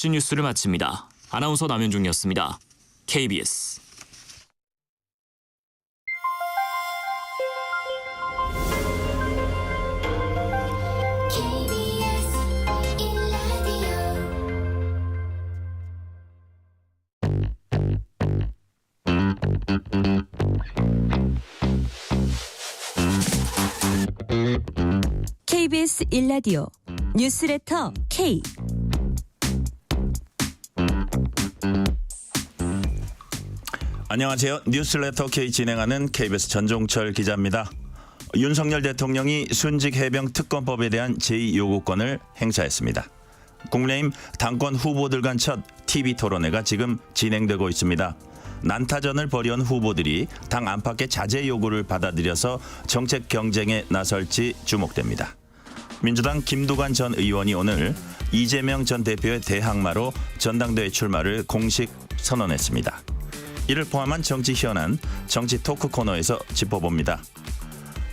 이슈 뉴스를 마칩니다. 아나운서 남현중이었습니다. KBS KBS 1라디오 뉴스레터 K. 안녕하세요. 뉴스레터 K 진행하는 KBS 전종철 기자입니다. 윤석열 대통령이 순직 해병 특검법에 대한 제2요구권을 행사했습니다. 국민의힘 당권 후보들 간 첫 TV 토론회가 지금 진행되고 있습니다. 난타전을 벌여온 후보들이 당 안팎의 자제 요구를 받아들여서 정책 경쟁에 나설지 주목됩니다. 민주당 김두관 전 의원이 오늘 이재명 전 대표의 대항마로 전당대회 출마를 공식 선언했습니다. 이를 포함한 정치 현안, 정치 토크 코너에서 짚어봅니다.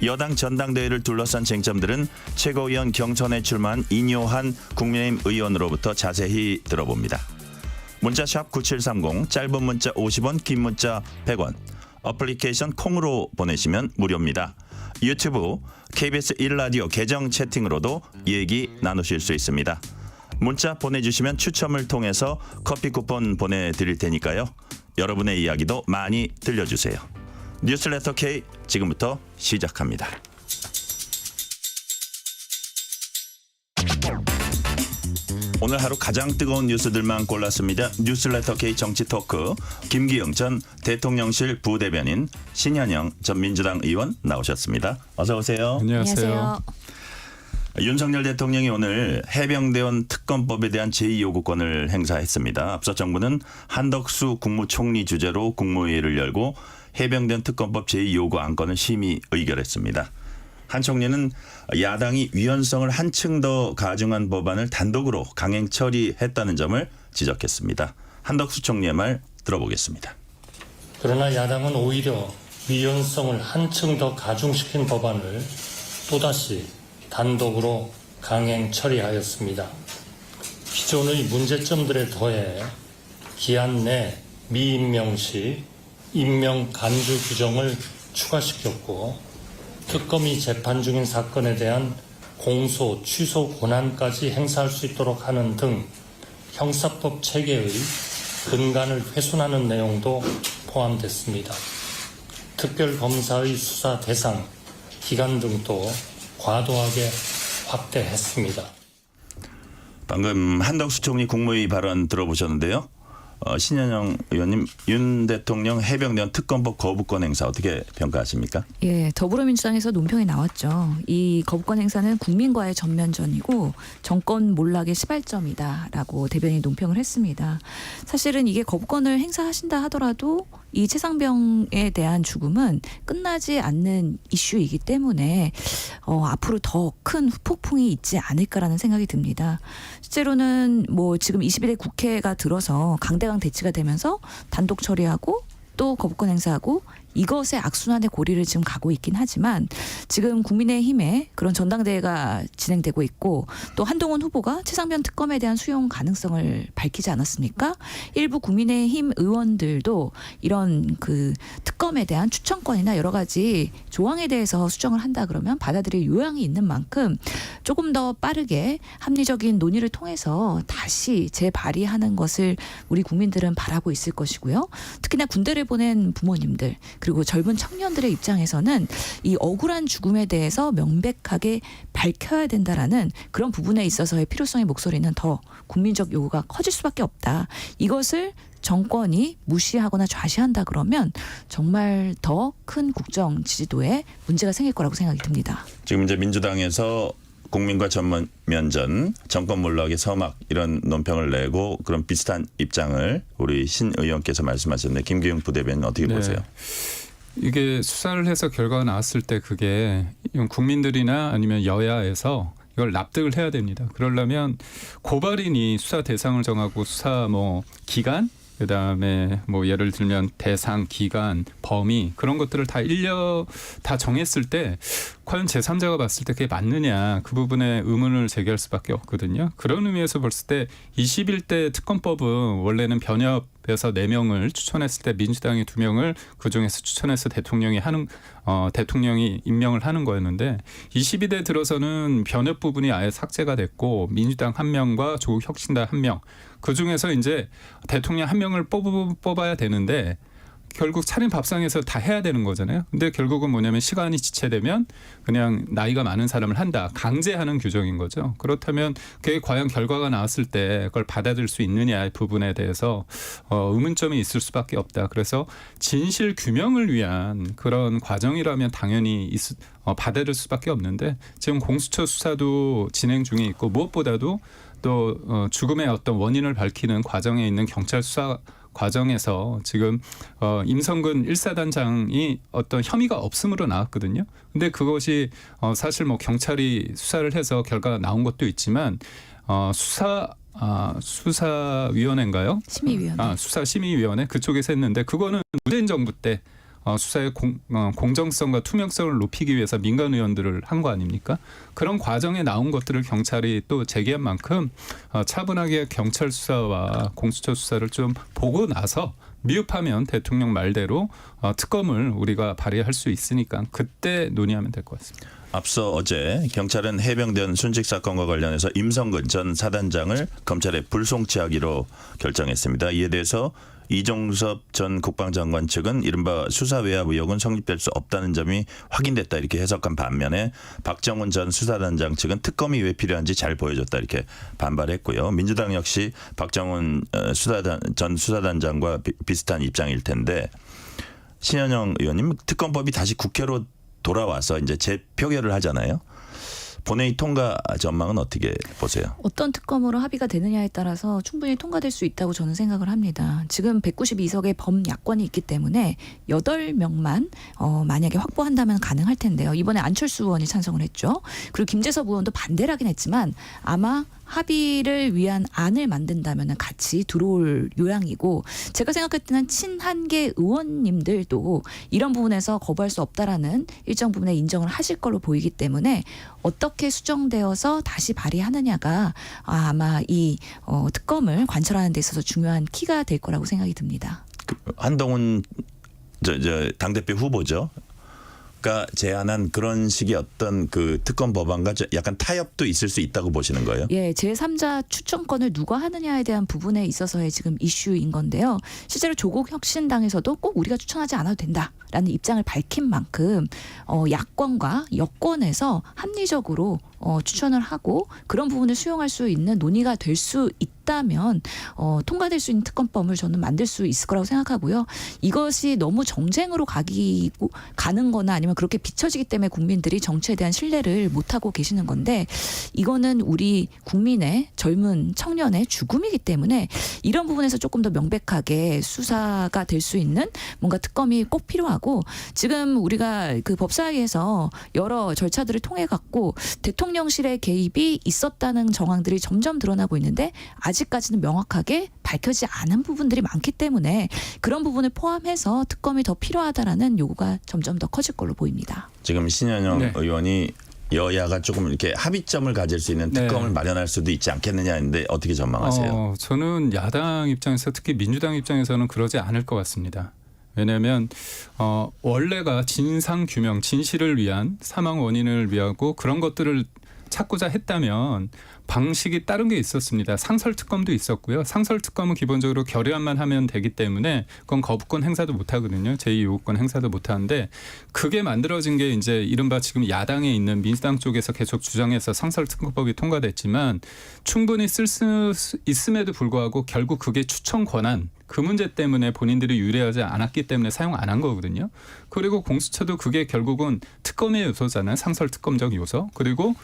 여당 전당대회를 둘러싼 쟁점들은 최고위원 경선에 출마한 인요한 국민의힘 의원으로부터 자세히 들어봅니다. 문자샵 9730, 짧은 문자 50원, 긴 문자 100원, 어플리케이션 콩으로 보내시면 무료입니다. 유튜브 KBS 1라디오 계정 채팅으로도 얘기 나누실 수 있습니다. 문자 보내주시면 추첨을 통해서 커피 쿠폰 보내드릴 테니까요. 여러분의 이야기도 많이 들려주세요. 뉴스레터 K 지금부터 시작합니다. 오늘 하루 가장 뜨거운 뉴스들만 골랐습니다. 뉴스레터 K 정치 토크 김기영 전 대통령실 부대변인, 신현영 전 민주당 의원 나오셨습니다. 어서 오세요. 안녕하세요. 윤석열 대통령이 오늘 해병대원 특검법에 대한 제2요구권을 행사했습니다. 앞서 정부는 한덕수 국무총리 주재로 국무회의를 열고 해병대원 특검법 제2요구 안건을 심의 의결했습니다. 한 총리는 야당이 위헌성을 한층 더 가중한 법안을 단독으로 강행 처리했다는 점을 지적했습니다. 한덕수 총리의 말 들어보겠습니다. 그러나 야당은 오히려 위헌성을 한층 더 가중시킨 법안을 또다시 단독으로 강행 처리하였습니다. 기존의 문제점들에 더해 기한 내 미임명 시 임명 간주 규정을 추가시켰고 특검이 재판 중인 사건에 대한 공소, 취소 권한까지 행사할 수 있도록 하는 등 형사법 체계의 근간을 훼손하는 내용도 포함됐습니다. 특별검사의 수사 대상, 기간 등도 과도하게 확대했습니다. 방금 한덕수 총리 국무회의 발언 들어보셨는데요. 신현영 의원님, 윤 대통령 해병대원 특검법 거부권 행사 어떻게 평가하십니까? 예, 더불어민주당에서 논평이 나왔죠. 이 거부권 행사는 국민과의 전면전이고 정권 몰락의 시발점이다라고 대변인이 논평을 했습니다. 사실은 이게 거부권을 행사하신다 하더라도 이 최상병에 대한 죽음은 끝나지 않는 이슈이기 때문에 앞으로 더 큰 후폭풍이 있지 않을까라는 생각이 듭니다. 실제로는 뭐 지금 21대 국회가 들어서 강대강 대치가 되면서 단독 처리하고 또 거부권 행사하고 이것의 악순환의 고리를 지금 가고 있긴 하지만 지금 국민의힘에 그런 전당대회가 진행되고 있고 또 한동훈 후보가 최상병 특검에 대한 수용 가능성을 밝히지 않았습니까? 일부 국민의힘 의원들도 이런 그 특검에 대한 추천권이나 여러 가지 조항에 대해서 수정을 한다 그러면 받아들일 요양이 있는 만큼 조금 더 빠르게 합리적인 논의를 통해서 다시 재발의하는 것을 우리 국민들은 바라고 있을 것이고요. 특히나 군대를 보낸 부모님들 그리고 젊은 청년들의 입장에서는 이 억울한 죽음에 대해서 명백하게 밝혀야 된다라는 그런 부분에 있어서의 필요성의 목소리는 더 국민적 요구가 커질 수밖에 없다. 이것을 정권이 무시하거나 좌시한다 그러면 정말 더 큰 국정 지지도에 문제가 생길 거라고 생각이 듭니다. 지금 이제 민주당에서 국민과 전면전, 정권 몰락의 서막 이런 논평을 내고 그런 비슷한 입장을 우리 신 의원께서 말씀하셨는데 김기영 부대변인 어떻게 보세요? 이게 수사를 해서 결과가 나왔을 때 그게 국민들이나 아니면 여야에서 이걸 납득을 해야 됩니다. 그러려면 고발인이 수사 대상을 정하고 수사 기간, 그다음에 예를 들면 대상, 기간, 범위 그런 것들을 다 정했을 때 과연 제3자가 봤을 때 그게 맞느냐 그 부분에 의문을 제기할 수밖에 없거든요. 그런 의미에서 봤을 때 21대 특검법은 원래는 변협에서 4명을 추천했을 때 민주당이 2명을 그중에서 추천해서 대통령이 임명을 하는 거였는데 22대 들어서는 변협 부분이 아예 삭제가 됐고 민주당 1명과 조국 혁신당 1명 그중에서 이제 대통령 1명을 뽑아야 되는데 결국 차림 밥상에서 다 해야 되는 거잖아요. 근데 결국은 뭐냐면 시간이 지체되면 그냥 나이가 많은 사람을 한다. 강제하는 규정인 거죠. 그렇다면 그게 과연 결과가 나왔을 때 그걸 받아들일 수 있느냐의 부분에 대해서 의문점이 있을 수밖에 없다. 그래서 진실 규명을 위한 그런 과정이라면 당연히 받아들일 수밖에 없는데 지금 공수처 수사도 진행 중에 있고 무엇보다도 또 죽음의 어떤 원인을 밝히는 과정에 있는 경찰 수사 과정에서 지금 임성근 1사단장이 어떤 혐의가 없음으로 나왔거든요. 근데 그것이 사실 뭐 경찰이 수사를 해서 결과가 나온 것도 있지만 수사위원회인가요? 심의위원회. 수사심의위원회 그쪽에서 했는데 그거는 문재인 정부 때 수사의 공정성과 투명성을 높이기 위해서 민간 의원들을 한 거 아닙니까? 그런 과정에 나온 것들을 경찰이 또 제기한 만큼 차분하게 경찰 수사와 공수처 수사를 좀 보고 나서 미흡하면 대통령 말대로 특검을 우리가 발의할 수 있으니까 그때 논의하면 될 것 같습니다. 앞서 어제 경찰은 해병대 순직 사건과 관련해서 임성근 전 사단장을 검찰에 불송치하기로 결정했습니다. 이에 대해서 이종섭 전 국방장관 측은 이른바 수사 외압 의혹은 성립될 수 없다는 점이 확인됐다 이렇게 해석한 반면에 박정훈 전 수사단장 측은 특검이 왜 필요한지 잘 보여줬다 이렇게 반발했고요. 민주당 역시 박정훈 전 수사단장과 비슷한 입장일 텐데 신현영 의원님 특검법이 다시 국회로 돌아와서 이제 재표결을 하잖아요. 본회의 통과 전망은 어떻게 보세요? 어떤 특검으로 합의가 되느냐에 따라서 충분히 통과될 수 있다고 저는 생각을 합니다. 지금 192석의 범야권이 있기 때문에 8명만 만약에 확보한다면 가능할 텐데요. 이번에 안철수 의원이 찬성을 했죠. 그리고 김재섭 의원도 반대를 하긴 했지만 아마 합의를 위한 안을 만든다면 같이 들어올 요양이고 제가 생각할 때는 친한계 의원님들도 이런 부분에서 거부할 수 없다라는 일정 부분에 인정을 하실 걸로 보이기 때문에 어떻게 수정되어서 다시 발의하느냐가 아마 이 특검을 관철하는 데 있어서 중요한 키가 될 거라고 생각이 듭니다. 한동훈 당대표 후보죠. 가 제안한 그런 식의 어떤 그 특검 법안과 약간 타협도 있을 수 있다고 보시는 거예요? 예, 제3자 추천권을 누가 하느냐에 대한 부분에 있어서의 지금 이슈인 건데요. 실제로 조국 혁신당에서도 꼭 우리가 추천하지 않아도 된다라는 입장을 밝힌 만큼 야권과 여권에서 합리적으로 추천을 하고 그런 부분을 수용할 수 있는 논의가 될 수 있다면 통과될 수 있는 특검법을 저는 만들 수 있을 거라고 생각하고요. 이것이 너무 정쟁으로 가는 거나 아니면 그렇게 비춰지기 때문에 국민들이 정치에 대한 신뢰를 못하고 계시는 건데 이거는 우리 국민의 젊은 청년의 죽음이기 때문에 이런 부분에서 조금 더 명백하게 수사가 될 수 있는 뭔가 특검이 꼭 필요하고 지금 우리가 그 법사위에서 여러 절차들을 통해 갖고 대통령실의 개입이 있었다는 정황들이 점점 드러나고 있는데 아직까지는 명확하게 밝혀지지 않은 부분들이 많기 때문에 그런 부분을 포함해서 특검이 더 필요하다라는 요구가 점점 더 커질 걸로 보입니다. 지금 신현영 의원이 여야가 조금 이렇게 합의점을 가질 수 있는 특검을 마련할 수도 있지 않겠느냐 했는데 어떻게 전망하세요? 저는 야당 입장에서 특히 민주당 입장에서는 그러지 않을 것 같습니다. 왜냐하면 원래가 진상규명, 진실을 위한 사망 원인을 위하고 그런 것들을 찾고자 했다면 방식이 다른 게 있었습니다. 상설특검도 있었고요. 상설특검은 기본적으로 결의안만 하면 되기 때문에 그건 거부권 행사도 못하거든요. 제2요구권 행사도 못하는데 그게 만들어진 게 이제 이른바 지금 야당에 있는 민주당 쪽에서 계속 주장해서 상설특검법이 통과됐지만 충분히 쓸 수 있음에도 불구하고 결국 그게 추천 권한 그 문제 때문에 본인들이 유리하지 않았기 때문에 사용 안 한 거거든요. 그리고 공수처도 그게 결국은 특검의 요소잖아요. 상설특검적 요소. 그리고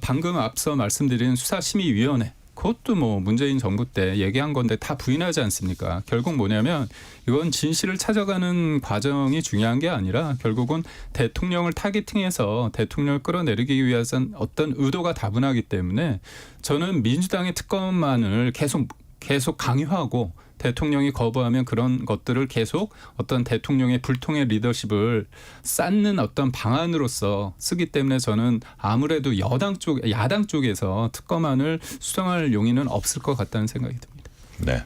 방금 앞서 말씀드린 수사심의위원회 그것도 뭐 문재인 정부 때 얘기한 건데 다 부인하지 않습니까? 결국 뭐냐면 이건 진실을 찾아가는 과정이 중요한 게 아니라 결국은 대통령을 타겟팅해서 대통령을 끌어내리기 위한 어떤 의도가 다분하기 때문에 저는 민주당의 특검안을 계속 강요하고 대통령이 거부하면 그런 것들을 계속 어떤 대통령의 불통의 리더십을 쌓는 어떤 방안으로서 쓰기 때문에 저는 아무래도 야당 쪽에서 특검안을 수정할 용의는 없을 것 같다는 생각이 듭니다. 네.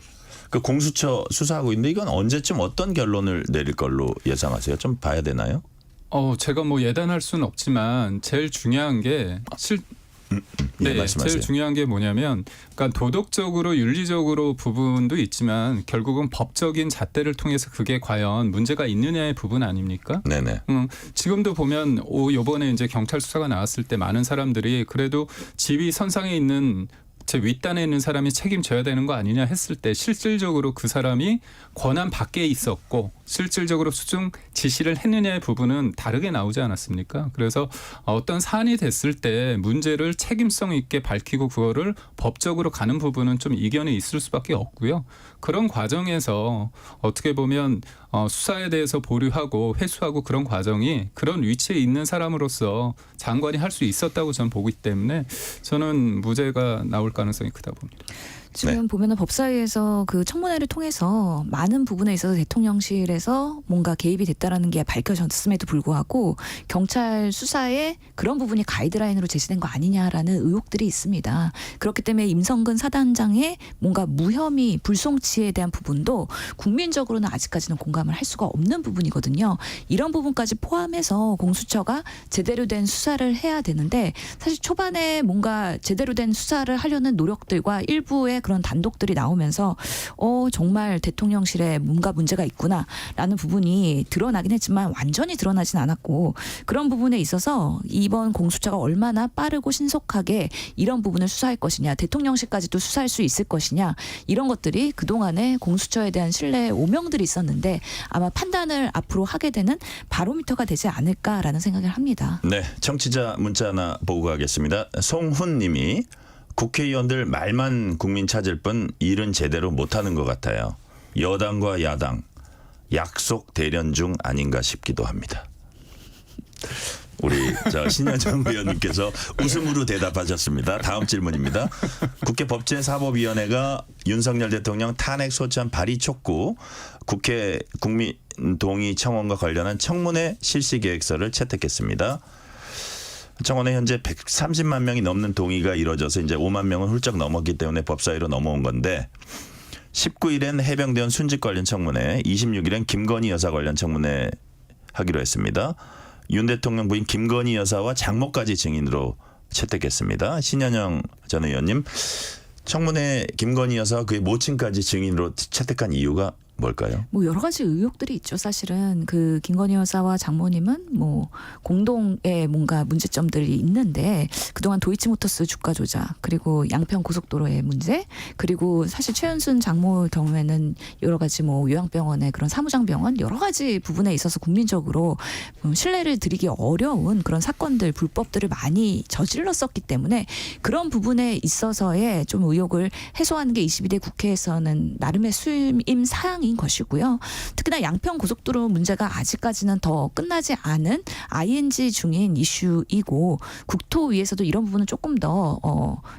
그 공수처 수사하고 있는데 이건 언제쯤 어떤 결론을 내릴 걸로 예상하세요? 좀 봐야 되나요? 제가 뭐 예단할 수는 없지만 제일 중요한 게 예, 말씀하세요. 제일 중요한 게 뭐냐면, 그러니까 도덕적으로 윤리적으로 부분도 있지만 결국은 법적인 잣대를 통해서 그게 과연 문제가 있느냐의 부분 아닙니까? 네네. 지금도 보면 요번에 이제 경찰 수사가 나왔을 때 많은 사람들이 그래도 지휘 선상에 있는 제 윗단에 있는 사람이 책임져야 되는 거 아니냐 했을 때 실질적으로 그 사람이 권한 밖에 있었고 실질적으로 수중 지시를 했느냐의 부분은 다르게 나오지 않았습니까? 그래서 어떤 사안이 됐을 때 문제를 책임성 있게 밝히고 그거를 법적으로 가는 부분은 좀 이견이 있을 수밖에 없고요. 그런 과정에서 어떻게 보면 수사에 대해서 보류하고 회수하고 그런 과정이 그런 위치에 있는 사람으로서 장관이 할 수 있었다고 저는 보기 때문에 저는 무죄가 나올 가능성이 크다 봅니다. 지금 보면은 법사위에서 그 청문회를 통해서 많은 부분에 있어서 대통령실에서 뭔가 개입이 됐다라는 게 밝혀졌음에도 불구하고 경찰 수사에 그런 부분이 가이드라인으로 제시된 거 아니냐라는 의혹들이 있습니다. 그렇기 때문에 임성근 사단장의 뭔가 무혐의, 불송치에 대한 부분도 국민적으로는 아직까지는 공감을 할 수가 없는 부분이거든요. 이런 부분까지 포함해서 공수처가 제대로 된 수사를 해야 되는데 사실 초반에 뭔가 제대로 된 수사를 하려는 노력들과 일부의 그런 단독들이 나오면서 정말 대통령실에 뭔가 문제가 있구나라는 부분이 드러나긴 했지만 완전히 드러나진 않았고 그런 부분에 있어서 이번 공수처가 얼마나 빠르고 신속하게 이런 부분을 수사할 것이냐 대통령실까지도 수사할 수 있을 것이냐 이런 것들이 그동안에 공수처에 대한 신뢰의 오명들이 있었는데 아마 판단을 앞으로 하게 되는 바로미터가 되지 않을까라는 생각을 합니다. 네, 청취자 문자 하나 보고 가겠습니다. 송훈 님이 국회의원들 말만 국민 찾을 뿐 일은 제대로 못하는 것 같아요. 여당과 야당 약속 대련 중 아닌가 싶기도 합니다. 우리 신현정 의원님께서 웃음으로 대답하셨습니다. 다음 질문입니다. 국회 법제사법위원회가 윤석열 대통령 탄핵 소추안 발의 촉구 국회 국민동의 청원과 관련한 청문회 실시계획서를 채택했습니다. 청원에 현재 130만 명이 넘는 동의가 이루어져서 이제 5만 명은 훌쩍 넘었기 때문에 법사위로 넘어온 건데 19일엔 해병대원 순직 관련 청문회, 26일엔 김건희 여사 관련 청문회 하기로 했습니다. 윤 대통령 부인 김건희 여사와 장모까지 증인으로 채택했습니다. 신현영 전 의원님, 청문회 김건희 여사와 그의 모친까지 증인으로 채택한 이유가 뭘까요? 뭐 여러 가지 의혹들이 있죠. 사실은 그 김건희 여사와 장모님은 뭐 공동의 뭔가 문제점들이 있는데 그동안 도이치모터스 주가 조작 그리고 양평 고속도로의 문제 그리고 사실 최은순 장모 경우에는 여러 가지 뭐 요양병원의 그런 사무장병원 여러 가지 부분에 있어서 국민적으로 신뢰를 드리기 어려운 그런 사건들 불법들을 많이 저질렀었기 때문에 그런 부분에 있어서의 좀 의혹을 해소하는 게 22대 국회에서는 나름의 수임 사항인 것이고요. 특히나 양평 고속도로 문제가 아직까지는 더 끝나지 않은 ING 중인 이슈이고 국토위에서도 이런 부분은 조금 더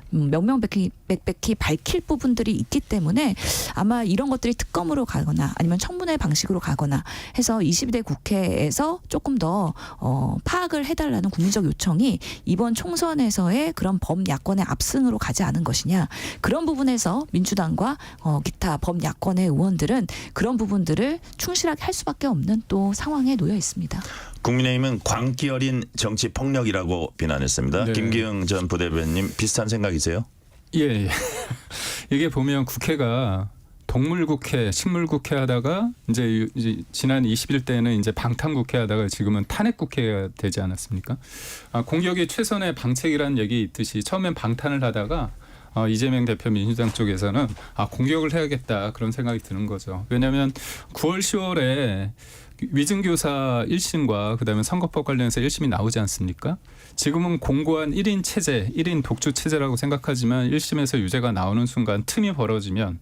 명명백백히 밝힐 부분들이 있기 때문에 아마 이런 것들이 특검으로 가거나 아니면 청문회 방식으로 가거나 해서 22대 국회에서 조금 더 파악을 해달라는 국민적 요청이 이번 총선에서의 그런 범야권의 압승으로 가지 않은 것이냐. 그런 부분에서 민주당과 기타 범야권의 의원들은 그런 부분들을 충실하게 할 수밖에 없는 또 상황에 놓여 있습니다. 국민의힘은 광기 어린 정치 폭력이라고 비난했습니다. 네. 김기영 전 부대변인 비슷한 생각이세요? 예. 이게 보면 국회가 동물국회, 식물국회 하다가 이제 지난 20일 때는 이제 방탄국회 하다가 지금은 탄핵국회가 되지 않았습니까? 공격이 최선의 방책이라는 얘기 있듯이 처음엔 방탄을 하다가 이재명 대표 민주당 쪽에서는 공격을 해야겠다 그런 생각이 드는 거죠. 왜냐하면 9월 10월에 위증교사 1심과 그다음에 선거법 관련해서 1심이 나오지 않습니까? 지금은 공고한 1인 체제, 1인 독주 체제라고 생각하지만 1심에서 유죄가 나오는 순간 틈이 벌어지면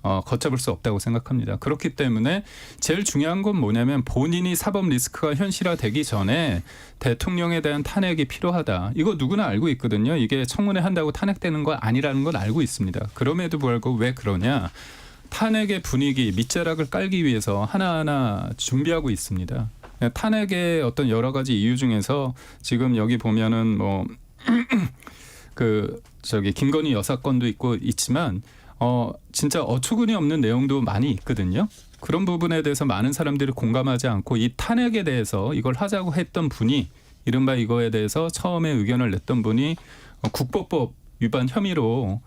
걷잡을 수 없다고 생각합니다. 그렇기 때문에 제일 중요한 건 뭐냐면 본인이 사법 리스크가 현실화되기 전에 대통령에 대한 탄핵이 필요하다. 이거 누구나 알고 있거든요. 이게 청문회 한다고 탄핵되는 건 아니라는 건 알고 있습니다. 그럼에도 불구하고 왜 그러냐. 탄핵의 분위기, 밑자락을 깔기 위해서 하나하나 준비하고 있습니다. 탄핵의 어떤 여러 가지 이유 중에서 지금 여기 보면은 뭐 김건희 여사 건도 있지만 진짜 어처구니 없는 내용도 많이 있거든요. 그런 부분에 대해서 많은 사람들이 공감하지 않고 이 탄핵에 대해서 이걸 하자고 했던 분이 이른바 이거에 대해서 처음에 의견을 냈던 분이 국보법 위반 혐의로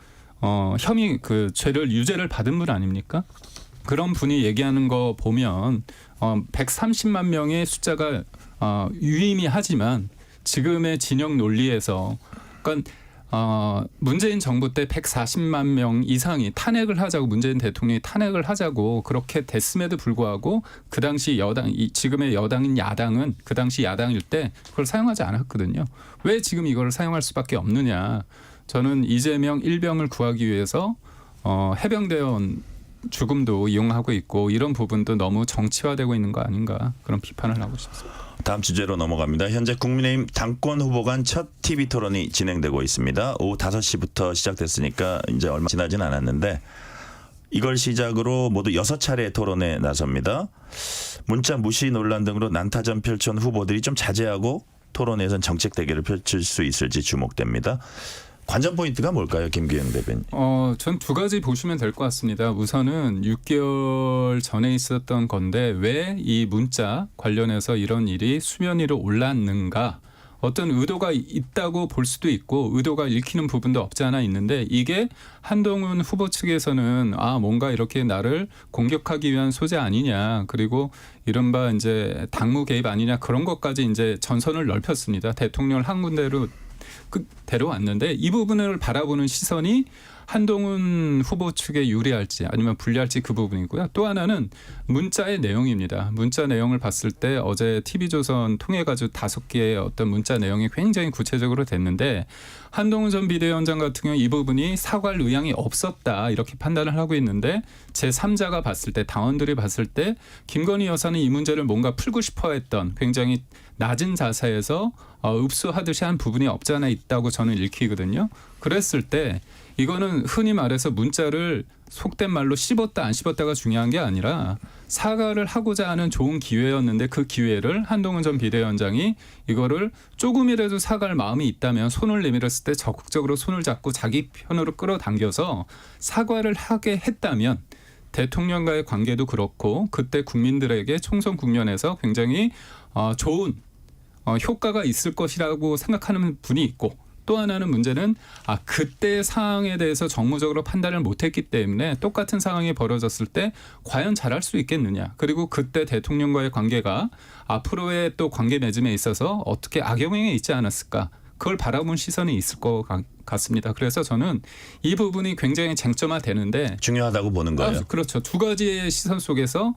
죄를 유죄를 받은 분 아닙니까? 그런 분이 얘기하는 거 보면 130만 명의 숫자가 유의미하지만 지금의 진영 논리에서 그러니까 문재인 정부 때 140만 명 이상이 탄핵을 하자고 문재인 대통령이 탄핵을 하자고 그렇게 됐음에도 불구하고 그 당시 지금의 여당인 야당은 그 당시 야당일 때 그걸 사용하지 않았거든요. 왜 지금 이걸 사용할 수밖에 없느냐. 저는 이재명 일병을 구하기 위해서 해병대원 죽음도 이용하고 있고 이런 부분도 너무 정치화되고 있는 거 아닌가 그런 비판을 하고 싶습니다. 다음 주제로 넘어갑니다. 현재 국민의힘 당권 후보 간 첫 TV 토론이 진행되고 있습니다. 오후 5시부터 시작됐으니까 이제 얼마 지나진 않았는데 이걸 시작으로 모두 6차례 토론에 나섭니다. 문자 무시 논란 등으로 난타전 펼쳐온 후보들이 좀 자제하고 토론에선 정책 대결을 펼칠 수 있을지 주목됩니다. 관전 포인트가 뭘까요, 김기영 대변인? 전 두 가지 보시면 될 것 같습니다. 우선은 6개월 전에 있었던 건데 왜 이 문자 관련해서 이런 일이 수면 위로 올랐는가? 어떤 의도가 있다고 볼 수도 있고 의도가 읽히는 부분도 없지 않아 있는데 이게 한동훈 후보 측에서는 뭔가 이렇게 나를 공격하기 위한 소재 아니냐 그리고 이른바 이제 당무 개입 아니냐 그런 것까지 이제 전선을 넓혔습니다. 대통령을 한 군데로 데려왔는데 이 부분을 바라보는 시선이 한동훈 후보 측에 유리할지 아니면 불리할지 그 부분이고요. 또 하나는 문자의 내용입니다. 문자 내용을 봤을 때 어제 TV조선 통해 가지고 5개의 어떤 문자 내용이 굉장히 구체적으로 됐는데 한동훈 전 비대위원장 같은 경우 이 부분이 사과할 의향이 없었다 이렇게 판단을 하고 있는데 제3자가 봤을 때 당원들이 봤을 때 김건희 여사는 이 문제를 뭔가 풀고 싶어했던 굉장히 낮은 자세에서 읍수하듯이 한 부분이 없지 않아 있다고 저는 읽히거든요. 그랬을 때 이거는 흔히 말해서 문자를 속된 말로 씹었다 안 씹었다가 중요한 게 아니라 사과를 하고자 하는 좋은 기회였는데 그 기회를 한동훈 전 비대위원장이 이거를 조금이라도 사과할 마음이 있다면 손을 내밀었을 때 적극적으로 손을 잡고 자기 편으로 끌어당겨서 사과를 하게 했다면 대통령과의 관계도 그렇고 그때 국민들에게 총선 국면에서 굉장히 좋은 효과가 있을 것이라고 생각하는 분이 있고 또 하나는 문제는 그때 상황에 대해서 정무적으로 판단을 못했기 때문에 똑같은 상황이 벌어졌을 때 과연 잘할 수 있겠느냐. 그리고 그때 대통령과의 관계가 앞으로의 또 관계 맺음에 있어서 어떻게 악영향이 있지 않았을까. 그걸 바라본 시선이 있을 것 같습니다. 그래서 저는 이 부분이 굉장히 쟁점화되는데 중요하다고 보는 거예요. 그렇죠. 두 가지의 시선 속에서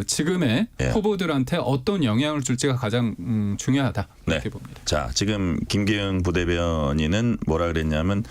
지금의 후보들한테 어떤 영향을 줄지가 가장 중요하다 이렇게 봅니다. 자, 지금 김기영 부대변인은 뭐라 그랬냐면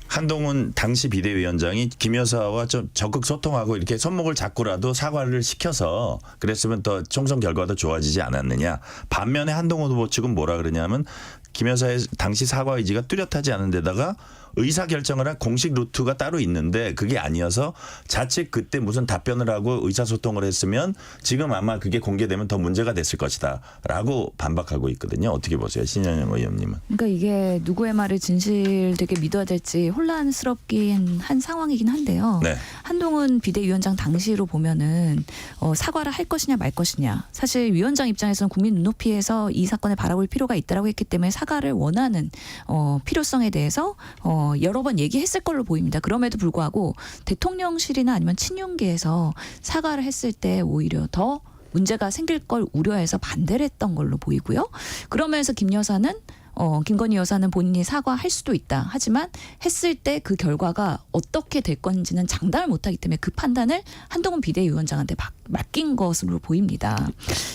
한동훈 당시 비대위원장이 김 여사와 좀 적극 소통하고 이렇게 손목을 잡고라도 사과를 시켜서 그랬으면 더 총선 결과도 좋아지지 않았느냐. 반면에 한동훈 후보 측은 뭐라 그러냐면 김 여사의 당시 사과 의지가 뚜렷하지 않은 데다가 의사결정을 한 공식 루트가 따로 있는데 그게 아니어서 자칫 그때 무슨 답변을 하고 의사소통을 했으면 지금 아마 그게 공개되면 더 문제가 됐을 것이다 라고 반박하고 있거든요. 어떻게 보세요? 신현영 의원님은. 그러니까 이게 누구의 말을 진실되게 믿어야 될지 혼란스럽긴 한 상황이긴 한데요. 네. 한동훈 비대위원장 당시로 보면은 사과를 할 것이냐 말 것이냐. 사실 위원장 입장에서는 국민 눈높이에서 이 사건을 바라볼 필요가 있다라고 했기 때문에 사과를 원하는 필요성에 대해서 여러 번 얘기했을 걸로 보입니다. 그럼에도 불구하고 대통령실이나 아니면 친윤계에서 사과를 했을 때 오히려 더 문제가 생길 걸 우려해서 반대를 했던 걸로 보이고요. 그러면서 김건희 여사는 본인이 사과할 수도 있다. 하지만 했을 때 그 결과가 어떻게 될 건지는 장담을 못하기 때문에 그 판단을 한동훈 비대위원장한테 맡긴 것으로 보입니다.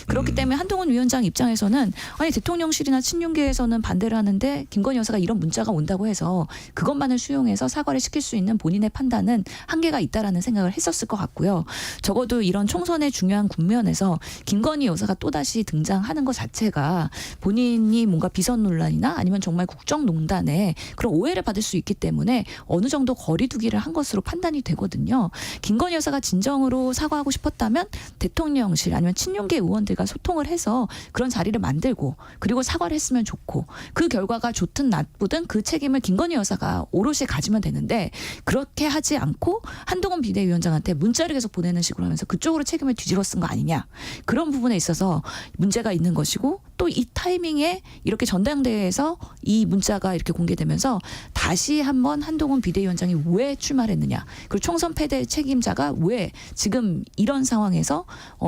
그렇기 때문에 한동훈 위원장 입장에서는 아니 대통령실이나 친윤계에서는 반대를 하는데 김건희 여사가 이런 문자가 온다고 해서 그것만을 수용해서 사과를 시킬 수 있는 본인의 판단은 한계가 있다라는 생각을 했었을 것 같고요. 적어도 이런 총선의 중요한 국면에서 김건희 여사가 또다시 등장하는 것 자체가 본인이 뭔가 비선 논란이나 아니면 정말 국정농단에 그런 오해를 받을 수 있기 때문에 어느 정도 거리두기를 한 것으로 판단이 되거든요. 김건희 여사가 진정으로 사과하고 싶었다면 대통령실 아니면 친윤계 의원들과 소통을 해서 그런 자리를 만들고 그리고 사과를 했으면 좋고 그 결과가 좋든 나쁘든 그 책임을 김건희 여사가 오롯이 가지면 되는데 그렇게 하지 않고 한동훈 비대위원장한테 문자를 계속 보내는 식으로 하면서 그쪽으로 책임을 뒤집어 쓴 거 아니냐. 그런 부분에 있어서 문제가 있는 것이고 또 이 타이밍에 이렇게 전당대회에서 이 문자가 이렇게 공개되면서 다시 한번 한동훈 비대위원장이 왜 출마했느냐. 그리고 총선 패배 책임자가 왜 지금 이런 상황에서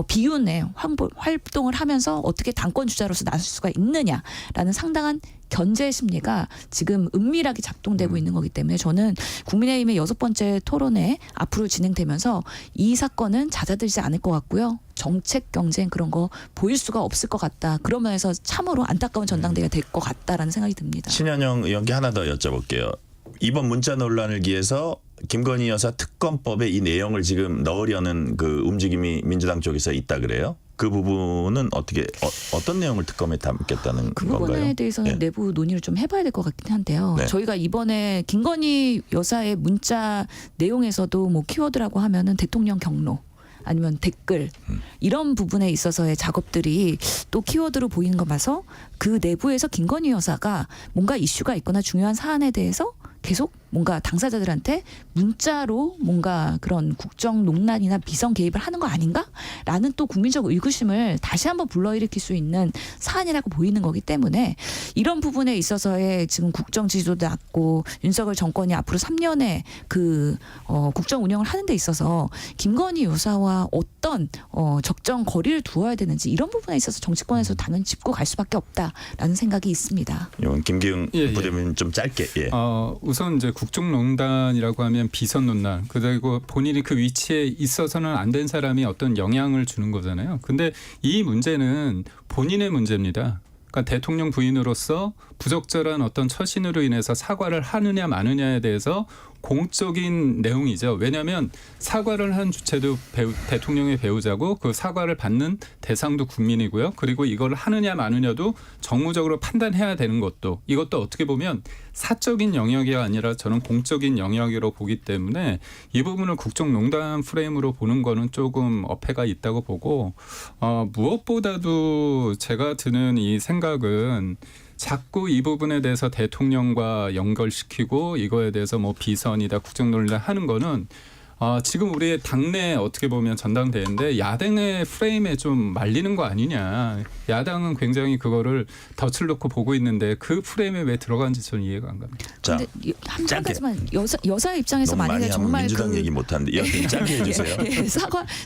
비윤회 활동을 하면서 어떻게 당권 주자로서 나설 수가 있느냐라는 상당한 견제 심리가 지금 은밀하게 작동되고 있는 거기 때문에 저는 국민의힘의 6번째 토론회 앞으로 진행되면서 이 사건은 잦아들지 않을 것 같고요. 정책 경쟁 그런 거 보일 수가 없을 것 같다. 그러면서 참으로 안타까운 전당대회가 될 것 같다라는 생각이 듭니다. 신현영 의원께 하나 더 여쭤볼게요. 이번 문자 논란을 기해서 김건희 여사 특검법에 이 내용을 지금 넣으려는 그 움직임이 민주당 쪽에서 있다 그래요? 그 부분은 어떻게 어떤 내용을 특검에 담겠다는 그 건가요? 부분에 대해서는 예. 내부 논의를 좀 해봐야 될 것 같긴 한데요. 네. 저희가 이번에 김건희 여사의 문자 내용에서도 뭐 키워드라고 하면은 대통령 경로 아니면 댓글 이런 부분에 있어서의 작업들이 또 키워드로 보이는 거 봐서 그 내부에서 김건희 여사가 뭔가 이슈가 있거나 중요한 사안에 대해서 계속 뭔가 당사자들한테 문자로 뭔가 그런 국정 농단이나 비선 개입을 하는 거 아닌가라는 또 국민적 의구심을 다시 한번 불러일으킬 수 있는 사안이라고 보이는 거기 때문에 이런 부분에 있어서의 지금 국정 지지도도 낮고 윤석열 정권이 앞으로 3년의 그 국정 운영을 하는 데 있어서 김건희 여사와 어떤 적정 거리를 두어야 되는지 이런 부분에 있어서 정치권에서 당연히 짚고 갈 수밖에 없다라는 생각이 있습니다. 이건 김기웅 예, 예. 부대변인 좀 짧게. 예. 우선 이제 국정농단이라고 하면 비선논란 그리고 본인이 그 위치에 있어서는 안 된 사람이 어떤 영향을 주는 거잖아요. 근데 이 문제는 본인의 문제입니다. 그러니까 대통령 부인으로서 부적절한 어떤 처신으로 인해서 사과를 하느냐 마느냐에 대해서 공적인 내용이죠. 왜냐하면 사과를 한 주체도 대통령의 배우자고 그 사과를 받는 대상도 국민이고요. 그리고 이걸 하느냐 마느냐도 정무적으로 판단해야 되는 것도 이것도 어떻게 보면 사적인 영역이 아니라 저는 공적인 영역으로 보기 때문에 이 부분을 국정농단 프레임으로 보는 거는 조금 어폐가 있다고 보고 무엇보다도 제가 드는 이 생각은 자꾸 이 부분에 대해서 대통령과 연결시키고 이거에 대해서 뭐 비선이다 국정논란 하는 거는 지금 우리의 당내 어떻게 보면 전당대회인데 야당의 프레임에 좀 말리는 거 아니냐. 야당은 굉장히 그거를 덫을 놓고 보고 있는데 그 프레임에 왜 들어간지 저는 이해가 안 갑니다. 자, 근데 한 짧게. 가지만 여자 입장에서 너무 많이 만약에 하면 정말 민주당 얘기 못하는데 여튼 짧게 해주세요. 예,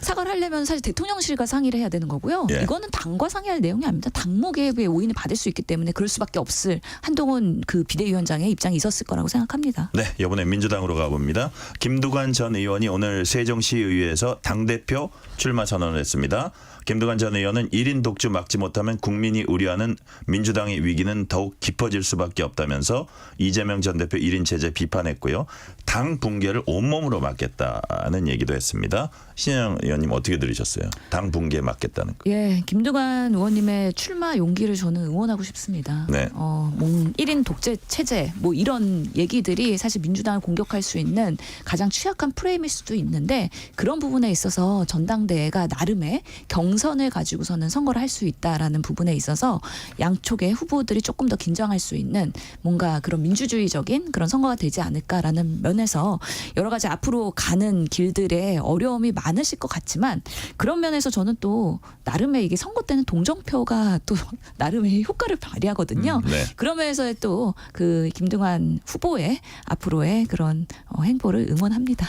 사과를 하려면 사실 대통령실과 상의를 해야 되는 거고요. 예. 이거는 당과 상의할 내용이 아닙니다. 당무 개입에 오인을 받을 수 있기 때문에 그럴 수밖에 없을 한동훈 그 비대위원장의 입장이 있었을 거라고 생각합니다. 네, 이번에 민주당으로 가봅니다. 김두관 전 의원이 오늘 세종시의회에서 당대표 출마 선언을 했습니다. 김두관 전 의원은 1인 독주 막지 못하면 국민이 우려하는 민주당의 위기는 더욱 깊어질 수밖에 없다면서 이재명 전 대표 1인 체제 비판했고요. 당 붕괴를 온몸으로 막겠다는 얘기도 했습니다. 신영 의원님 어떻게 들으셨어요? 당 붕괴 막겠다는 거. 예, 김두관 의원님의 출마 용기를 저는 응원하고 싶습니다. 네. 뭐 1인 독재 체제 뭐 이런 얘기들이 사실 민주당을 공격할 수 있는 가장 취약한 프레임일 수도 있는데 그런 부분에 있어서 전당대회가 나름의 경선을 가지고서는 선거를 할 수 있다라는 부분에 있어서 양쪽의 후보들이 조금 더 긴장할 수 있는 뭔가 그런 민주주의적인 그런 선거가 되지 않을까라는 면에서 여러 가지 앞으로 가는 길들에 어려움이 많으실 것 같지만 그런 면에서 저는 또 나름의 이게 선거 때는 동정표가 또 나름의 효과를 발휘하거든요. 네. 그런 면에서 또 그 김두관 후보의 앞으로의 그런 행보를 응원합니다.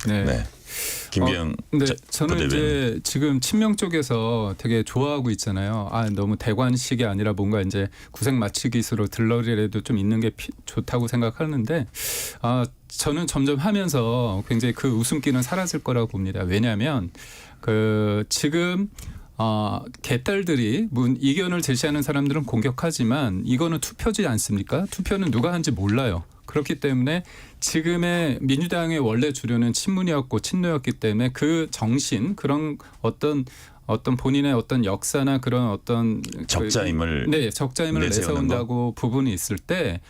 네. 네. 김기영 네, 자, 저는 부대변인. 이제 지금 친명 쪽에서 되게 좋아하고 있잖아요. 너무 대관식이 아니라 뭔가 이제 구색 맞추기수로 들러리라도 좀 있는 게 좋다고 생각하는데, 저는 점점 하면서 굉장히 그 웃음기는 사라질 거라고 봅니다. 왜냐하면 지금 개딸들이 이견을 제시하는 사람들은 공격하지만 이거는 투표지 않습니까? 투표는 누가 한지 몰라요. 그렇기 때문에 지금의 민주당의 원래 주류는 친문이었고 친노였기 때문에 그 정신, 그런 어떤 본인의 어떤 역사나 그런 어떤 적자임을 적자임을 내세우는 내세운다고 부분이 있을 때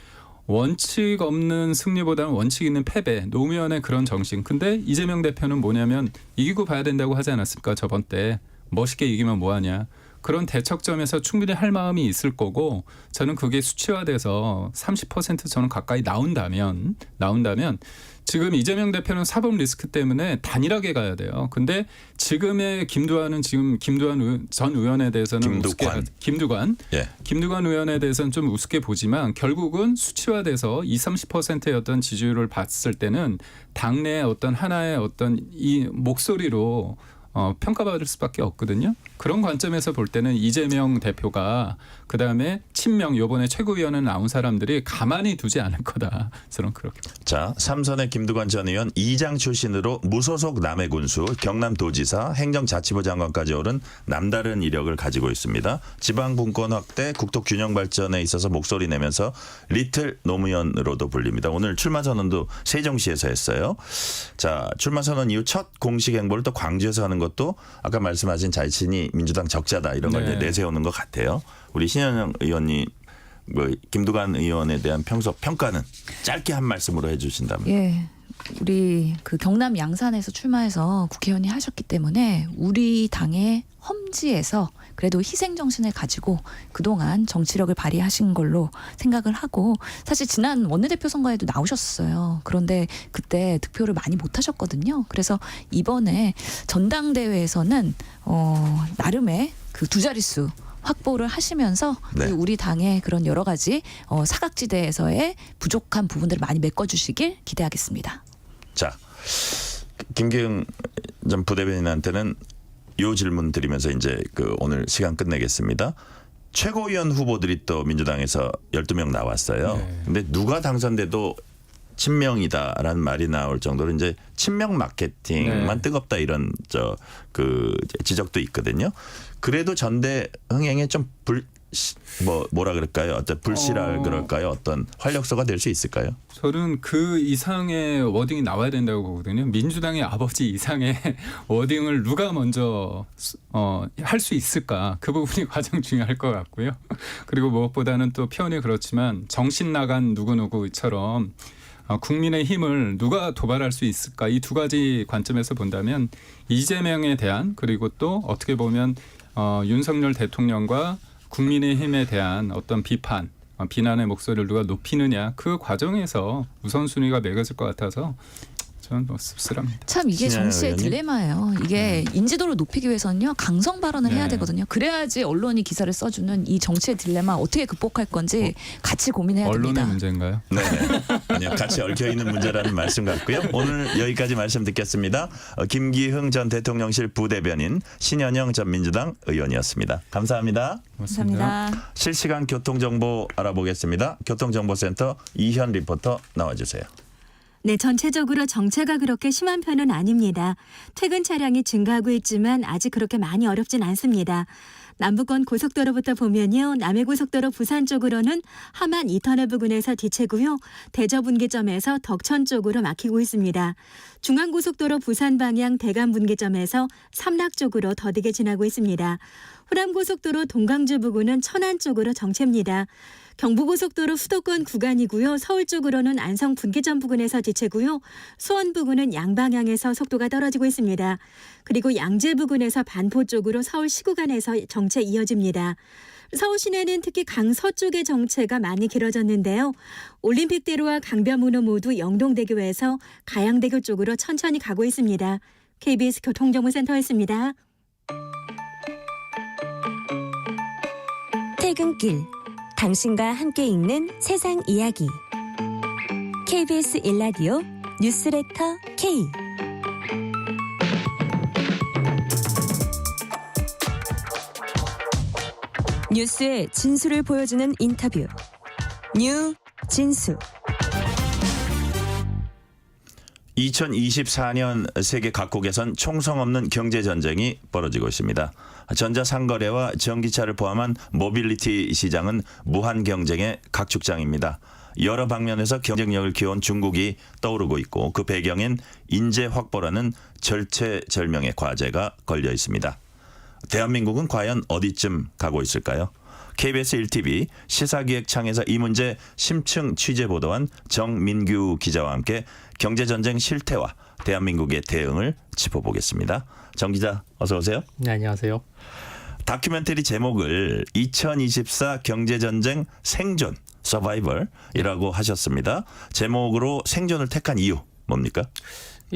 원칙 없는 승리보다는 원칙 있는 패배, 노무현의 그런 정신. 근데 이재명 대표는 뭐냐면 이기고 봐야 된다고 하지 않았습니까? 저번 때 멋있게 이기면 뭐하냐. 그런 대척점에서 충분히 할 마음이 있을 거고, 저는 그게 수치화돼서 30% 저는 가까이 나온다면 지금 이재명 대표는 사법 리스크 때문에 단일하게 가야 돼요. 근데 지금의 김두관 전 의원에 대해서는 김두관 의원에 대해서는 좀 우습게 보지만 결국은 수치화돼서 20-30%의 어떤 지지율을 봤을 때는 당내의 어떤 하나의 어떤 이 목소리로 평가받을 수밖에 없거든요. 그런 관점에서 볼 때는 이재명 대표가 그다음에 친명 요번에 최고위원회 나온 사람들이 가만히 두지 않을 거다. 저는 그렇게. 자, 3선의 김두관 전 의원 2장 출신으로 무소속 남해군수, 경남도지사, 행정자치부 장관까지 오른 남다른 이력을 가지고 있습니다. 지방분권 확대, 국토균형 발전에 있어서 목소리 내면서 리틀 노무현으로도 불립니다. 오늘 출마 선언도 세종시에서 했어요. 자, 출마 선언 이후 첫 공식 행보를 또 광주에서 하는 것도 아까 말씀하신 자신이 민주당 적자다 이런 걸 이제 내세우는 것 같아요. 우리 신현영 의원님 김두관 의원에 대한 평소 평가는 짧게 한 말씀으로 해주신다면. 예. 우리 경남 양산에서 출마해서 국회의원이 하셨기 때문에 우리 당의 험지에서 그래도 희생 정신을 가지고 그동안 정치력을 발휘하신 걸로 생각을 하고, 사실 지난 원내대표 선거에도 나오셨어요. 그런데 그때 득표를 많이 못 하셨거든요. 그래서 이번에 전당대회에서는 나름의 두 자릿수 확보를 하시면서 우리 당의 그런 여러 가지 사각지대에서의 부족한 부분들을 많이 메꿔주시길 기대하겠습니다. 자, 김기영 전 부대변인한테는 이 질문 드리면서 이제 오늘 시간 끝내겠습니다. 최고위원 후보들이 또 민주당에서 12명 나왔어요. 네. 근데 누가 당선돼도 친명이다라는 말이 나올 정도로 이제 친명 마케팅만 뜨겁다 이런 지적도 있거든요. 그래도 전대 흥행에 좀 뭐라 그럴까요? 어떤 불씨랄 그럴까요? 어떤 활력소가 될 수 있을까요? 저는 그 이상의 워딩이 나와야 된다고 보거든요. 민주당의 아버지 이상의 워딩을 누가 먼저 할 수 있을까? 그 부분이 가장 중요할 것 같고요. 그리고 무엇보다는 또 표현이 그렇지만 정신 나간 누구누구처럼 국민의 힘을 누가 도발할 수 있을까? 이 두 가지 관점에서 본다면 이재명에 대한, 그리고 또 어떻게 보면 윤석열 대통령과 국민의힘에 대한 어떤 비난의 목소리를 누가 높이느냐, 그 과정에서 우선순위가 매겨질 것 같아서 저는 씁쓸합니다. 참 이게 정치의 의원님? 딜레마예요. 이게 인지도를 높이기 위해서는요, 강성 발언을 해야 되거든요. 그래야지 언론이 기사를 써주는 이 정치의 딜레마 어떻게 극복할 건지 같이 고민해야 언론의 됩니다. 문제인가요? 네, 아니요, 같이 얽혀 있는 문제라는 말씀 같고요. 오늘 여기까지 말씀 듣겠습니다. 김기흥 전 대통령실 부대변인, 신현영 전 민주당 의원이었습니다. 감사합니다. 감사합니다. 실시간 교통 정보 알아보겠습니다. 교통정보센터 이현 리포터 나와주세요. 네, 전체적으로 정체가 그렇게 심한 편은 아닙니다. 퇴근 차량이 증가하고 있지만 아직 그렇게 많이 어렵진 않습니다. 남부권 고속도로부터 보면요. 남해고속도로 부산 쪽으로는 함안 2터널 부근에서 뒤채고요. 대저분기점에서 덕천 쪽으로 막히고 있습니다. 중앙고속도로 부산 방향 대간분기점에서 삼락 쪽으로 더디게 지나고 있습니다. 호남고속도로 동강주 부근은 천안 쪽으로 정체입니다. 경부고속도로 수도권 구간이고요. 서울 쪽으로는 안성 분기점 부근에서 뒤채고요. 수원 부근은 양방향에서 속도가 떨어지고 있습니다. 그리고 양재 부근에서 반포 쪽으로 서울시 구간에서 정체 이어집니다. 서울 시내는 특히 강서쪽의 정체가 많이 길어졌는데요. 올림픽대로와 강변문호 모두 영동대교에서 가양대교 쪽으로 천천히 가고 있습니다. KBS 교통정보센터였습니다. 퇴근길, 당신과 함께 읽는 세상 이야기. KBS 1라디오 뉴스레터 K. 뉴스의 진수를 보여주는 인터뷰. 뉴 진수. 2024년 세계 각국에선 총성 없는 경제 전쟁이 벌어지고 있습니다. 전자상거래와 전기차를 포함한 모빌리티 시장은 무한 경쟁의 각축장입니다. 여러 방면에서 경쟁력을 키워온 중국이 떠오르고 있고 그 배경엔 인재 확보라는 절체절명의 과제가 걸려 있습니다. 대한민국은 과연 어디쯤 가고 있을까요? KBS 1TV 시사기획창에서 이 문제 심층 취재 보도한 정민규 기자와 함께 경제전쟁 실태와 대한민국의 대응을 짚어보겠습니다. 정 기자 어서 오세요. 네, 안녕하세요. 다큐멘터리 제목을 2024 경제전쟁 생존 서바이벌이라고 하셨습니다. 제목으로 생존을 택한 이유 뭡니까?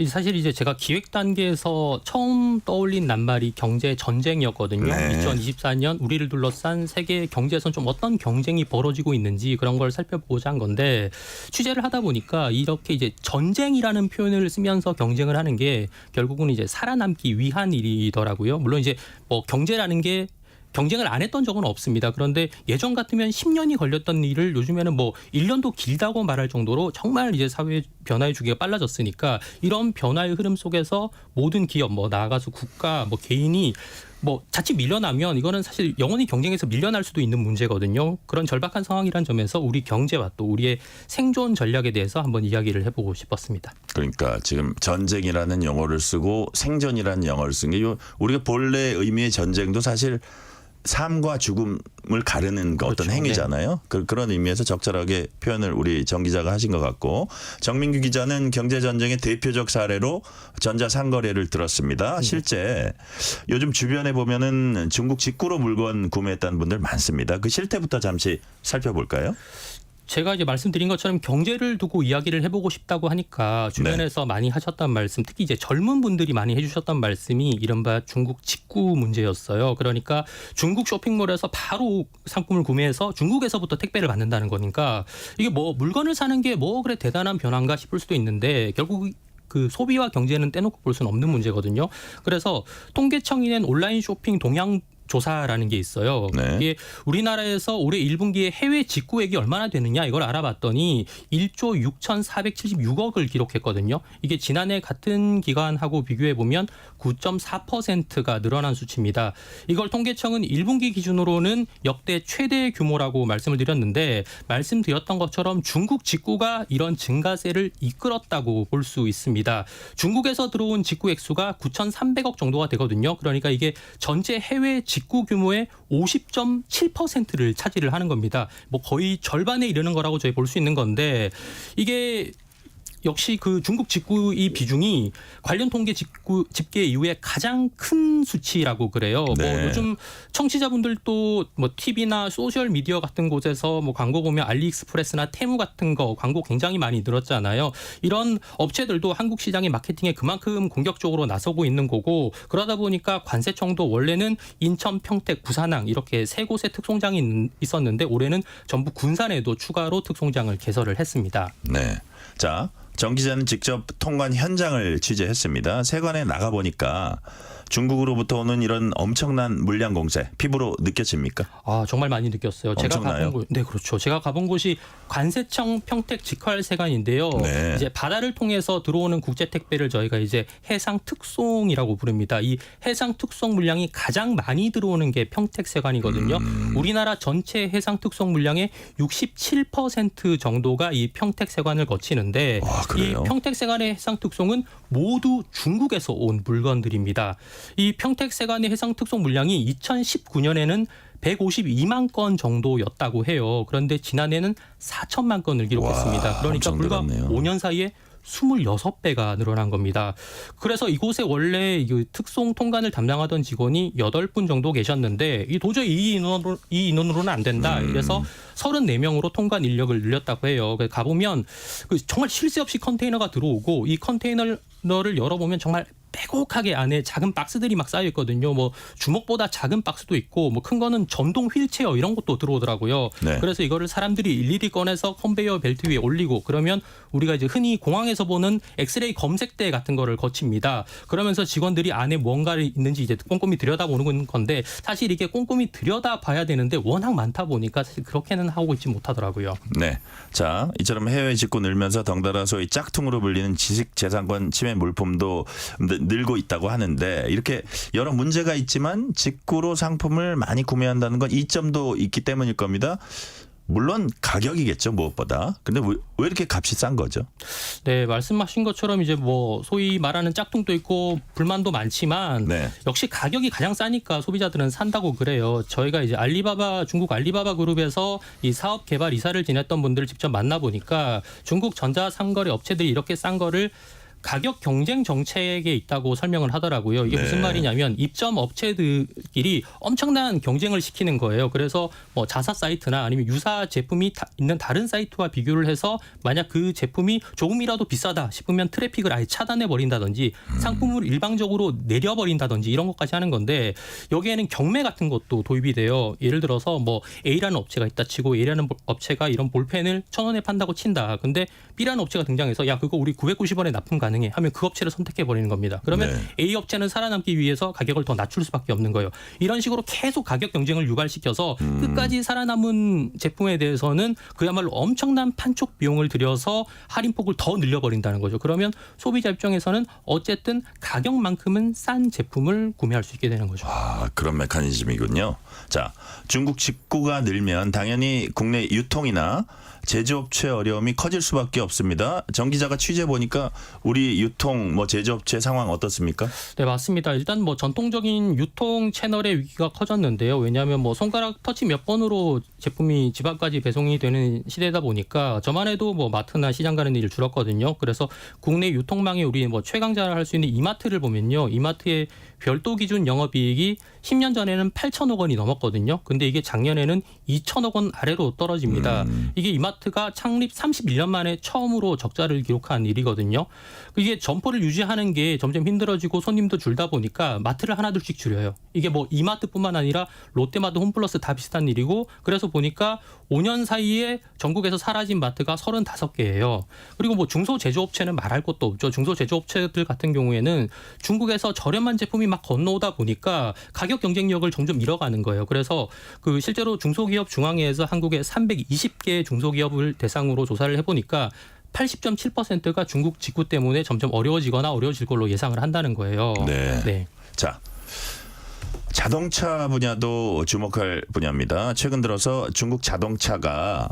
사실 이제 제가 기획 단계에서 처음 떠올린 낱말이 경제 전쟁이었거든요. 네. 2024년 우리를 둘러싼 세계 경제에서는 좀 어떤 경쟁이 벌어지고 있는지 그런 걸 살펴보자 한 건데 취재를 하다 보니까 이렇게 이제 전쟁이라는 표현을 쓰면서 경쟁을 하는 게 결국은 이제 살아남기 위한 일이더라고요. 물론 이제 뭐 경제라는 게 경쟁을 안 했던 적은 없습니다. 그런데 예전 같으면 10년이 걸렸던 일을 요즘에는 뭐 1년도 길다고 말할 정도로 정말 이제 사회 변화의 주기가 빨라졌으니까 이런 변화의 흐름 속에서 모든 기업 뭐 나아가서 국가 뭐 개인이 뭐 자칫 밀려나면 이거는 사실 영원히 경쟁에서 밀려날 수도 있는 문제거든요. 그런 절박한 상황이란 점에서 우리 경제와 또 우리의 생존 전략에 대해서 한번 이야기를 해보고 싶었습니다. 그러니까 지금 전쟁이라는 용어를 쓰고 생존이라는 용어를 쓴 게 우리가 본래 의미의 전쟁도 사실 삶과 죽음을 가르는 그렇죠. 어떤 행위잖아요. 그런 의미에서 적절하게 표현을 우리 정 기자가 하신 것 같고 정민규 기자는 경제전쟁의 대표적 사례로 전자상거래를 들었습니다. 실제 요즘 주변에 보면은 중국 직구로 물건 구매했다는 분들 많습니다. 그 실태부터 잠시 살펴볼까요? 제가 이제 말씀드린 것처럼 경제를 두고 이야기를 해보고 싶다고 하니까 주변에서 많이 하셨던 말씀, 특히 이제 젊은 분들이 많이 해주셨던 말씀이 이른바 중국 직구 문제였어요. 그러니까 중국 쇼핑몰에서 바로 상품을 구매해서 중국에서부터 택배를 받는다는 거니까 이게 뭐 물건을 사는 게 뭐 그래 대단한 변화인가 싶을 수도 있는데 결국 그 소비와 경제는 떼놓고 볼 수는 없는 문제거든요. 그래서 통계청이 낸 온라인 쇼핑 동향 조사라는 게 있어요. 네. 이게 우리나라에서 올해 1분기에 해외 직구액이 얼마나 되느냐 이걸 알아봤더니 1조 6,476억을 기록했거든요. 이게 지난해 같은 기간하고 비교해 보면 9.4%가 늘어난 수치입니다. 이걸 통계청은 1분기 기준으로는 역대 최대 규모라고 말씀을 드렸는데 말씀드렸던 것처럼 중국 직구가 이런 증가세를 이끌었다고 볼 수 있습니다. 중국에서 들어온 직구 액수가 9,300억 정도가 되거든요. 그러니까 이게 전체 해외 직구 규모의 50.7%를 차지를 하는 겁니다. 뭐 거의 절반에 이르는 거라고 저희 볼 수 있는 건데 이게 역시 그 중국 직구 이 비중이 관련 통계 집계 이후에 가장 큰 수치라고 그래요. 네. 뭐 요즘 청취자분들도 뭐 TV나 소셜 미디어 같은 곳에서 뭐 광고 보면 알리익스프레스나 테무 같은 거 광고 굉장히 많이 늘었잖아요. 이런 업체들도 한국 시장의 마케팅에 그만큼 공격적으로 나서고 있는 거고 그러다 보니까 관세청도 원래는 인천, 평택, 부산항 이렇게 세 곳에 특송장이 있었는데 올해는 전북 군산에도 추가로 특송장을 개설을 했습니다. 네. 자, 정 기자는 직접 통관 현장을 취재했습니다. 세관에 나가보니까 중국으로부터 오는 이런 엄청난 물량 공세 피부로 느껴집니까? 아 정말 많이 느꼈어요. 엄청나요? 네 그렇죠. 제가 가본 곳이 관세청 평택 직활세관인데요. 네. 이제 바다를 통해서 들어오는 국제 택배를 저희가 이제 해상 특송이라고 부릅니다. 이 해상 특송 물량이 가장 많이 들어오는 게 평택세관이거든요. 우리나라 전체 해상 특송 물량의 67% 정도가 이 평택세관을 거치는데 와, 그래요? 이 평택세관의 해상 특송은 모두 중국에서 온 물건들입니다. 이 평택세관의 해상 특송 물량이 2019년에는 152만 건 정도였다고 해요. 그런데 지난해는 4천만 건을 기록했습니다. 와, 그러니까 엄청 불과 늘었네요. 5년 사이에 26배가 늘어난 겁니다. 그래서 이곳에 원래 이 특송 통관을 담당하던 직원이 8분 정도 계셨는데 이 도저히 이 인원으로는 안 된다. 그래서 34명으로 통관 인력을 늘렸다고 해요. 가보면 정말 쉴 새 없이 컨테이너가 들어오고 이 컨테이너를 열어보면 정말 빼곡하게 안에 작은 박스들이 막 쌓여 있거든요. 뭐 주먹보다 작은 박스도 있고 뭐 큰 거는 전동 휠체어 이런 것도 들어오더라고요. 네. 그래서 이거를 사람들이 일일이 꺼내서 컨베이어 벨트 위에 올리고 그러면 우리가 이제 흔히 공항에서 보는 엑스레이 검색대 같은 거를 거칩니다. 그러면서 직원들이 안에 뭔가를 있는지 이제 꼼꼼히 들여다보는 건데 사실 이게 꼼꼼히 들여다봐야 되는데 워낙 많다 보니까 사실 그렇게는 하고 있지 못하더라고요. 네. 자, 이처럼 해외 직구 늘면서 덩달아 소위 짝퉁으로 불리는 지식재산권 침해 물품도 늘고 있다고 하는데 이렇게 여러 문제가 있지만 직구로 상품을 많이 구매한다는 건 이점도 있기 때문일 겁니다. 물론 가격이겠죠, 무엇보다. 근데 왜 이렇게 값이 싼 거죠? 네, 말씀하신 것처럼 이제 뭐 소위 말하는 짝퉁도 있고 불만도 많지만 네. 역시 가격이 가장 싸니까 소비자들은 산다고 그래요. 저희가 이제 중국 알리바바 그룹에서 이 사업 개발 이사를 지냈던 분들을 직접 만나보니까 중국 전자상거래 업체들이 이렇게 싼 거를 가격 경쟁 정책에 있다고 설명을 하더라고요. 이게 네. 무슨 말이냐면 입점 업체들끼리 엄청난 경쟁을 시키는 거예요. 그래서 뭐 자사 사이트나 아니면 유사 제품이 있는 다른 사이트와 비교를 해서 만약 그 제품이 조금이라도 비싸다 싶으면 트래픽을 아예 차단해 버린다든지 상품을 일방적으로 내려 버린다든지 이런 것까지 하는 건데 여기에는 경매 같은 것도 도입이 돼요. 예를 들어서 뭐 A라는 업체가 있다 치고 A라는 업체가 이런 볼펜을 1,000원에 판다고 친다. 근데 B라는 업체가 등장해서 야 그거 우리 990원에 납품 가능해 하면 그 업체를 선택해 버리는 겁니다. 그러면 네. A 업체는 살아남기 위해서 가격을 더 낮출 수밖에 없는 거예요. 이런 식으로 계속 가격 경쟁을 유발시켜서 끝까지 살아남은 제품에 대해서는 그야말로 엄청난 판촉 비용을 들여서 할인폭을 더 늘려버린다는 거죠. 그러면 소비자 입장에서는 어쨌든 가격만큼은 싼 제품을 구매할 수 있게 되는 거죠. 아, 그런 메커니즘이군요. 자, 중국 직구가 늘면 당연히 국내 유통이나 제조업체 어려움이 커질 수밖에 없습니다. 정 기자가 취재 보니까 우리 유통 제조업체 상황 어떻습니까? 네, 맞습니다. 일단 뭐 전통적인 유통 채널의 위기가 커졌는데요. 왜냐하면 뭐 손가락 터치 몇 번으로 제품이 집 앞까지 배송이 되는 시대다 보니까 저만 해도 뭐 마트나 시장 가는 일이 줄었거든요. 그래서 국내 유통망에 우리 뭐 최강자를 할 수 있는 이마트를 보면요. 이마트의 별도 기준 영업이익이 10년 전에는 8천억 원이 넘었거든요. 근데 이게 작년에는 2천억 원 아래로 떨어집니다. 이게 이마트가 창립 31년 만에 처음으로 적자를 기록한 일이거든요. 이게 점포를 유지하는 게 점점 힘들어지고 손님도 줄다 보니까 마트를 하나둘씩 줄여요. 이게 뭐 이마트뿐만 아니라 롯데마트, 홈플러스 다 비슷한 일이고 그래서 보니까 5년 사이에 전국에서 사라진 마트가 35개예요. 그리고 뭐 중소제조업체는 말할 것도 없죠. 중소제조업체들 같은 경우에는 중국에서 저렴한 제품이 막 건너오다 보니까 가격 경쟁력을 점점 잃어가는 거예요. 그래서 그 실제로 중소기업 중앙회에서 한국의 320개 중소기업을 대상으로 조사를 해보니까 80.7%가 중국 직구 때문에 점점 어려워지거나 어려워질 걸로 예상을 한다는 거예요. 네. 네. 자, 자동차 분야도 주목할 분야입니다. 최근 들어서 중국 자동차가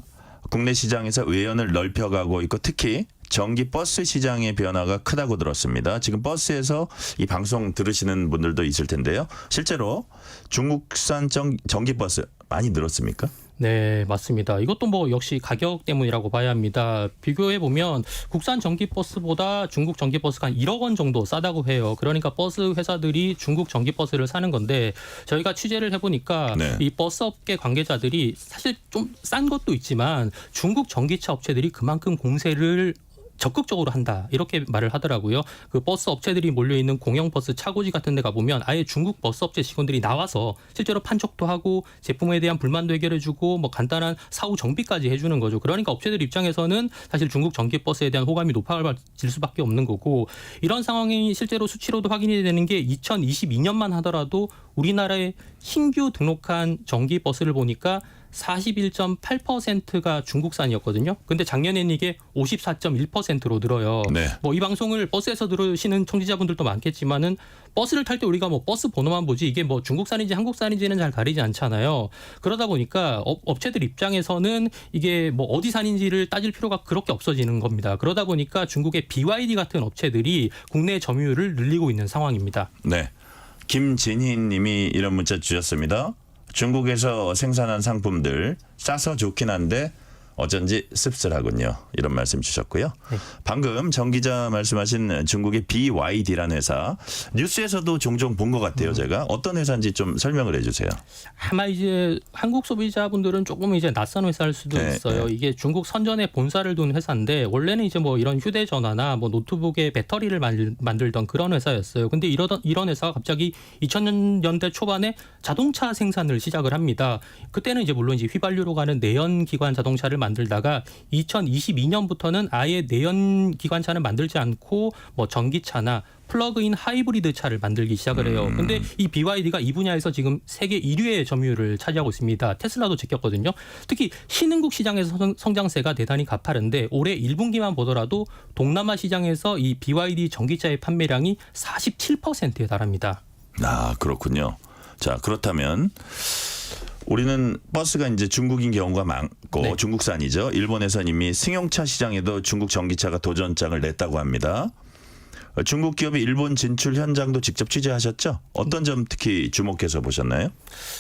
국내 시장에서 외연을 넓혀가고 있고 특히 전기 버스 시장의 변화가 크다고 들었습니다. 지금 버스에서 이 방송 들으시는 분들도 있을 텐데요. 실제로 중국산 전기 버스 많이 늘었습니까? 네, 맞습니다. 이것도 뭐 역시 가격 때문이라고 봐야 합니다. 비교해 보면 국산 전기버스보다 중국 전기버스가 한 1억 원 정도 싸다고 해요. 그러니까 버스 회사들이 중국 전기버스를 사는 건데 저희가 취재를 해보니까 네. 이 버스업계 관계자들이 사실 좀 싼 것도 있지만 중국 전기차 업체들이 그만큼 공세를 적극적으로 한다 이렇게 말을 하더라고요. 그 버스 업체들이 몰려있는 공영버스 차고지 같은 데 가보면 아예 중국 버스 업체 직원들이 나와서 실제로 판촉도 하고 제품에 대한 불만도 해결해주고 뭐 간단한 사후 정비까지 해주는 거죠. 그러니까 업체들 입장에서는 사실 중국 전기버스에 대한 호감이 높아질 수밖에 없는 거고 이런 상황이 실제로 수치로도 확인이 되는 게 2022년만 하더라도 우리나라에 신규 등록한 전기버스를 보니까 41.8%가 중국산이었거든요. 근데 작년에는 이게 54.1%로 늘어요. 네. 뭐 이 방송을 버스에서 들으시는 청취자분들도 많겠지만은 버스를 탈 때 우리가 뭐 버스 번호만 보지 이게 뭐 중국산인지 한국산인지는 잘 가리지 않잖아요. 그러다 보니까 업체들 입장에서는 이게 뭐 어디산인지를 따질 필요가 그렇게 없어지는 겁니다. 그러다 보니까 중국의 BYD 같은 업체들이 국내 점유율을 늘리고 있는 상황입니다. 네. 김진희 님이 이런 문자 주셨습니다. 중국에서 생산한 상품들 싸서 좋긴 한데 어쩐지 씁쓸하군요. 이런 말씀 주셨고요. 방금 정 기자 말씀하신 중국의 BYD라는 회사 뉴스에서도 종종 본 것 같아요. 제가 어떤 회사인지 좀 설명을 해주세요. 아마 이제 한국 소비자분들은 조금 이제 낯선 회사일 수도 네, 있어요. 네. 이게 중국 선전에 본사를 둔 회사인데 원래는 이제 뭐 이런 휴대전화나 뭐 노트북의 배터리를 만들던 그런 회사였어요. 근데 이런 회사가 갑자기 2000년대 초반에 자동차 생산을 시작을 합니다. 그때는 이제 물론 이제 휘발유로 가는 내연 기관 자동차를 만들다가 2022년부터는 아예 내연 기관차는 만들지 않고 뭐 전기차나 플러그인 하이브리드 차를 만들기 시작을 해요. 근데 이 BYD가 이 분야에서 지금 세계 1위의 점유율을 차지하고 있습니다. 테슬라도 제꼈거든요. 특히 신흥국 시장에서 성장세가 대단히 가파른데 올해 1분기만 보더라도 동남아 시장에서 이 BYD 전기차의 판매량이 47%에 달합니다. 아, 그렇군요. 자, 그렇다면 우리는 버스가 이제 중국인 경우가 많고 네. 중국산이죠. 일본에서는 이미 승용차 시장에도 중국 전기차가 도전장을 냈다고 합니다. 중국 기업이 일본 진출 현장도 직접 취재하셨죠? 어떤 점 특히 주목해서 보셨나요?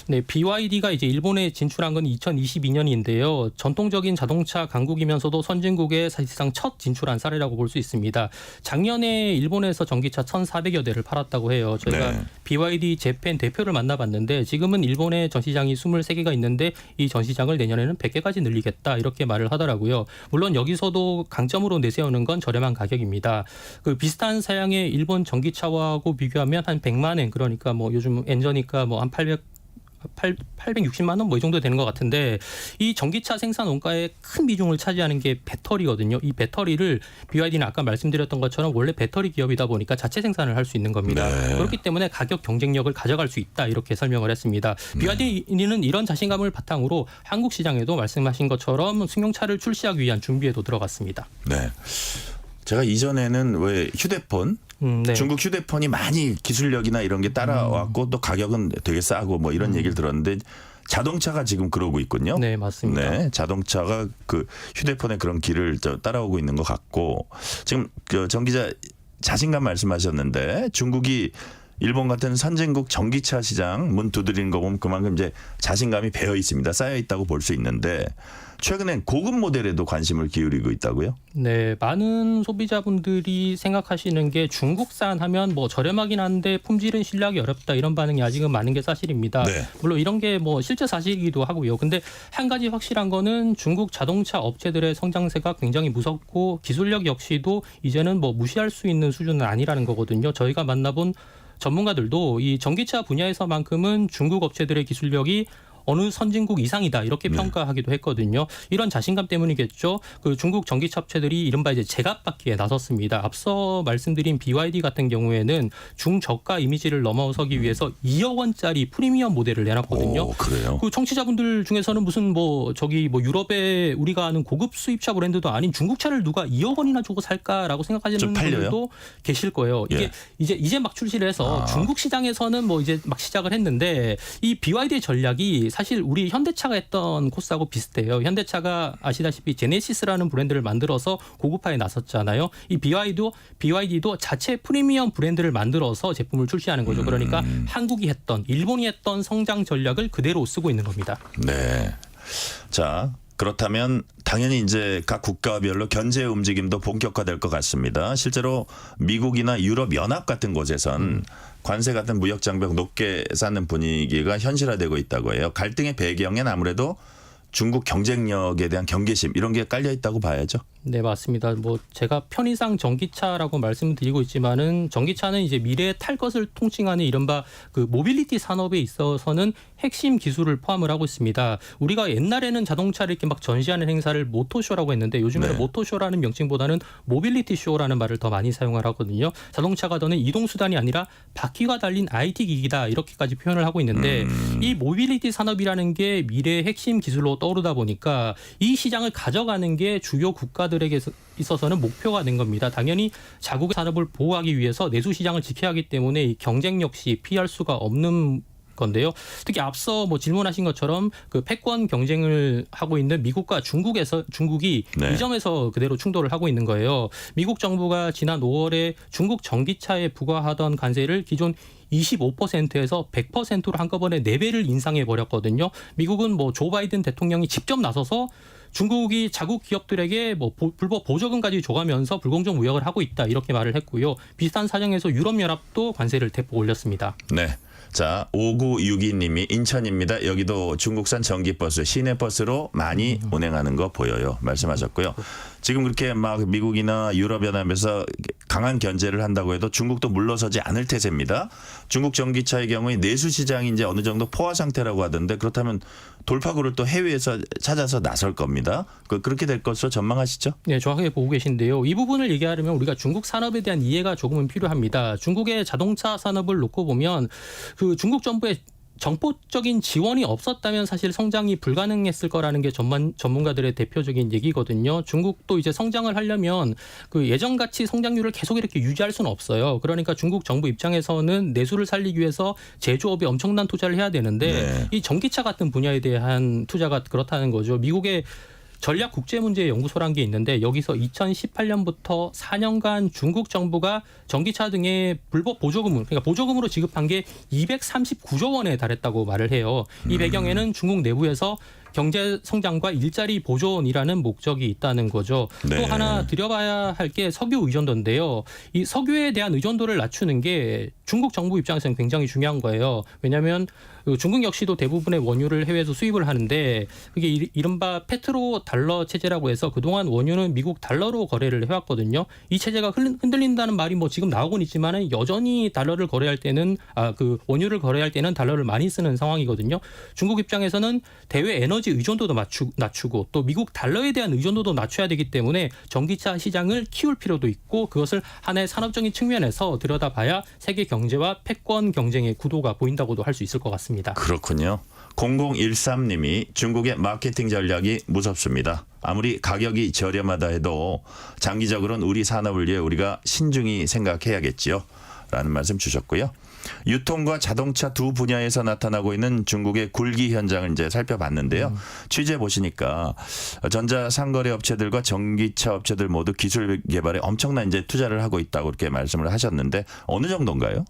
네, BYD가 이제 일본에 진출한 건 2022년인데요. 전통적인 자동차 강국이면서도 선진국에 사실상 첫 진출한 사례라고 볼 수 있습니다. 작년에 일본에서 전기차 1,400여 대를 팔았다고 해요. 저희가 네. BYD 재팬 대표를 만나봤는데 지금은 일본에 전시장이 23개가 있는데 이 전시장을 내년에는 100개까지 늘리겠다 이렇게 말을 하더라고요. 물론 여기서도 강점으로 내세우는 건 저렴한 가격입니다. 그 비슷한 사양의 일본 전기차하고 비교하면 한 100만 엔, 그러니까 뭐 요즘 엔저니까 뭐 한 860만 원 뭐 이 정도 되는 것 같은데 이 전기차 생산 원가의 큰 비중을 차지하는 게 배터리거든요. 이 배터리를 BYD는 아까 말씀드렸던 것처럼 원래 배터리 기업이다 보니까 자체 생산을 할 수 있는 겁니다. 네. 그렇기 때문에 가격 경쟁력을 가져갈 수 있다 이렇게 설명을 했습니다. BYD는 이런 자신감을 바탕으로 한국 시장에도 말씀하신 것처럼 승용차를 출시하기 위한 준비에도 들어갔습니다. 네. 제가 이전에는 왜 휴대폰 네. 중국 휴대폰이 많이 기술력이나 이런 게 따라왔고 또 가격은 되게 싸고 뭐 이런 얘기를 들었는데 자동차가 지금 그러고 있군요. 네, 맞습니다. 네, 자동차가 그 휴대폰의 그런 길을 따라오고 있는 것 같고 지금 정 기자 자신감 말씀하셨는데 중국이 일본 같은 선진국 전기차 시장 문 두드리는 거 보면 그만큼 이제 자신감이 배어 있습니다. 쌓여 있다고 볼 수 있는데 최근엔 고급 모델에도 관심을 기울이고 있다고요? 네, 많은 소비자분들이 생각하시는 게 중국산 하면 뭐 저렴하긴 한데 품질은 신뢰하기 어렵다 이런 반응이 아직은 많은 게 사실입니다. 네. 물론 이런 게 뭐 실제 사실이기도 하고요. 근데 한 가지 확실한 거는 중국 자동차 업체들의 성장세가 굉장히 무섭고 기술력 역시도 이제는 뭐 무시할 수 있는 수준은 아니라는 거거든요. 저희가 만나본 전문가들도 이 전기차 분야에서만큼은 중국 업체들의 기술력이 어느 선진국 이상이다 이렇게 평가하기도 했거든요. 이런 자신감 때문이겠죠. 그 중국 전기차 업체들이 이른바 이제 제값받기에 나섰습니다. 앞서 말씀드린 BYD 같은 경우에는 중저가 이미지를 넘어서기 위해서 2억 원짜리 프리미엄 모델을 내놨거든요. 오, 그래요? 그 청취자분들 중에서는 무슨 뭐 저기 뭐 유럽에 우리가 아는 고급 수입차 브랜드도 아닌 중국 차를 누가 2억 원이나 주고 살까라고 생각하시는 좀 팔려요? 분들도 계실 거예요. 이게 이제 막 출시를 해서 중국 시장에서는 뭐 이제 막 시작을 했는데 이 BYD의 전략이 사실 우리 현대차가 했던 코스하고 비슷해요. 현대차가 아시다시피 제네시스라는 브랜드를 만들어서 고급화에 나섰잖아요. 이 BYD도 자체 프리미엄 브랜드를 만들어서 제품을 출시하는 거죠. 그러니까 한국이 했던, 일본이 했던 성장 전략을 그대로 쓰고 있는 겁니다. 네. 자, 그렇다면 당연히 이제 각 국가별로 견제 움직임도 본격화될 것 같습니다. 실제로 미국이나 유럽 연합 같은 곳에선 관세 같은 무역 장벽 높게 쌓는 분위기가 현실화되고 있다고 해요. 갈등의 배경엔 아무래도 중국 경쟁력에 대한 경계심 이런 게 깔려 있다고 봐야죠. 네, 맞습니다. 뭐 제가 편의상 전기차라고 말씀드리고 있지만은 전기차는 이제 미래에 탈 것을 통칭하는 이른바 그 모빌리티 산업에 있어서는 핵심 기술을 포함을 하고 있습니다. 우리가 옛날에는 자동차를 이렇게 막 전시하는 행사를 모토쇼라고 했는데 요즘에는 모토쇼라는 명칭보다는 모빌리티 쇼라는 말을 더 많이 사용을 하거든요. 자동차가 더는 이동 수단이 아니라 바퀴가 달린 IT 기기다 이렇게까지 표현을 하고 있는데 이 모빌리티 산업이라는 게 미래의 핵심 기술로 떠오르다 보니까 이 시장을 가져가는 게 주요 국가들에게 있어서는 목표가 된 겁니다. 당연히 자국의 산업을 보호하기 위해서 내수 시장을 지켜야 하기 때문에 이 경쟁 역시 피할 수가 없는 건데요. 특히 앞서 뭐 질문하신 것처럼 그 패권 경쟁을 하고 있는 미국과 중국이 이 점에서 그대로 충돌을 하고 있는 거예요. 미국 정부가 지난 5월에 중국 전기차에 부과하던 관세를 기존 25%에서 100%로 한꺼번에 4배를 인상해 버렸거든요. 미국은 뭐 조 바이든 대통령이 직접 나서서 중국이 자국 기업들에게 뭐 불법 보조금까지 줘가면서 불공정 무역을 하고 있다 이렇게 말을 했고요. 비슷한 사정에서 유럽연합도 관세를 대폭 올렸습니다. 네. 자, 5962님이 인천입니다. 여기도 중국산 전기버스, 시내버스로 많이 운행하는 거 보여요. 말씀하셨고요. 지금 그렇게 막 미국이나 유럽연합에서 강한 견제를 한다고 해도 중국도 물러서지 않을 태세입니다. 중국 전기차의 경우에 내수 시장이 이제 어느 정도 포화 상태라고 하던데 그렇다면 돌파구를 또 해외에서 찾아서 나설 겁니다. 그렇게 될 것으로 전망하시죠? 네, 정확하게 보고 계신데요. 이 부분을 얘기하려면 우리가 중국 산업에 대한 이해가 조금은 필요합니다. 중국의 자동차 산업을 놓고 보면 그 중국 정부의 정포적인 지원이 없었다면 사실 성장이 불가능했을 거라는 게 전문가들의 대표적인 얘기거든요. 중국도 이제 성장을 하려면 그 예전같이 성장률을 계속 이렇게 유지할 수는 없어요. 그러니까 중국 정부 입장에서는 내수를 살리기 위해서 제조업에 엄청난 투자를 해야 되는데 네. 이 전기차 같은 분야에 대한 투자가 그렇다는 거죠. 미국의 전략국제문제연구소라는 게 있는데 여기서 2018년부터 4년간 중국 정부가 전기차 등의 불법 보조금을 그러니까 보조금으로 지급한 게 239조 원에 달했다고 말을 해요. 이 배경에는 중국 내부에서 경제 성장과 일자리 보존이라는 목적이 있다는 거죠. 네. 또 하나 들여봐야 할 게 석유 의존도인데요. 이 석유에 대한 의존도를 낮추는 게 중국 정부 입장에서는 굉장히 중요한 거예요. 왜냐하면 중국 역시도 대부분의 원유를 해외에서 수입을 하는데 그게 이른바 페트로 달러 체제라고 해서 그동안 원유는 미국 달러로 거래를 해왔거든요. 이 체제가 흔들린다는 말이 뭐 지금 나오곤 있지만 여전히 달러를 거래할 때는 그 원유를 거래할 때는 달러를 많이 쓰는 상황이거든요. 중국 입장에서는 대외 에너지 의존도도 낮추고 또 미국 달러에 대한 의존도도 낮춰야 되기 때문에 전기차 시장을 키울 필요도 있고 그것을 하나의 산업적인 측면에서 들여다봐야 세계 경제와 패권 경쟁의 구도가 보인다고도 할 수 있을 것 같습니다. 그렇군요. 0013님이 중국의 마케팅 전략이 무섭습니다. 아무리 가격이 저렴하다 해도 장기적으로는 우리 산업을 위해 우리가 신중히 생각해야겠지요. 라는 말씀 주셨고요. 유통과 자동차 두 분야에서 나타나고 있는 중국의 굴기 현장을 이제 살펴봤는데요. 취재 보시니까 전자상거래 업체들과 전기차 업체들 모두 기술 개발에 엄청난 이제 투자를 하고 있다고 그렇게 말씀을 하셨는데 어느 정도인가요?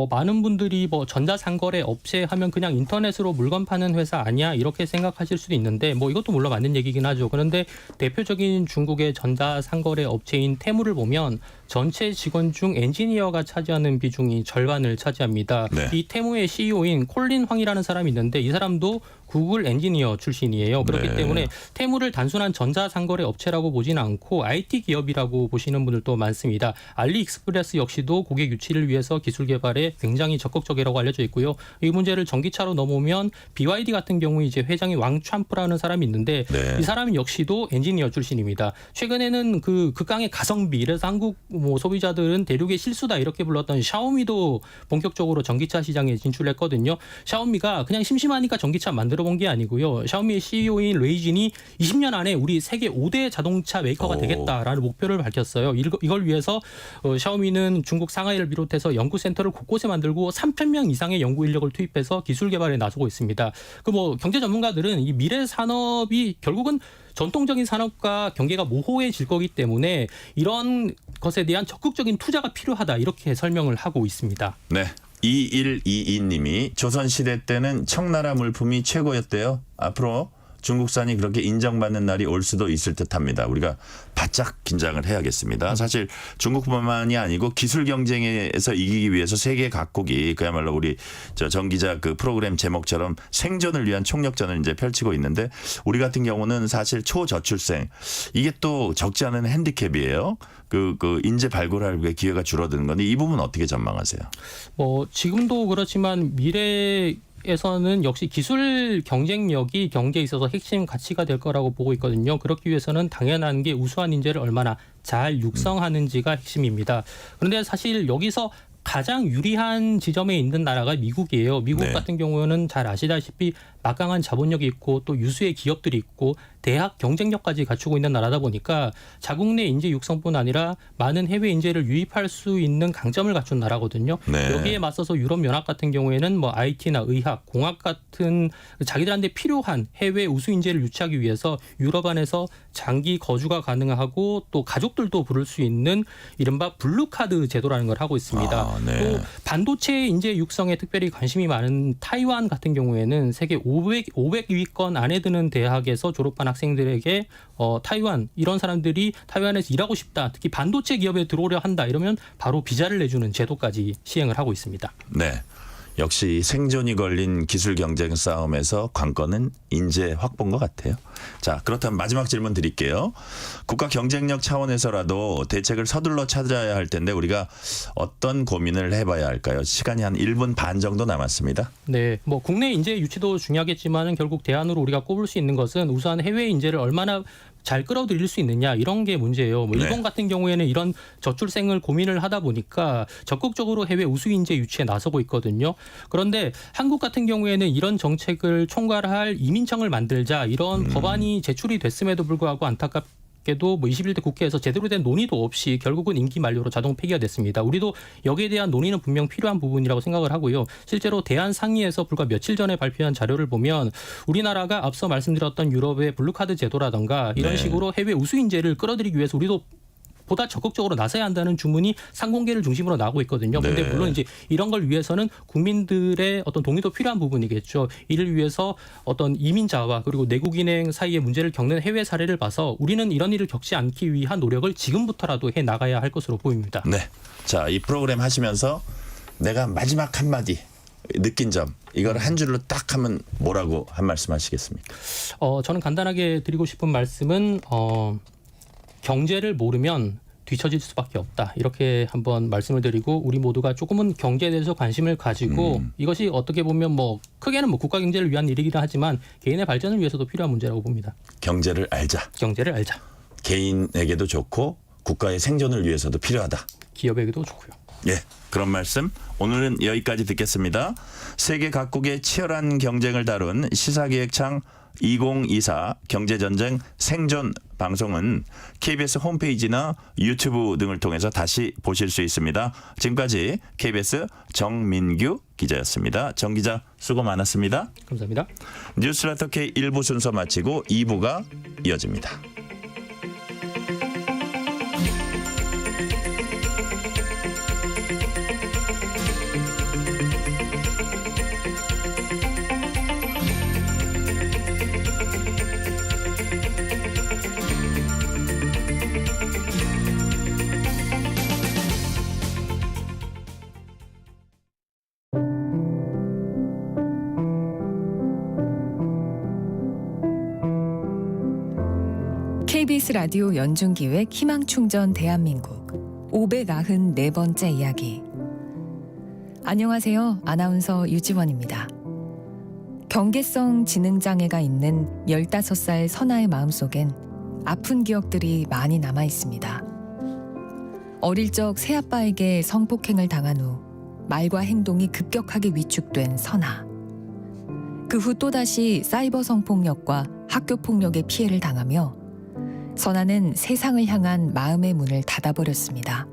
많은 분들이 뭐 전자상거래 업체 하면 그냥 인터넷으로 물건 파는 회사 아니야 이렇게 생각하실 수도 있는데 뭐 이것도 물론 맞는 얘기긴 하죠. 그런데 대표적인 중국의 전자상거래 업체인 테무를 보면 전체 직원 중 엔지니어가 차지하는 비중이 절반을 차지합니다. 네. 이 테무의 CEO인 콜린 황이라는 사람이 있는데 이 사람도 구글 엔지니어 출신이에요. 그렇기 네. 때문에 테무를 단순한 전자상거래 업체라고 보지는 않고 IT 기업이라고 보시는 분들도 많습니다. 알리익스프레스 역시도 고객 유치를 위해서 기술 개발에 굉장히 적극적이라고 알려져 있고요. 이 문제를 전기차로 넘어오면 BYD 같은 경우 이제 회장이 왕촨프라는 사람이 있는데 네. 이 사람은 역시도 엔지니어 출신입니다. 최근에는 그 극강의 가성비, 이래서 한국 뭐 소비자들은 대륙의 실수다 이렇게 불렀던 샤오미도 본격적으로 전기차 시장에 진출했거든요. 샤오미가 그냥 심심하니까 전기차 만들어 본 게 아니고요. 샤오미의 CEO인 레이진이 20년 안에 우리 세계 5대 자동차 메이커가 되겠다라는 목표를 밝혔어요. 이걸 위해서 샤오미는 중국 상하이를 비롯해서 연구센터를 곳곳에 만들고 3,000명 이상의 연구 인력을 투입해서 기술 개발에 나서고 있습니다. 그 뭐 경제 전문가들은 이 미래 산업이 결국은 전통적인 산업과 경계가 모호해질 거기 때문에 이런 것에 대한 적극적인 투자가 필요하다 이렇게 설명을 하고 있습니다. 네. 2122님이 조선시대 때는 청나라 물품이 최고였대요. 앞으로 중국산이 그렇게 인정받는 날이 올 수도 있을 듯합니다. 우리가 바짝 긴장을 해야겠습니다. 사실 중국뿐만이 아니고 기술 경쟁에서 이기기 위해서 세계 각국이 그야말로 우리 정기자 그 프로그램 제목처럼 생존을 위한 총력전을 이제 펼치고 있는데 우리 같은 경우는 사실 초저출생 이게 또 적지 않은 핸디캡이에요. 그 인재 발굴할 기회가 줄어드는 건데 이 부분 어떻게 전망하세요? 뭐 지금도 그렇지만 미래에서는 역시 기술 경쟁력이 경제에 있어서 핵심 가치가 될 거라고 보고 있거든요. 그렇기 위해서는 당연한 게 우수한 인재를 얼마나 잘 육성하는지가 핵심입니다. 그런데 사실 여기서 가장 유리한 지점에 있는 나라가 미국이에요. 미국 네. 같은 경우는 잘 아시다시피 막강한 자본력이 있고 또 유수의 기업들이 있고 대학 경쟁력까지 갖추고 있는 나라다 보니까 자국 내 인재 육성뿐 아니라 많은 해외 인재를 유입할 수 있는 강점을 갖춘 나라거든요. 네. 여기에 맞서서 유럽연합 같은 경우에는 뭐 IT나 의학, 공학 같은 자기들한테 필요한 해외 우수 인재를 유치하기 위해서 유럽 안에서 장기 거주가 가능하고 또 가족들도 부를 수 있는 이른바 블루카드 제도라는 걸 하고 있습니다. 네. 또 반도체 인재 육성에 특별히 관심이 많은 타이완 같은 경우에는 세계 500위권 안에 드는 대학에서 졸업한 학생들에게 타이완 이런 사람들이 타이완에서 일하고 싶다, 특히 반도체 기업에 들어오려 한다 이러면 바로 비자를 내주는 제도까지 시행을 하고 있습니다. 네. 역시 생존이 걸린 기술 경쟁 싸움에서 관건은 인재 확보인 것 같아요. 자, 그렇다면 마지막 질문 드릴게요. 국가 경쟁력 차원에서라도 대책을 서둘러 찾아야 할 텐데 우리가 어떤 고민을 해봐야 할까요? 시간이 한 1분 반 정도 남았습니다. 네, 뭐 국내 인재 유치도 중요하겠지만은 결국 대안으로 우리가 꼽을 수 있는 것은 우선 해외 인재를 얼마나 잘 끌어들일 수 있느냐 이런 게 문제예요. 뭐 일본 네. 같은 경우에는 이런 저출생을 고민을 하다 보니까 적극적으로 해외 우수 인재 유치에 나서고 있거든요. 그런데 한국 같은 경우에는 이런 정책을 총괄할 이민청을 만들자 이런 법안이 제출이 됐음에도 불구하고 안타깝게도 뭐 21대 국회에서 제대로 된 논의도 없이 결국은 임기 만료로 자동 폐기가 됐습니다. 우리도 여기에 대한 논의는 분명 필요한 부분이라고 생각을 하고요. 실제로 대안 상의에서 불과 며칠 전에 발표한 자료를 보면 우리나라가 앞서 말씀드렸던 유럽의 블루카드 제도라든가 이런 네. 식으로 해외 우수 인재를 끌어들이기 위해서 우리도 보다 적극적으로 나서야 한다는 주문이 상공계를 중심으로 나오고 있거든요. 그런데 네. 물론 이제 이런 걸 위해서는 국민들의 어떤 동의도 필요한 부분이겠죠. 이를 위해서 어떤 이민자와 그리고 내국인행 사이의 문제를 겪는 해외 사례를 봐서 우리는 이런 일을 겪지 않기 위한 노력을 지금부터라도 해 나가야 할 것으로 보입니다. 네. 자, 이 프로그램 하시면서 내가 마지막 한마디 느낀 점 이걸 한 줄로 딱 하면 뭐라고 한 말씀 하시겠습니까? 저는 간단하게 드리고 싶은 말씀은 경제를 모르면 뒤처질 수밖에 없다. 이렇게 한번 말씀을 드리고 우리 모두가 조금은 경제에 대해서 관심을 가지고 이것이 어떻게 보면 뭐 크게는 뭐 국가 경제를 위한 일이긴 하지만 개인의 발전을 위해서도 필요한 문제라고 봅니다. 경제를 알자. 경제를 알자. 개인에게도 좋고 국가의 생존을 위해서도 필요하다. 기업에게도 좋고요. 예, 그런 말씀 오늘은 여기까지 듣겠습니다. 세계 각국의 치열한 경쟁을 다룬 시사기획창 2024 경제전쟁 생존 방송은 KBS 홈페이지나 유튜브 등을 통해서 다시 보실 수 있습니다. 지금까지 KBS 정민규 기자였습니다. 정 기자 수고 많았습니다. 감사합니다. 뉴스레터 K 1부 순서 마치고 2부가 이어집니다. KBS 라디오 연중기획 희망충전 대한민국 594번째 이야기. 안녕하세요. 아나운서 유지원입니다. 경계성 지능장애가 있는 15살 선아의 마음속엔 아픈 기억들이 많이 남아 있습니다. 어릴 적 새아빠에게 성폭행을 당한 후 말과 행동이 급격하게 위축된 선아. 그 후 또다시 사이버 성폭력과 학교 폭력의 피해를 당하며 선아는 세상을 향한 마음의 문을 닫아버렸습니다.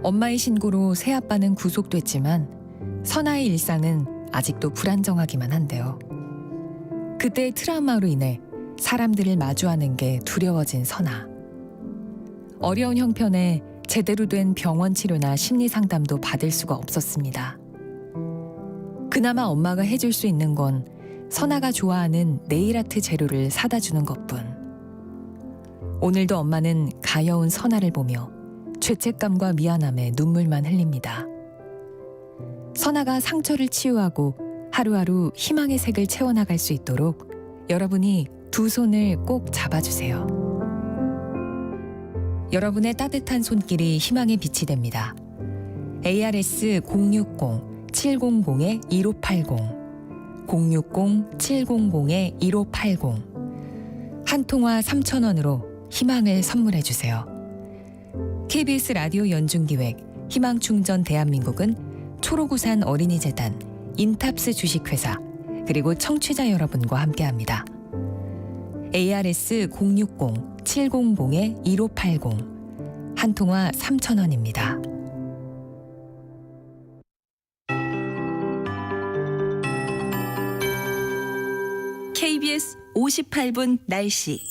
엄마의 신고로 새아빠는 구속됐지만 선아의 일상은 아직도 불안정하기만 한데요. 그때의 트라우마로 인해 사람들을 마주하는 게 두려워진 선아. 어려운 형편에 제대로 된 병원 치료나 심리 상담도 받을 수가 없었습니다. 그나마 엄마가 해줄 수 있는 건 선아가 좋아하는 네일아트 재료를 사다 주는 것뿐. 오늘도 엄마는 가여운 선아를 보며 죄책감과 미안함에 눈물만 흘립니다. 선아가 상처를 치유하고 하루하루 희망의 색을 채워나갈 수 있도록 여러분이 두 손을 꼭 잡아주세요. 여러분의 따뜻한 손길이 희망의 빛이 됩니다. ARS 060-700-1580 060-700-1580 한 통화 3,000원으로 희망을 선물해 주세요. KBS 라디오 연중기획 희망충전 대한민국은 초록우산 어린이재단, 인탑스 주식회사, 그리고 청취자 여러분과 함께합니다. ARS 060-700-1580 한 통화 3,000원입니다. KBS 58분 날씨.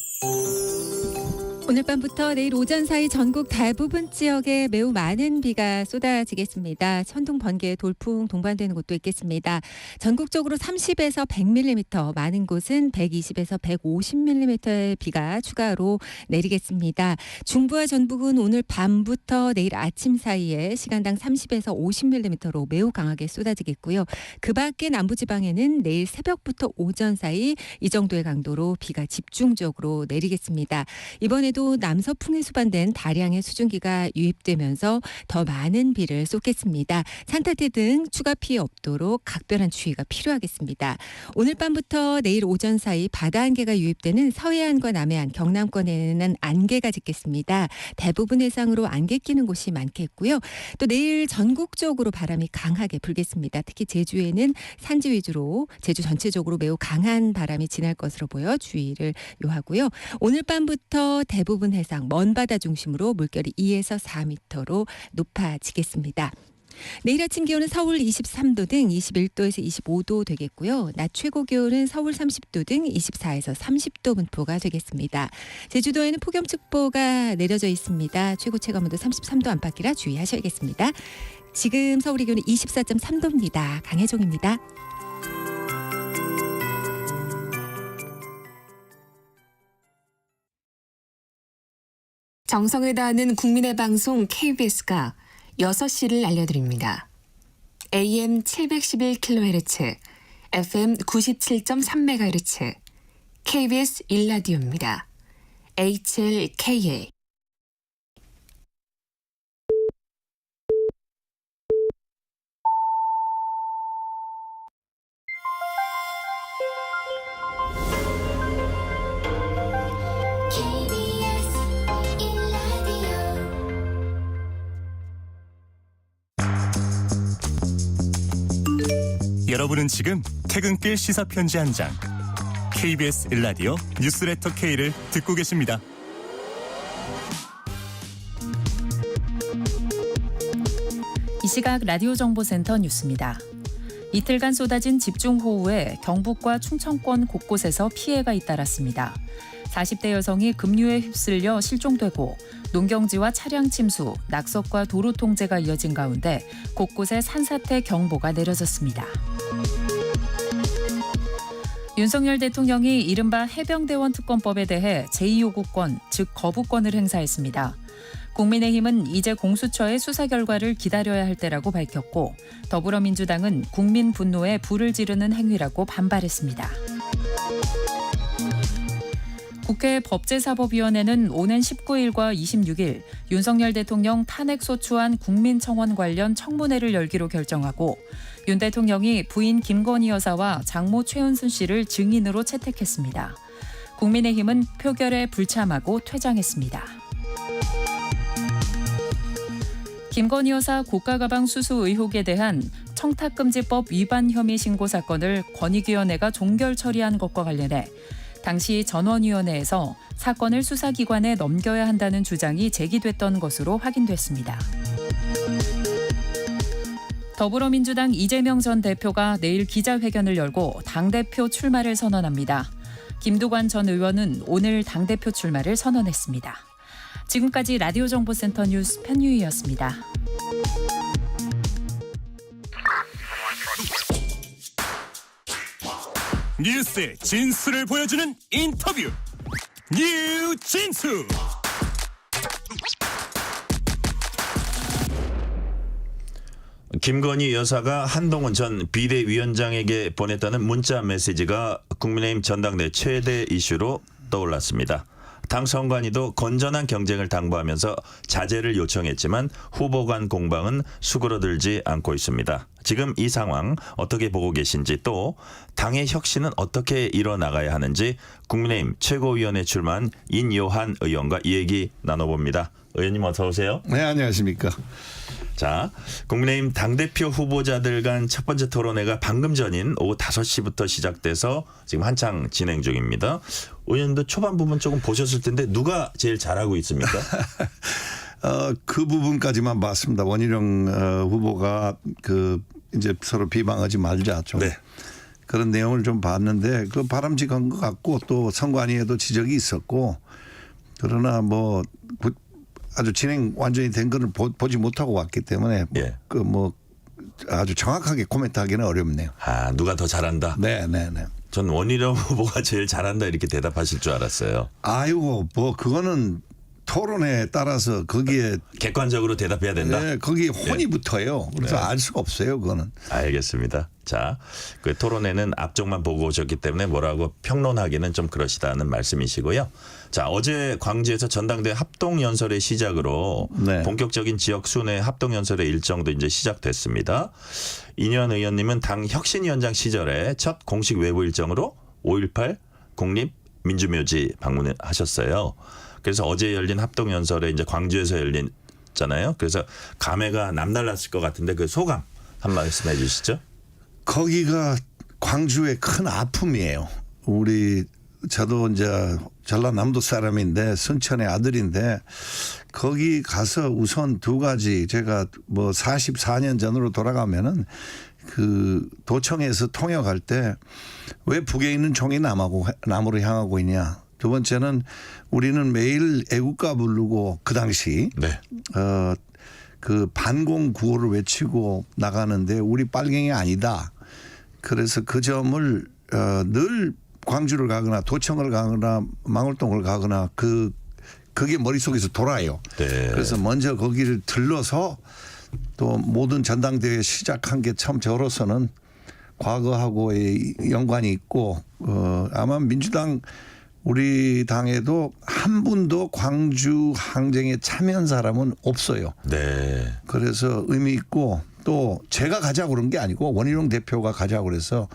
오늘 밤부터 내일 오전 사이 전국 대부분 지역에 매우 많은 비가 쏟아지겠습니다. 천둥, 번개, 돌풍 동반되는 곳도 있겠습니다. 전국적으로 30에서 100mm, 많은 곳은 120에서 150mm의 비가 추가로 내리겠습니다. 중부와 전북은 오늘 밤부터 내일 아침 사이에 시간당 30에서 50mm로 매우 강하게 쏟아지겠고요. 그 밖에 남부지방에는 내일 새벽부터 오전 사이 이 정도의 강도로 비가 집중적으로 내리겠습니다. 이번에도 남서풍에 수반된 다량의 수증기가 유입되면서 더 많은 비를 쏟겠습니다. 산타태 등 추가 피해 없도록 각별한 주의가 필요하겠습니다. 오늘 밤부터 내일 오전 사이 바다 안개가 유입되는 서해안과 남해안, 경남권에는 안개가 짙겠습니다. 대부분 해상으로 안개 끼는 곳이 많겠고요. 또 내일 전국적으로 바람이 강하게 불겠습니다. 특히 제주에는 산지 위주로 제주 전체적으로 매우 강한 바람이 지날 것으로 보여 주의를 요하고요. 오늘 밤부터 대부분 해상 먼 바다 중심으로 물결이 2에서 4m로 높아지겠습니다. 내일 아침 기온은 서울 23도 등 21도에서 25도 되겠고요. 낮 최고 기온은 서울 30도 등 24에서 30도 분포가 되겠습니다. 제주도에는 폭염특보가 내려져 있습니다. 최고 체감온도 33도 안팎이라 주의하셔야겠습니다. 지금 서울의 기온은 24.3도입니다. 강혜종입니다. 정성을 다하는 국민의 방송 KBS가 6시를 알려드립니다. AM 711kHz, FM 97.3MHz, KBS 1라디오입니다. HLKA. 여러분은 지금 퇴근길 시사편지 한 장, KBS 1라디오 뉴스레터 K를 듣고 계십니다. 이 시각 라디오 정보센터 뉴스입니다. 이틀간 쏟아진 집중호우에 경북과 충청권 곳곳에서 피해가 잇따랐습니다. 40대 여성이 급류에 휩쓸려 실종되고 농경지와 차량 침수, 낙석과 도로 통제가 이어진 가운데 곳곳에 산사태 경보가 내려졌습니다. 윤석열 대통령이 이른바 해병대원 특검법에 대해 제2요구권, 즉 거부권을 행사했습니다. 국민의힘은 이제 공수처의 수사 결과를 기다려야 할 때라고 밝혔고 더불어민주당은 국민 분노에 불을 지르는 행위라고 반발했습니다. 국회 법제사법위원회는 오는 19일과 26일 윤석열 대통령 탄핵소추안 국민청원 관련 청문회를 열기로 결정하고 윤 대통령이 부인 김건희 여사와 장모 최은순 씨를 증인으로 채택했습니다. 국민의힘은 표결에 불참하고 퇴장했습니다. 김건희 여사 고가 가방 수수 의혹에 대한 청탁금지법 위반 혐의 신고 사건을 권익위원회가 종결 처리한 것과 관련해 당시 전원위원회에서 사건을 수사기관에 넘겨야 한다는 주장이 제기됐던 것으로 확인됐습니다. 더불어민주당 이재명 전 대표가 내일 기자회견을 열고 당대표 출마를 선언합니다. 김두관 전 의원은 오늘 당대표 출마를 선언했습니다. 지금까지 라디오 정보센터 뉴스 편유희였습니다. 뉴스의 진수를 보여주는 인터뷰, 뉴진수. 김건희 여사가 한동훈 전 비대위원장에게 보냈다는 문자 메시지가 국민의힘 전당대 최대 이슈로 떠올랐습니다. 당 선관위도 건전한 경쟁을 당부하면서 자제를 요청했지만 후보 간 공방은 수그러들지 않고 있습니다. 지금 이 상황 어떻게 보고 계신지, 또 당의 혁신은 어떻게 이뤄나가야 하는지 국민의힘 최고위원회 출마한 인요한 의원과 이 얘기 나눠봅니다. 의원님 어서 오세요. 네, 안녕하십니까. 자, 국민의힘 당대표 후보자들 간 첫 번째 토론회가 방금 전인 오후 5시부터 시작돼서 지금 한창 진행 중입니다. 의원도 초반 부분 조금 보셨을 텐데 누가 제일 잘하고 있습니까? 그 부분까지만 봤습니다. 원희룡 후보가 이제 서로 비방하지 말자 좀. 네. 그런 내용을 좀 봤는데 그 바람직한 것 같고 또 선관위에도 지적이 있었고 그러나 뭐 아주 진행 완전히 된 거를 보지 못하고 왔기 때문에 예. 그 뭐 아주 정확하게 코멘트하기는 어렵네요. 아, 누가 더 잘한다? 네. 전 원희룡 후보가 제일 잘한다 이렇게 대답하실 줄 알았어요. 아이고 뭐 그거는 토론에 따라서 거기에 객관적으로 대답해야 된다? 네, 거기에 혼이 붙어요. 그래서 네. 알 수가 없어요. 그거는. 알겠습니다. 자, 그 토론회는 앞쪽만 보고 오셨기 때문에 뭐라고 평론하기는 좀 그러시다는 말씀이시고요. 자, 어제 광주에서 전당대회 합동연설의 시작으로 네. 본격적인 지역 순회 합동연설의 일정도 이제 시작됐습니다. 이년 의원님은 당 혁신위원장 시절에 첫 공식 외부 일정으로 5.18 국립민주묘지 방문을 하셨어요. 그래서 어제 열린 합동연설에 이제 광주에서 열렸잖아요. 그래서 감회가 남달랐을 것 같은데 그 소감 한 말씀 해 주시죠. 거기가 광주의 큰 아픔이에요. 저도 이제 전라남도 사람인데 순천의 아들인데 거기 가서 우선 두 가지 제가 뭐 44년 전으로 돌아가면은 그 도청에서 통역할 때 왜 북에 있는 총이 남으로 향하고 있냐. 두 번째는 우리는 매일 애국가 부르고 그 당시 네. 그 반공 구호를 외치고 나가는데 우리 빨갱이 아니다. 그래서 그 점을 늘 광주를 가거나 도청을 가거나 망월동을 가거나 그게 머릿속에서 돌아요. 네. 그래서 먼저 거기를 들러서 또 모든 전당대회 시작한 게 참 저로서는 과거하고의 연관이 있고 아마 민주당 우리 당에도 한 분도 광주 항쟁에 참여한 사람은 없어요. 네. 그래서 의미 있고 또 제가 가자고 그런 게 아니고 원희룡 대표가 가자고 그래서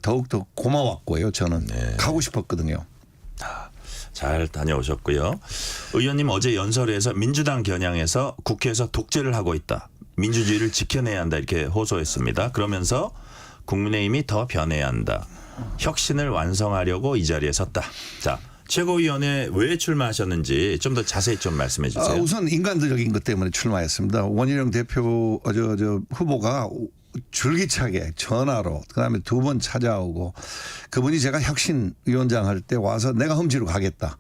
더욱더 고마웠고요. 저는 가고 싶었거든요. 잘 다녀오셨고요. 의원님 어제 연설에서 민주당 겨냥해서 국회에서 독재를 하고 있다. 민주주의를 지켜내야 한다 이렇게 호소했습니다. 그러면서 국민의힘이 더 변해야 한다. 혁신을 완성하려고 이 자리에 섰다. 자, 최고위원회 왜 출마하셨는지 좀 더 자세히 좀 말씀해 주세요. 우선 인간적인 것 때문에 출마했습니다. 원희룡 대표 저 후보가 줄기차게 전화로 그다음에 두 번 찾아오고 그분이 제가 혁신위원장 할 때 와서 내가 험지로 가겠다.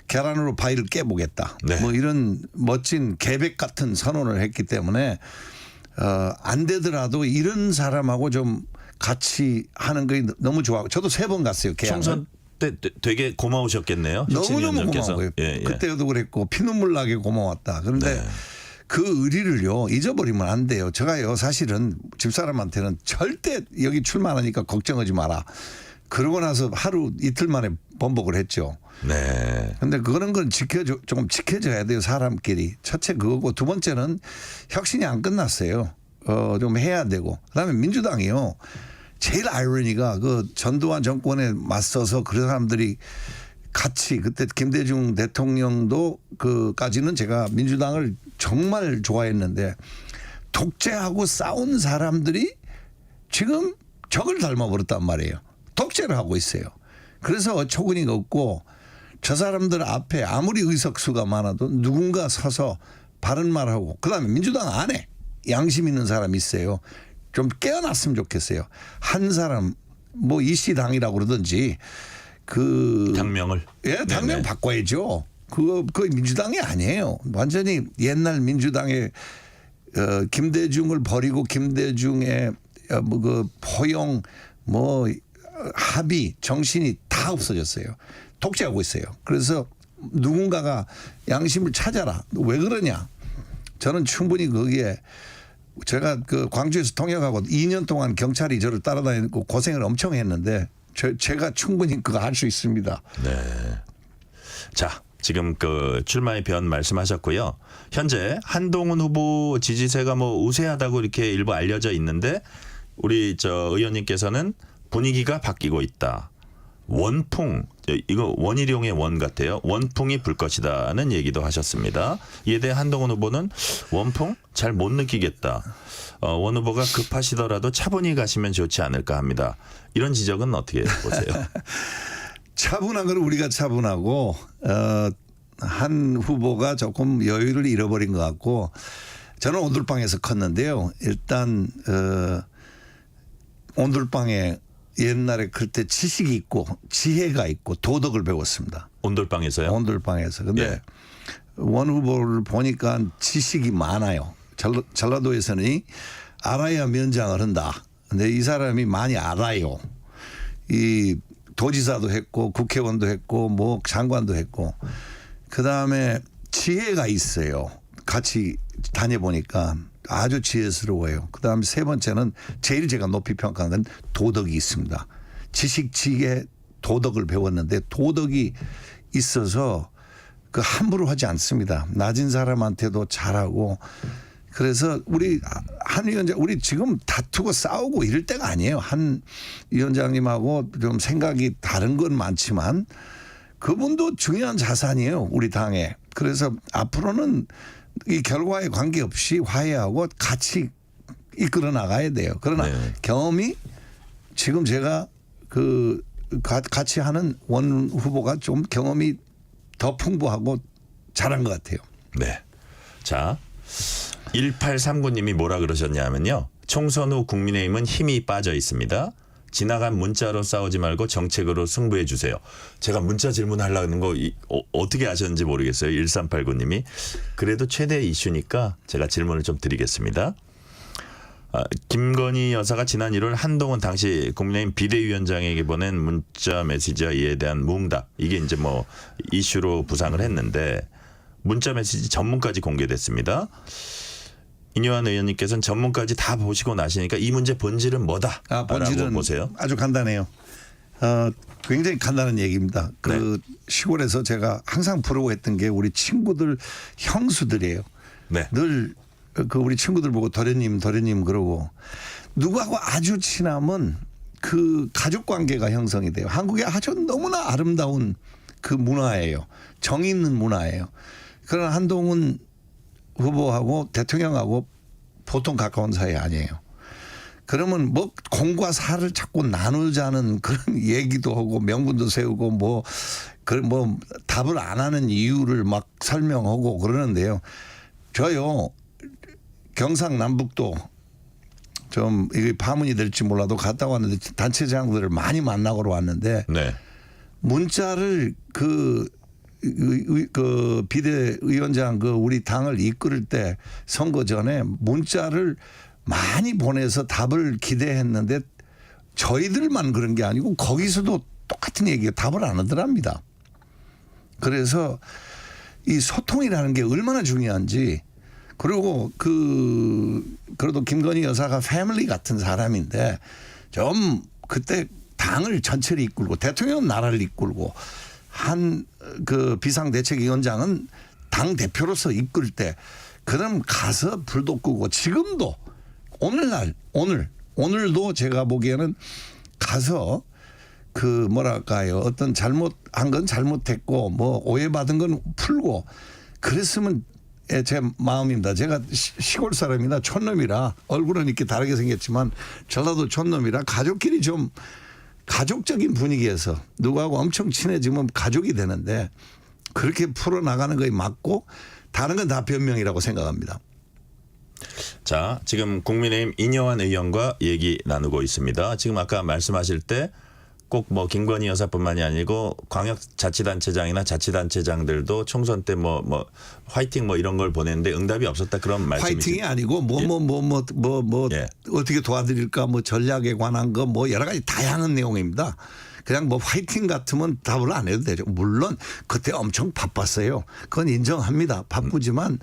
계란으로 바위를 깨보겠다. 네. 뭐 이런 멋진 계백 같은 선언을 했기 때문에 안 되더라도 이런 사람하고 좀 같이 하는 게 너무 좋아하고 저도 3번 갔어요. 계양을. 총선 때 되게 고마우셨겠네요. 너무너무 고마워요. 그때도 그랬고 피눈물 나게 고마웠다. 그런데 네. 그 의리를요 잊어버리면 안 돼요. 제가요 사실은 집사람한테는 절대 여기 출마하니까 걱정하지 마라. 그러고 나서 하루 이틀 만에 번복을 했죠. 네. 근데 그런 건 조금 지켜줘야 돼요. 사람끼리. 첫째 그거고 두 번째는 혁신이 안 끝났어요. 좀 해야 되고. 그다음에 민주당이요. 제일 아이러니가 그 전두환 정권에 맞서서 그런 사람들이 같이 그때 김대중 대통령도 그까지는 제가 민주당을 정말 좋아했는데 독재하고 싸운 사람들이 지금 적을 닮아버렸단 말이에요. 독재를 하고 있어요. 그래서 어처구니가 없고 저 사람들 앞에 아무리 의석수가 많아도 누군가 서서 바른 말하고 그다음에 민주당 안에 양심 있는 사람이 있어요. 좀 깨어났으면 좋겠어요. 한 사람 뭐 이씨 당이라고 그러든지 당명을 당명 네네. 바꿔야죠. 그거 민주당이 아니에요. 완전히 옛날 민주당의 김대중을 버리고 김대중의 그 포용 합의 정신이 다 없어졌어요. 독재하고 있어요. 그래서 누군가가 양심을 찾아라. 왜 그러냐? 저는 충분히 거기에 제가 그 광주에서 통역하고 2년 동안 경찰이 저를 따라다니고 고생을 엄청 했는데 제가 충분히 그거 할 수 있습니다. 네. 자, 지금 그 출마의 변 말씀하셨고요. 현재 한동훈 후보 지지세가 뭐 우세하다고 이렇게 일부 알려져 있는데 우리 의원님께서는 분위기가 바뀌고 있다. 원풍, 이거 원희룡의 원 같아요. 원풍이 불 것이다는 얘기도 하셨습니다. 이에 대해 한동훈 후보는 원풍 잘 못 느끼겠다. 원 후보가 급하시더라도 차분히 가시면 좋지 않을까 합니다. 이런 지적은 어떻게 보세요? 차분한 건 우리가 차분하고 한 후보가 조금 여유를 잃어버린 것 같고 저는 온돌방에서 컸는데요. 일단 온돌방에 옛날에 그때 지식이 있고 지혜가 있고 도덕을 배웠습니다. 온돌방에서요? 온돌방에서. 근데 예. 원 후보를 보니까 지식이 많아요. 전라도에서는 알아야 면장을 한다. 근데 이 사람이 많이 알아요. 이 도지사도 했고 국회의원도 했고 뭐 장관도 했고 그다음에 지혜가 있어요. 같이 다녀보니까 아주 지혜스러워요. 그다음에 세 번째는 제일 제가 높이 평가하는 건 도덕이 있습니다. 지식, 지혜, 도덕을 배웠는데 도덕이 있어서 그 함부로 하지 않습니다. 낮은 사람한테도 잘하고 그래서 우리 한 위원장 우리 지금 다투고 싸우고 이럴 때가 아니에요. 한 위원장님하고 좀 생각이 다른 건 많지만 그분도 중요한 자산이에요. 우리 당에. 그래서 앞으로는 이 결과에 관계없이 화해하고 같이 이끌어 나가야 돼요. 그러나 네. 경험이 지금 제가 그 같이 하는 원 후보가 좀 경험이 더 풍부하고 잘한 것 같아요. 네. 자, 1839님이 뭐라 그러셨냐면요. 총선 후 국민의힘은 힘이 빠져 있습니다. 지나간 문자로 싸우지 말고 정책으로 승부해 주세요. 제가 문자 질문하려는 거 어떻게 아셨는지 모르겠어요. 1389님이. 그래도 최대 이슈니까 제가 질문을 좀 드리겠습니다. 김건희 여사가 지난 1월 한동훈 당시 국민의힘 비대위원장에게 보낸 문자 메시지와 이에 대한 무응답. 이게 이제 뭐 이슈로 부상을 했는데 문자 메시지 전문까지 공개됐습니다. 인요한 의원님께서는 전문까지 다 보시고 나시니까 이 문제 본질은 뭐다? 본질은 보세요. 아주 간단해요. 굉장히 간단한 얘기입니다. 그 시골에서 제가 항상 부르고 했던 게 우리 친구들 형수들이에요. 네. 늘 그 우리 친구들 보고 도련님 그러고 누구하고 아주 친하면 그 가족 관계가 형성이 돼요. 한국이 아주 너무나 아름다운 그 문화예요. 정이 있는 문화예요. 그러나 한동훈 후보하고 대통령하고 보통 가까운 사이 아니에요. 그러면 뭐 공과 사를 자꾸 나누자는 그런 얘기도 하고 명분도 세우고 뭐 답을 안 하는 이유를 막 설명하고 그러는데요. 저요 경상남북도 좀 이게 파문이 될지 몰라도 갔다 왔는데 단체장들을 많이 만나고 왔는데 네. 문자를 그 비대위원장 우리 당을 이끌 때 선거 전에 문자를 많이 보내서 답을 기대했는데 저희들만 그런 게 아니고 거기서도 똑같은 얘기가 답을 안 하더랍니다. 그래서 이 소통이라는 게 얼마나 중요한지 그리고 그래도 김건희 여사가 패밀리 같은 사람인데 좀 그때 당을 전체를 이끌고 대통령은 나라를 이끌고 한 그 비상대책위원장은 당 대표로서 이끌 때 그럼 가서 불도 끄고 지금도 오늘도 제가 보기에는 가서 그 뭐랄까요 어떤 잘못한 건 잘못했고 뭐 오해받은 건 풀고 그랬으면 제 마음입니다. 제가 시골 사람이나 촌놈이라 얼굴은 이렇게 다르게 생겼지만 전라도 촌놈이라 가족끼리 좀 가족적인 분위기에서 누구하고 엄청 친해지면 가족이 되는데 그렇게 풀어나가는 거에 맞고 다른 건 다 변명이라고 생각합니다. 자, 지금 국민의힘 인요한 의원과 얘기 나누고 있습니다. 지금 아까 말씀하실 때 꼭 뭐 김건희 여사뿐만이 아니고 광역자치단체장이나 자치단체장들도 총선 때 뭐 화이팅 뭐 이런 걸 보냈는데 응답이 없었다 그런 말씀이시죠? 화이팅이 아니고 예. 어떻게 도와드릴까 뭐 전략에 관한 거 뭐 여러 가지 다양한 내용입니다. 그냥 뭐 화이팅 같으면 답을 안 해도 되죠. 물론 그때 엄청 바빴어요. 그건 인정합니다. 바쁘지만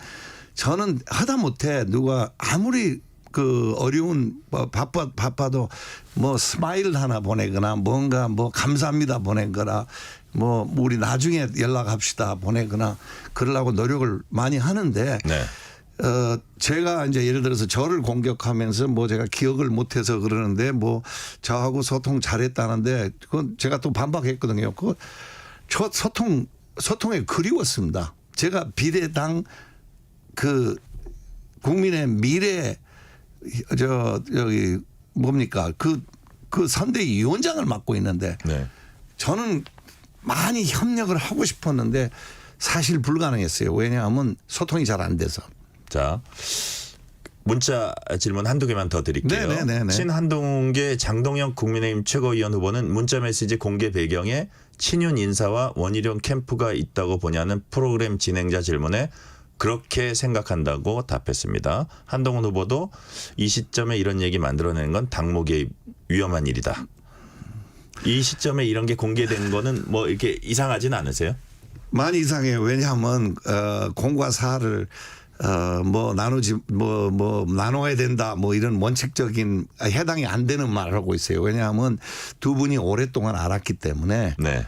저는 하다못해 누가 아무리 그 어려운 바빠도 뭐 스마일 하나 보내거나 뭔가 뭐 감사합니다 보내거나 뭐 우리 나중에 연락합시다 보내거나 그러려고 노력을 많이 하는데 네. 제가 이제 예를 들어서 저를 공격하면서 뭐 제가 기억을 못해서 그러는데 뭐 저하고 소통 잘했다는데 그건 제가 또 반박했거든요. 그거 소통에 그리웠습니다. 제가 비대당 그 국민의 미래 여기 뭡니까 그 선대위원장을 맡고 있는데 네. 저는 많이 협력을 하고 싶었는데 사실 불가능했어요. 왜냐하면 소통이 잘 안 돼서. 자, 문자 질문 한두 개만 더 드릴게요. 네네네. 친한동계 장동영 국민의힘 최고위원 후보는 문자 메시지 공개 배경에 친윤 인사와 원희룡 캠프가 있다고 보냐는 프로그램 진행자 질문에 그렇게 생각한다고 답했습니다. 한동훈 후보도 이 시점에 이런 얘기 만들어내는 건 당무 개입 위험한 일이다. 이 시점에 이런 게 공개된 거는 뭐 이렇게 이상하진 않으세요? 많이 이상해요. 왜냐하면 공과 사를 뭐 나누지 뭐 나눠야 된다 뭐 이런 원칙적인 해당이 안 되는 말을 하고 있어요. 왜냐하면 두 분이 오랫동안 알았기 때문에 네.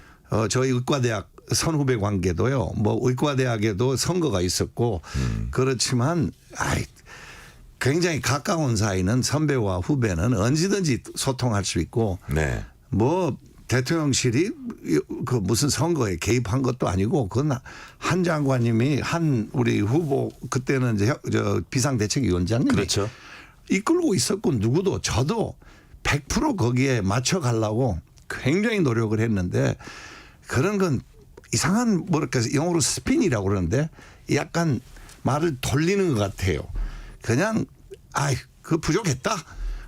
저희 의과대학 선후배 관계도요. 뭐 의과대학에도 선거가 있었고 그렇지만 굉장히 가까운 사이는 선배와 후배는 언제든지 소통할 수 있고 네. 뭐 대통령실이 그 무슨 선거에 개입한 것도 아니고 그건 한 장관님이 한 우리 후보 그때는 이제 비상대책위원장님이 그렇죠. 이끌고 있었고 누구도 저도 100% 거기에 맞춰 가려고 굉장히 노력을 했는데 그런 건 이상한 뭐랄까 영어로 스핀이라고 그러는데 약간 말을 돌리는 것 같아요. 그냥 그 부족했다.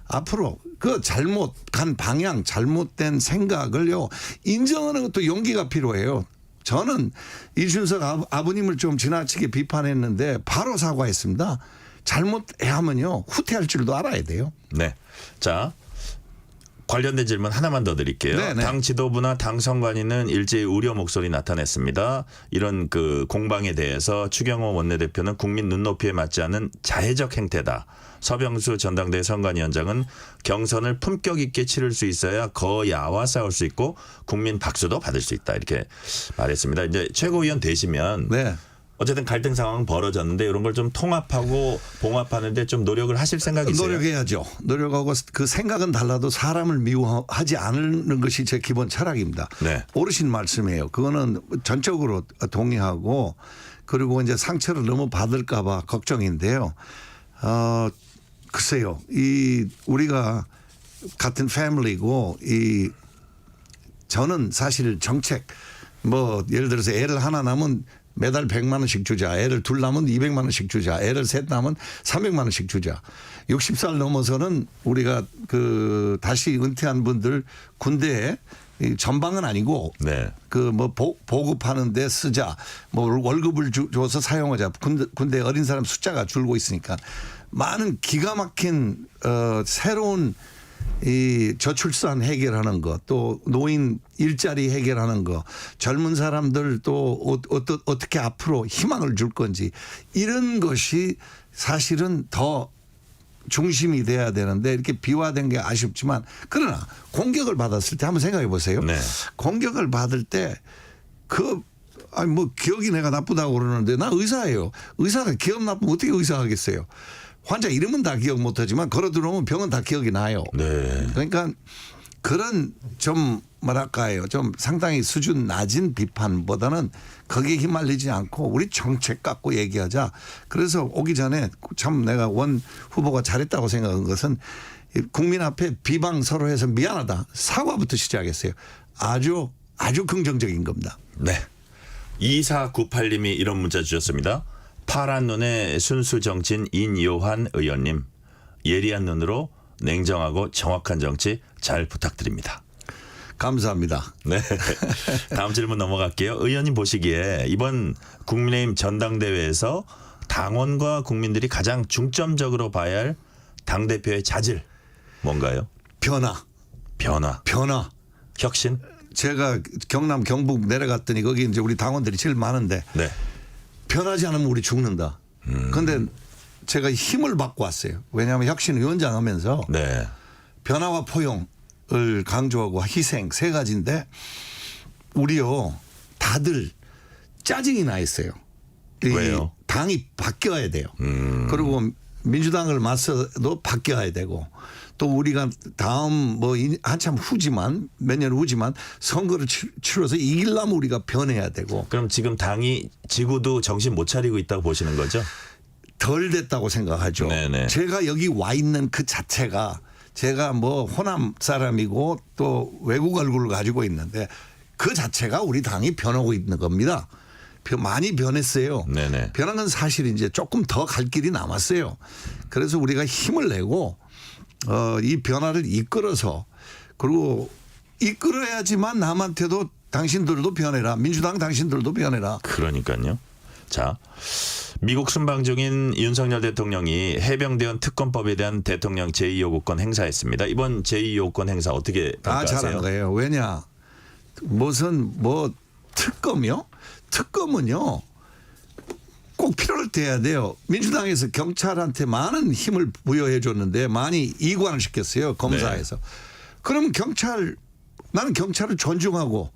앞으로 그 잘못 간 방향 잘못된 생각을요 인정하는 것도 용기가 필요해요. 저는 이준석 아버님을 좀 지나치게 비판했는데 바로 사과했습니다. 잘못하면요 후퇴할 줄도 알아야 돼요. 네. 자 관련된 질문 하나만 더 드릴게요. 네네. 당 지도부나 당 선관위는 일제히 우려 목소리 나타냈습니다. 이런 그 공방에 대해서 추경호 원내대표는 국민 눈높이에 맞지 않은 자해적 행태다. 서병수 전당대회 선관위원장은 경선을 품격 있게 치를 수 있어야 거야와 싸울 수 있고 국민 박수도 받을 수 있다. 이렇게 말했습니다. 이제 최고위원 되시면 네. 어쨌든 갈등 상황은 벌어졌는데 이런 걸 좀 통합하고 봉합하는데 좀 노력을 하실 생각이세요? 노력해야죠. 노력하고 그 생각은 달라도 사람을 미워하지 않는 것이 제 기본 철학입니다. 네. 어르신 말씀이에요. 그거는 전적으로 동의하고 그리고 이제 상처를 너무 받을까 봐 걱정인데요. 글쎄요. 우리가 같은 패밀리고 저는 사실 정책 뭐 예를 들어서 애를 하나 낳으면 매달 100만 원씩 주자. 애를 둘 낳으면 200만 원씩 주자. 애를 셋 낳으면 300만 원씩 주자. 60살 넘어서는 우리가 다시 은퇴한 분들 군대에 전방은 아니고 네. 뭐 보급하는 데 쓰자. 뭐 월급을 줘서 사용하자. 군대 어린 사람 숫자가 줄고 있으니까 많은 기가 막힌 새로운 이 저출산 해결하는 것, 또 노인 일자리 해결하는 것, 젊은 사람들 또 어떻게 앞으로 희망을 줄 건지 이런 것이 사실은 더 중심이 돼야 되는데 이렇게 비화된 게 아쉽지만 그러나 공격을 받았을 때 한번 생각해 보세요. 네. 공격을 받을 때 뭐 기억이 내가 나쁘다고 그러는데 나 의사예요. 의사가 기억 나쁘면 어떻게 의사하겠어요. 환자 이름은 다 기억 못하지만 걸어 들어오면 병은 다 기억이 나요. 네. 그러니까 그런 좀 뭐랄까요, 좀 상당히 수준 낮은 비판보다는 거기에 휘말리지 않고 우리 정책 갖고 얘기하자. 그래서 오기 전에 참 내가 원 후보가 잘했다고 생각한 것은 국민 앞에 비방 서로 해서 미안하다 사과부터 시작했어요. 아주 긍정적인 겁니다. 네. 2498님이 이런 문자 주셨습니다. 파란 눈의 순수 정치인 인요한 의원님, 예리한 눈으로 냉정하고 정확한 정치 잘 부탁드립니다. 감사합니다. 네. 다음 질문 넘어갈게요. 의원님 보시기에 이번 국민의힘 전당대회에서 당원과 국민들이 가장 중점적으로 봐야 할 당대표의 자질 뭔가요? 변화. 혁신? 제가 경남 경북 내려갔더니 거기 이제 우리 당원들이 제일 많은데 네. 변하지 않으면 우리 죽는다. 그런데 제가 힘을 받고 왔어요. 왜냐하면 혁신위원장 하면서 네. 변화와 포용을 강조하고 희생 세 가지인데 우리요 다들 짜증이 나 있어요. 왜요? 당이 바뀌어야 돼요. 그리고 민주당을 맞서도 바뀌어야 되고 또 우리가 다음 뭐 한참 후지만 몇 년 후지만 선거를 치러서 이기려면 우리가 변해야 되고. 그럼 지금 당이 지구도 정신 못 차리고 있다고 보시는 거죠? 덜 됐다고 생각하죠. 네네. 제가 여기 와 있는 그 자체가 제가 뭐 호남 사람이고 또 외국 얼굴을 가지고 있는데 그 자체가 우리 당이 변하고 있는 겁니다. 많이 변했어요. 네네. 변한 건 사실 이제 조금 더 갈 길이 남았어요. 그래서 우리가 힘을 내고 이 변화를 이끌어서 그리고 이끌어야지만 남한테도 당신들도 변해라. 민주당 당신들도 변해라. 그러니까요. 자, 미국 순방 중인 윤석열 대통령이 해병대원 특검법에 대한 대통령 제2요구권 행사했습니다. 이번 제2요구권 행사 어떻게 평가하세요? 잘한 거예요. 왜냐? 무슨 뭐 특검이요? 특검은요. 꼭 필요할 때 해야 돼요. 민주당에서 경찰한테 많은 힘을 부여해 줬는데 많이 이관을 시켰어요. 검사에서. 그럼 나는 경찰을 존중하고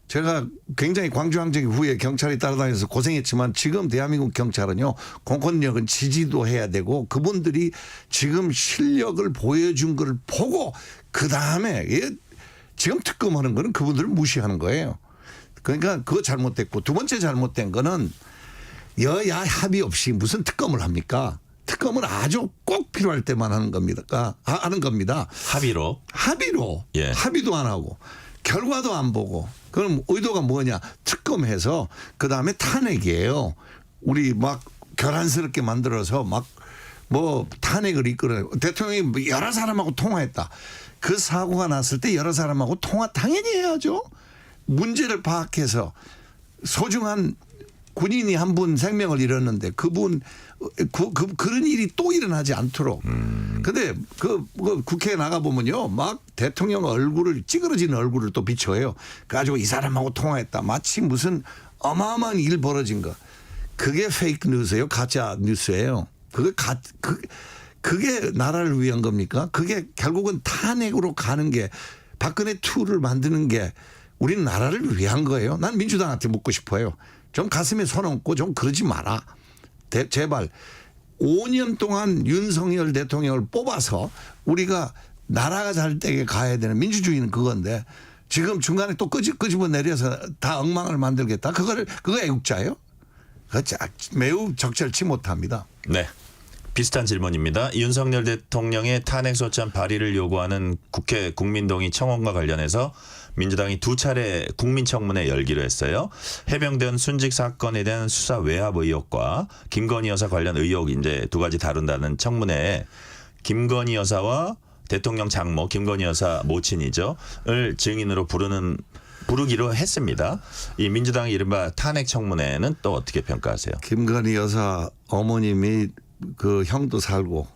제가 굉장히 광주항쟁 후에 경찰이 따라다니면서 고생했지만 지금 대한민국 경찰은요. 공권력은 지지도 해야 되고 그분들이 지금 실력을 보여준 걸 보고 그다음에 지금 특검하는 거는 그분들을 무시하는 거예요. 그러니까 그거 잘못됐고 두 번째 잘못된 거는 여야 합의 없이 무슨 특검을 합니까? 특검은 아주 꼭 필요할 때만 하는 겁니다. 합의로. 예. 합의도 안 하고 결과도 안 보고 그럼 의도가 뭐냐? 특검해서 그다음에 탄핵이에요. 우리 막 결함스럽게 만들어서 막 뭐 탄핵을 이끌어내고 대통령이 여러 사람하고 통화했다. 그 사고가 났을 때 여러 사람하고 통화 당연히 해야죠. 문제를 파악해서 소중한 군인이 한 분 생명을 잃었는데 그분 그런 일이 또 일어나지 않도록. 근데 그 국회에 나가 보면요, 막 대통령 얼굴을 찌그러진 얼굴을 또 비춰요. 가지고 이 사람하고 통화했다. 마치 무슨 어마어마한 일 벌어진 거. 그게 페이크 뉴스예요, 가짜 뉴스예요. 그게 나라를 위한 겁니까? 그게 결국은 탄핵으로 가는 게 박근혜 2를 만드는 게 우리는 나라를 위한 거예요. 난 민주당한테 묻고 싶어요. 좀 가슴에 손 얹고 좀 그러지 마라. 제발 5년 동안 윤석열 대통령을 뽑아서 우리가 나라가 잘 되게 가야 되는 민주주의는 그건데 지금 중간에 또 끄집어 내려서 다 엉망을 만들겠다. 그거 애국자예요? 매우 적절치 못합니다. 네. 비슷한 질문입니다. 윤석열 대통령의 탄핵소추안 발의를 요구하는 국회 국민동의 청원과 관련해서 민주당이 2차례 국민청문회 열기로 했어요. 해병대원 순직 사건에 대한 수사 외압 의혹과 김건희 여사 관련 의혹 이제 두 가지 다룬다는 청문회에 김건희 여사와 대통령 장모 김건희 여사 모친이죠.을 증인으로 부르기로 했습니다. 이 민주당의 이른바 탄핵 청문회는 또 어떻게 평가하세요? 김건희 여사 어머님이 그 형도 살고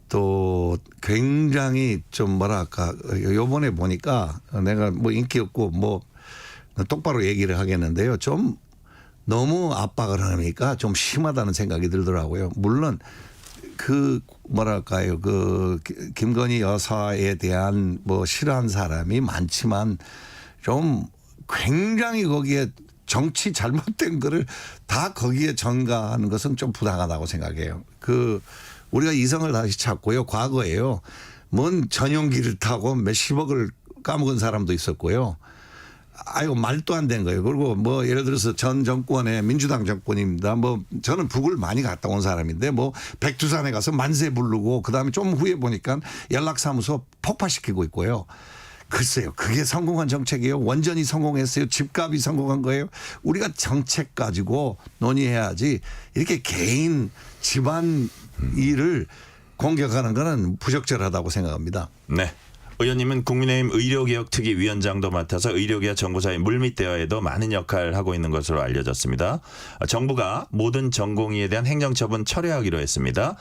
또 굉장히 좀 뭐랄까 요번에 보니까 내가 뭐 인기 없고 뭐 똑바로 얘기를 하겠는데요. 좀 너무 압박을 하니까 좀 심하다는 생각이 들더라고요. 물론 그 뭐랄까요 그 김건희 여사에 대한 뭐 싫어하는 사람이 많지만 좀 굉장히 거기에 정치 잘못된 거를 다 거기에 전가하는 것은 좀 부당하다고 생각해요. 우리가 이성을 다시 찾고요. 과거에요. 뭔 전용기를 타고 몇십억을 까먹은 사람도 있었고요. 아이고 말도 안 된 거예요. 그리고 뭐 예를 들어서 전 정권의 민주당 정권입니다. 뭐 저는 북을 많이 갔다 온 사람인데 뭐 백두산에 가서 만세 부르고 그다음에 좀 후에 보니까 연락사무소 폭파시키고 있고요. 글쎄요. 그게 성공한 정책이에요. 원전이 성공했어요. 집값이 성공한 거예요. 우리가 정책 가지고 논의해야지 이렇게 개인 집안 일을 공격하는 거는 부적절하다고 생각합니다. 네. 의원님은 국민의힘 의료개혁특위 위원장도 맡아서 의료계와 정부 사이 물밑 대화에도 많은 역할을 하고 있는 것으로 알려졌습니다. 정부가 모든 전공의에 대한 행정처분 철회하기로 했습니다.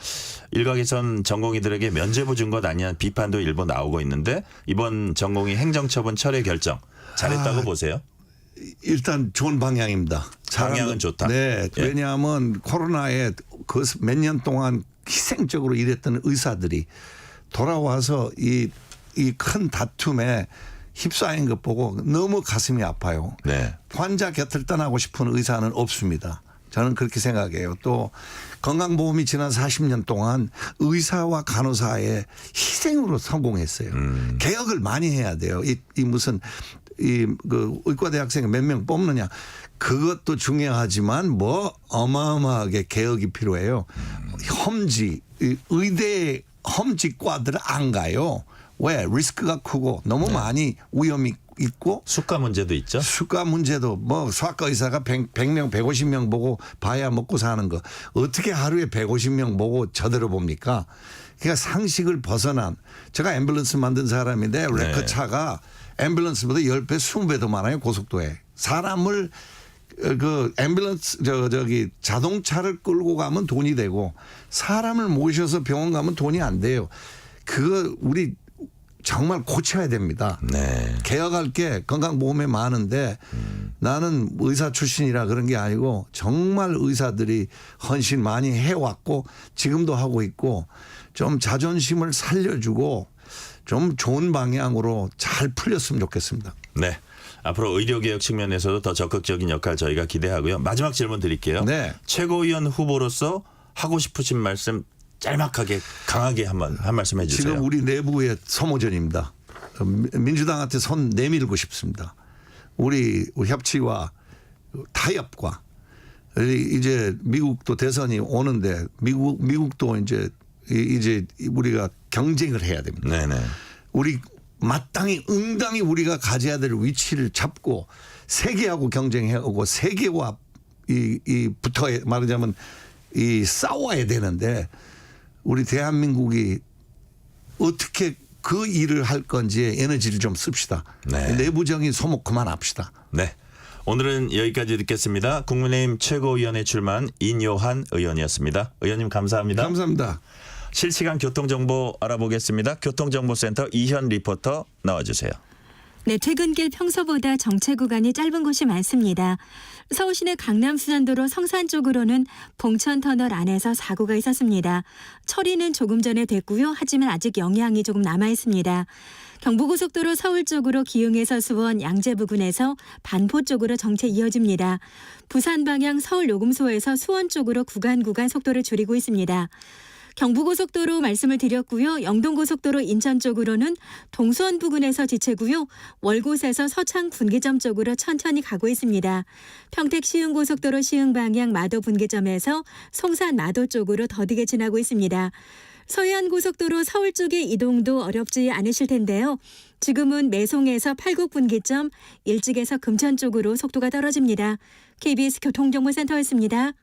일각에선 전공의들에게 면죄부 준 것 아니냐는 비판도 일부 나오고 있는데 이번 전공의 행정처분 철회 결정 잘했다고 보세요? 일단 좋은 방향입니다. 방향은 좋다. 네. 예. 왜냐하면 코로나에 그 몇 년 동안 희생적으로 일했던 의사들이 돌아와서 이 큰 다툼에 휩싸인 것 보고 너무 가슴이 아파요. 네. 환자 곁을 떠나고 싶은 의사는 없습니다. 저는 그렇게 생각해요. 또 건강보험이 지난 40년 동안 의사와 간호사의 희생으로 성공했어요. 개혁을 많이 해야 돼요. 무슨 그 의과대학생 몇 명 뽑느냐. 그것도 중요하지만 뭐 어마어마하게 개혁이 필요해요. 의대 험지과들은 안 가요. 왜? 리스크가 크고 너무 많이 위험이 있고. 수가 문제도 있죠. 수가 문제도 뭐 수학과 의사가 100명 150명 보고 봐야 먹고 사는 거. 어떻게 하루에 150명 보고 저대로 봅니까? 그러니까 상식을 벗어난. 제가 앰뷸런스 만든 사람인데 레커차가 앰뷸런스보다 10배, 20배 더 많아요. 고속도로에. 사람을 그 앰뷸런스 저기 자동차를 끌고 가면 돈이 되고 사람을 모셔서 병원 가면 돈이 안 돼요. 그거 우리 정말 고쳐야 됩니다. 네. 개혁할 게 건강보험에 많은데 나는 의사 출신이라 그런 게 아니고 정말 의사들이 헌신 많이 해왔고 지금도 하고 있고 좀 자존심을 살려주고 좀 좋은 방향으로 잘 풀렸으면 좋겠습니다. 네. 앞으로 의료개혁 측면에서도 더 적극적인 역할 저희가 기대하고요. 마지막 질문 드릴게요. 네. 최고위원 후보로서 하고 싶으신 말씀 짤막하게 강하게 한 말씀 해주세요. 지금 우리 내부의 소모전입니다. 민주당한테 손 내밀고 싶습니다. 우리 협치와 타협과 이제 미국도 대선이 오는데 미국도 이제 우리가 경쟁을 해야 됩니다. 네네. 우리 마땅히 응당히 우리가 가져야 될 위치를 잡고 세계하고 경쟁하고 세계와 붙어 말하자면 싸워야 되는데 우리 대한민국이 어떻게 그 일을 할 건지에 에너지를 좀 씁시다. 네. 내부적인 소목 그만합시다. 네. 오늘은 여기까지 듣겠습니다. 국민의힘 최고위원에 출마한 인요한 의원이었습니다. 의원님 감사합니다. 감사합니다. 실시간 교통정보 알아보겠습니다. 교통정보센터 이현 리포터 나와주세요. 네, 퇴근길 평소보다 정체 구간이 짧은 곳이 많습니다. 서울시내 강남수산도로 성산 쪽으로는 봉천터널 안에서 사고가 있었습니다. 처리는 조금 전에 됐고요. 하지만 아직 영향이 조금 남아 있습니다. 경부고속도로 서울 쪽으로 기흥에서 수원 양재 부근에서 반포 쪽으로 정체 이어집니다. 부산 방향 서울 요금소에서 수원 쪽으로 구간 속도를 줄이고 있습니다. 경부고속도로 말씀을 드렸고요. 영동고속도로 인천 쪽으로는 동수원 부근에서 지체고요. 월곶에서 서창 분기점 쪽으로 천천히 가고 있습니다. 평택 시흥고속도로 시흥 방향 마도 분기점에서 송산 마도 쪽으로 더디게 지나고 있습니다. 서해안고속도로 서울 쪽의 이동도 어렵지 않으실 텐데요. 지금은 매송에서 팔곡 분기점, 일찍에서 금천 쪽으로 속도가 떨어집니다. KBS 교통정보센터였습니다.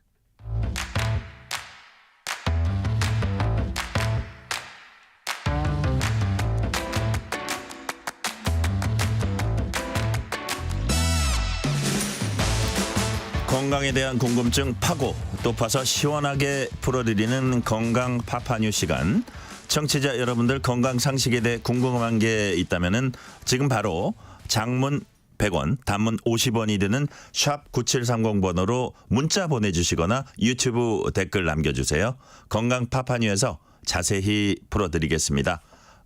건강에 대한 궁금증 파고 또 파서 시원하게 풀어드리는 건강 파파뉴 시간. 청취자 여러분들 건강 상식에 대해 궁금한 게 있다면은 지금 바로 장문 100원, 단문 50원이 드는 샵 9730번으로 문자 보내주시거나 유튜브 댓글 남겨주세요. 건강 파파뉴에서 자세히 풀어드리겠습니다.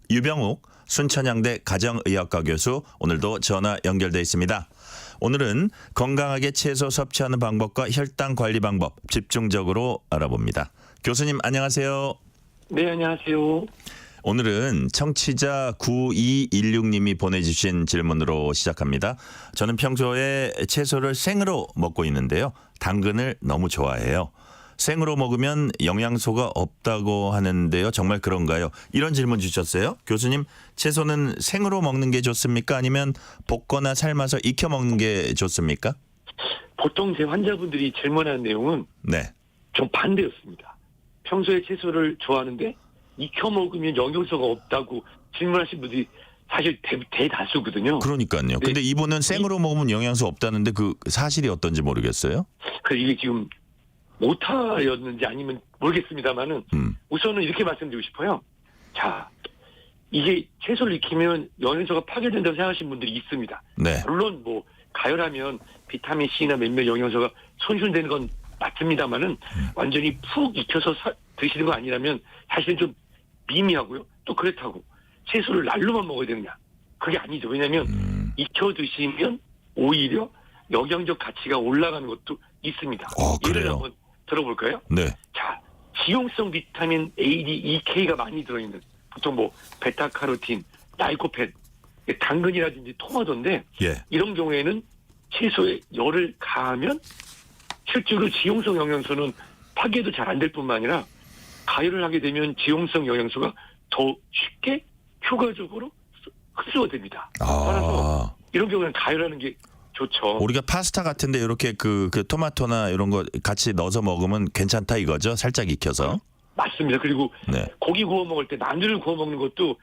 유병욱 순천향대 가정의학과 교수 오늘도 전화 연결돼 있습니다. 오늘은 건강하게 채소 섭취하는 방법과 혈당 관리 방법 집중적으로 알아봅니다. 교수님 안녕하세요. 네, 안녕하세요. 오늘은 청취자 9216님이 보내주신 질문으로 시작합니다. 저는 평소에 채소를 생으로 먹고 있는데요. 당근을 너무 좋아해요. 생으로 먹으면 영양소가 없다고 하는데요. 정말 그런가요? 이런 질문 주셨어요. 교수님, 채소는 생으로 먹는 게 좋습니까? 아니면 볶거나 삶아서 익혀 먹는 게 좋습니까? 보통 제 환자분들이 질문하는 내용은 네. 좀 반대였습니다. 평소에 채소를 좋아하는데 익혀 먹으면 영양소가 없다고 질문하신 분들이 사실 대다수거든요. 그러니까요. 근데 이분은 생으로 먹으면 영양소 없다는데 그 사실이 어떤지 모르겠어요. 이게 지금 오타였는지 아니면 모르겠습니다만은 우선은 이렇게 말씀드리고 싶어요. 자, 이게 채소를 익히면 영양소가 파괴된다고 생각하시는 분들이 있습니다. 네. 물론 뭐 가열하면 비타민 C나 몇몇 영양소가 손실되는 건 맞습니다만은 완전히 푹 익혀서 드시는 거 아니라면 사실은 좀 미미하고요. 또 그렇다고 채소를 날로만 먹어야 되느냐? 그게 아니죠. 왜냐하면 익혀 드시면 오히려 영양적 가치가 올라가는 것도 있습니다. 예를 한번 들어볼까요? 네. 자, 지용성 비타민 A, D, E, K가 많이 들어있는 보통 뭐 베타카로틴, 라이코펜, 당근이라든지 토마토인데 예. 이런 경우에는 채소에 열을 가하면 실제로 지용성 영양소는 파괴도 잘 안 될 뿐만 아니라 가열을 하게 되면 지용성 영양소가 더 쉽게 효과적으로 흡수가 됩니다. 따라서 이런 경우는 가열하는 게 좋죠. 우리가 파스타 같은데 이렇게 그 토마토나 이런 거 같이 넣어서 먹으면 괜찮다 이거죠? 살짝 익혀서. 맞습니다. 그리고 네. 고기 구워 먹을 때 마늘을 구워 먹는 것도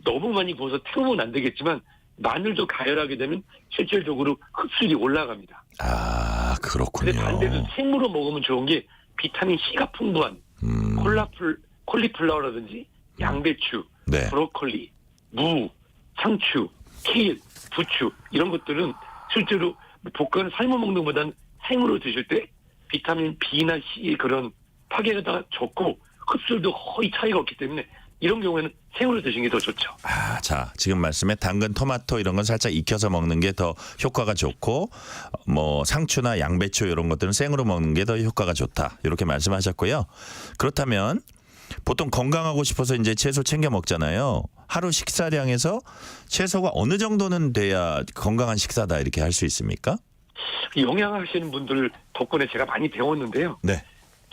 너무 많이 구워서 태우면 안 되겠지만 마늘도 가열하게 되면 실질적으로 흡수율이 올라갑니다. 아, 그렇군요. 근데 반대로 생으로 먹으면 좋은 게 비타민 C가 풍부한 콜리플라워라든지 양배추, 네. 브로콜리, 무, 상추, 케일, 부추 이런 것들은 실제로 볶아서 삶아 먹는 것보다는 생으로 드실 때 비타민 B나 C의 그런 파괴가 적고 흡수율도 거의 차이가 없기 때문에 이런 경우에는 생으로 드시는 게 더 좋죠. 아, 자, 지금 말씀에 당근, 토마토 이런 건 살짝 익혀서 먹는 게 더 효과가 좋고 뭐 상추나 양배추 이런 것들은 생으로 먹는 게 더 효과가 좋다. 이렇게 말씀하셨고요. 그렇다면 보통 건강하고 싶어서 이제 채소 챙겨 먹잖아요. 하루 식사량에서 채소가 어느 정도는 돼야 건강한 식사다 이렇게 할 수 있습니까? 영양하시는 분들 덕분에 제가 많이 배웠는데요. 네.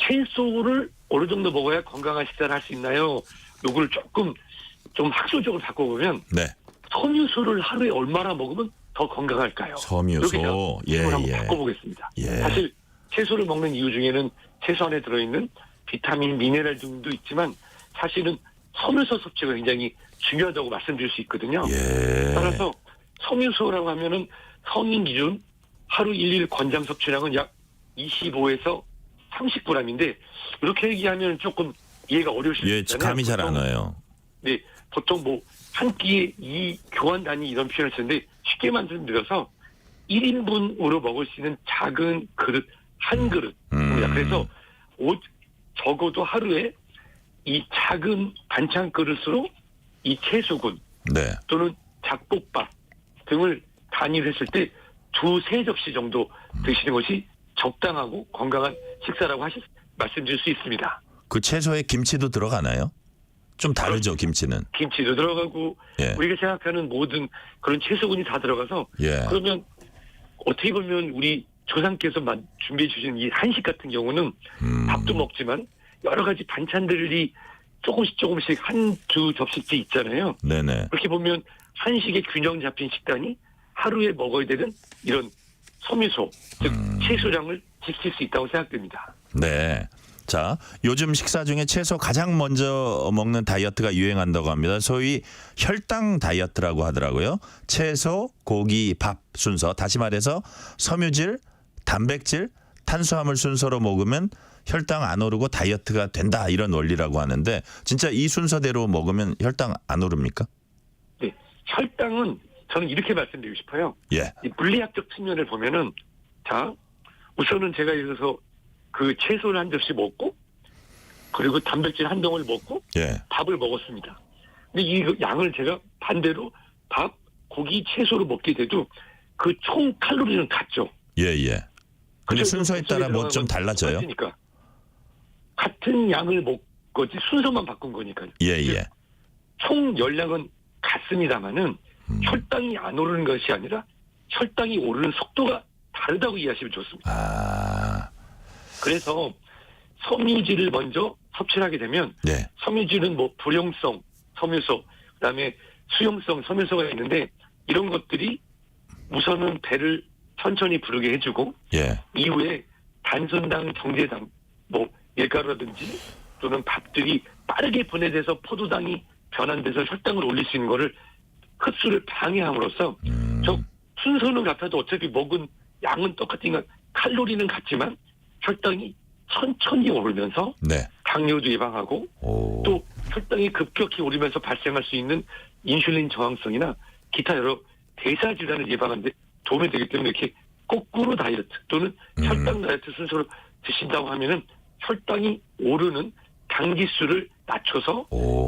채소를 어느 정도 먹어야 건강한 식사를 할 수 있나요? 요걸 조금 좀 학술적으로 바꿔보면 네. 섬유소를 하루에 얼마나 먹으면 더 건강할까요? 섬유소. 이렇게 한번 바꿔보겠습니다. 사실 채소를 먹는 이유 중에는 채소 안에 들어있는 비타민, 미네랄 등도 있지만 사실은 섬유소 섭취가 굉장히 중요하다고 말씀드릴 수 있거든요. 따라서 섬유소라고 하면은 성인 기준 하루 일일 권장 섭취량은 약 25에서 30g인데 이렇게 얘기하면 조금 이해가 어려울 수 있잖아요. 감이 잘 안 와요. 네, 보통 뭐 한 끼에 이 교환 단위 이런 표현을 쓰는데 쉽게 말씀드려서 1인분으로 먹을 수 있는 작은 그릇 한 그릇. 그래서 적어도 하루에 이 작은 반찬 그릇으로 이 채소군 네. 또는 잡곡밥 등을 단위로 했을 때 2-3접시 정도 드시는 것이 적당하고 건강한 식사라고 말씀드릴 수 있습니다. 그 채소에 김치도 들어가나요? 좀 다르죠, 김치는. 김치도 들어가고 우리가 생각하는 모든 그런 채소군이 다 들어가서 그러면 어떻게 보면 우리 조상께서 준비해 주신 이 한식 같은 경우는 밥도 먹지만 여러 가지 반찬들이 조금씩 한두 접시째 있잖아요. 네네. 그렇게 보면 한식의 균형 잡힌 식단이 하루에 먹어야 되는 이런 섬유소, 즉 채소량을 지킬 수 있다고 생각됩니다. 네. 자, 요즘 식사 중에 채소 가장 먼저 먹는 다이어트가 유행한다고 합니다. 소위 혈당 다이어트라고 하더라고요. 채소, 고기, 밥 순서. 다시 말해서 섬유질, 단백질, 탄수화물 순서로 먹으면 혈당 안 오르고 다이어트가 된다 이런 원리라고 하는데 진짜 이 순서대로 먹으면 혈당 안 오릅니까? 네. 혈당은 저는 이렇게 말씀드리고 싶어요. 이 물리학적 측면을 보면은 자, 우선은 제가 예를 들어서 그 채소를 한 접시 먹고 그리고 단백질 한 덩을 먹고 밥을 먹었습니다. 근데 이 양을 제가 반대로 밥, 고기, 채소로 먹게 돼도 그 총 칼로리는 같죠. 근데 순서에 따라 뭐 좀 달라져요? 똑같으니까. 같은 양을 먹거지 순서만 바꾼 거니까요. 총 열량은 같습니다만은 혈당이 안 오르는 것이 아니라 혈당이 오르는 속도가 다르다고 이해하시면 좋습니다. 그래서 섬유질을 먼저 섭취를 하게 되면 섬유질은 뭐 불용성 섬유소, 그다음에 수용성 섬유소가 있는데 이런 것들이 우선은 배를 천천히 부르게 해주고 이후에 단순당, 정제당, 뭐 밀가루라든지 또는 밥들이 빠르게 분해돼서 포도당이 변환돼서 혈당을 올릴 수 있는 거를 흡수를 방해함으로써 저 순서는 같아도 어차피 먹은 양은 똑같으니까 칼로리는 같지만 혈당이 천천히 오르면서 당뇨도 예방하고 또 혈당이 급격히 오르면서 발생할 수 있는 인슐린 저항성이나 기타 여러 대사 질환을 예방하는데 도움이 되기 때문에 이렇게 거꾸로 다이어트 또는 혈당 다이어트 순서로 드신다고 하면은 혈당이 오르는 당지수를 낮춰서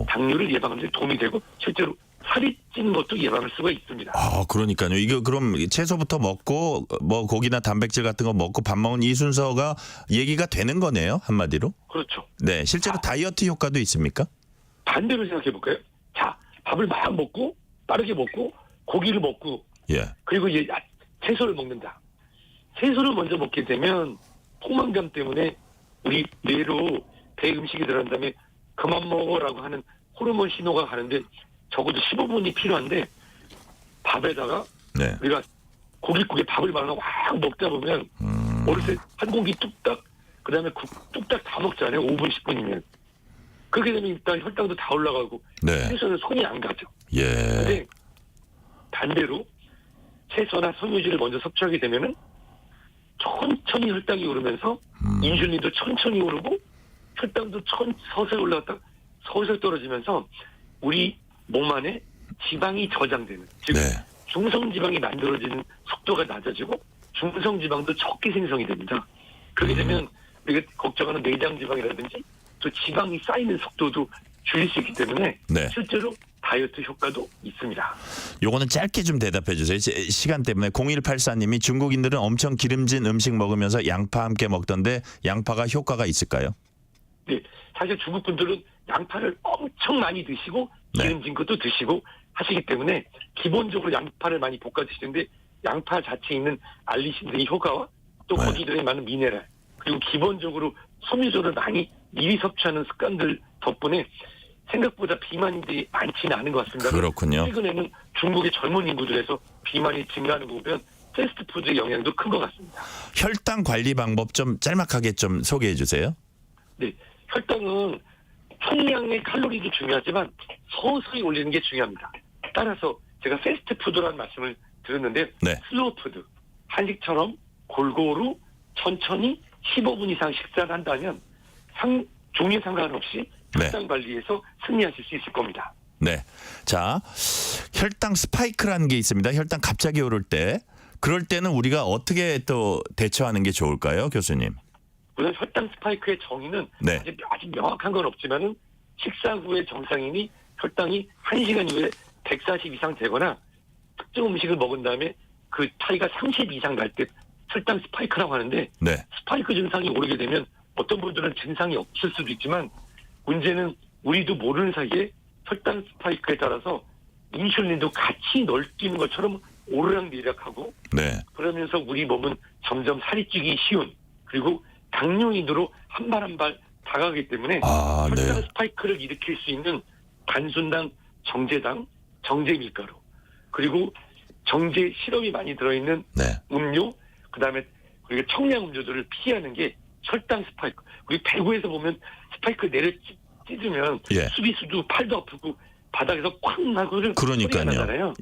당뇨를 예방하는 데 도움이 되고 실제로 살이 찌는 것도 예방할 수가 있습니다. 아, 그러니까요. 이거 그럼 채소부터 먹고 뭐 고기나 단백질 같은 거 먹고 밥 먹는 이 순서가 얘기가 되는 거네요, 한마디로. 그렇죠. 네, 실제로 다이어트 효과도 있습니까? 반대로 생각해 볼까요? 자, 밥을 막 먹고 빠르게 먹고 고기를 먹고 그리고 이제 채소를 먹는다. 채소를 먼저 먹게 되면 포만감 때문에 우리 뇌로 배 음식이 들어간 다음에 그만 먹어라고 하는 호르몬 신호가 가는데 적어도 15분이 필요한데 밥에다가 우리가 고깃국에 밥을 말아서 확 먹다 보면 어느새 한 공기 뚝딱 그다음에 국 뚝딱 다 먹잖아요. 5분 10분이면 그렇게 되면 일단 혈당도 다 올라가고 채소는 손이 안 가죠. 근데 반대로 채소나 섬유질을 먼저 섭취하게 되면은 천천히 혈당이 오르면서 인슐린도 천천히 오르고 혈당도 서서히 올라갔다 서서히 떨어지면서 우리 몸 안에 지방이 저장되는, 즉 중성지방이 만들어지는 속도가 낮아지고 중성지방도 적게 생성이 됩니다. 그렇게 되면 우리가 걱정하는 내장지방이라든지 또 지방이 쌓이는 속도도 줄일 수 있기 때문에 실제로 다이어트 효과도 있습니다. 요거는 짧게 좀 대답해 주세요. 시간 때문에. 0184님이 중국인들은 엄청 기름진 음식 먹으면서 양파 함께 먹던데 양파가 효과가 있을까요? 네, 사실 중국 분들은 양파를 엄청 많이 드시고 기름진 것도 드시고 하시기 때문에 기본적으로 양파를 많이 볶아 드시는데 양파 자체에 있는 알리신들의 효과와 또 거기에 들어있는 많은 미네랄 그리고 기본적으로 섬유질을 많이 미리 섭취하는 습관들 덕분에 생각보다 비만인들이 많지는 않은 것 같습니다. 그렇군요. 최근에는 중국의 젊은 인구들에서 비만이 증가하는 거 보면 패스트푸드의 영향도 큰 것 같습니다. 혈당 관리 방법 좀 짤막하게 좀 소개해 주세요. 네, 혈당은 총량의 칼로리도 중요하지만 서서히 올리는 게 중요합니다. 따라서 제가 패스트푸드라는 말씀을 드렸는데 슬로우 푸드, 한식처럼 골고루 천천히 15분 이상 식사를 한다면 종류에 상관없이 혈당 관리에서 승리하실 수 있을 겁니다. 네. 자, 혈당 스파이크라는 게 있습니다. 혈당 갑자기 오를 때. 그럴 때는 우리가 어떻게 또 대처하는 게 좋을까요, 교수님? 물론 혈당 스파이크의 정의는 아직 명확한 건 없지만은 식사 후에 정상인이 혈당이 1시간 이후에 140 이상 되거나 특정 음식을 먹은 다음에 그 차이가 30 이상 날 때 혈당 스파이크라고 하는데 스파이크 증상이 오르게 되면 어떤 분들은 증상이 없을 수도 있지만 문제는 우리도 모르는 사이에 혈당 스파이크에 따라서 인슐린도 같이 널뛰는 것처럼 오르락내리락하고 그러면서 우리 몸은 점점 살이 찌기 쉬운 그리고 당뇨인으로 한 발 한 발 다가가기 때문에 혈당 스파이크를 일으킬 수 있는 단순당, 정제당, 정제밀가루 그리고 정제 시럽이 많이 들어있는 음료 그다음에 우리가 청량 음료들을 피하는 게 혈당 스파이크. 우리 배구에서 보면 스파이크 내려 찢으면 수비수도 팔도 아프고 바닥에서 쾅 하고 소리가 나잖아요.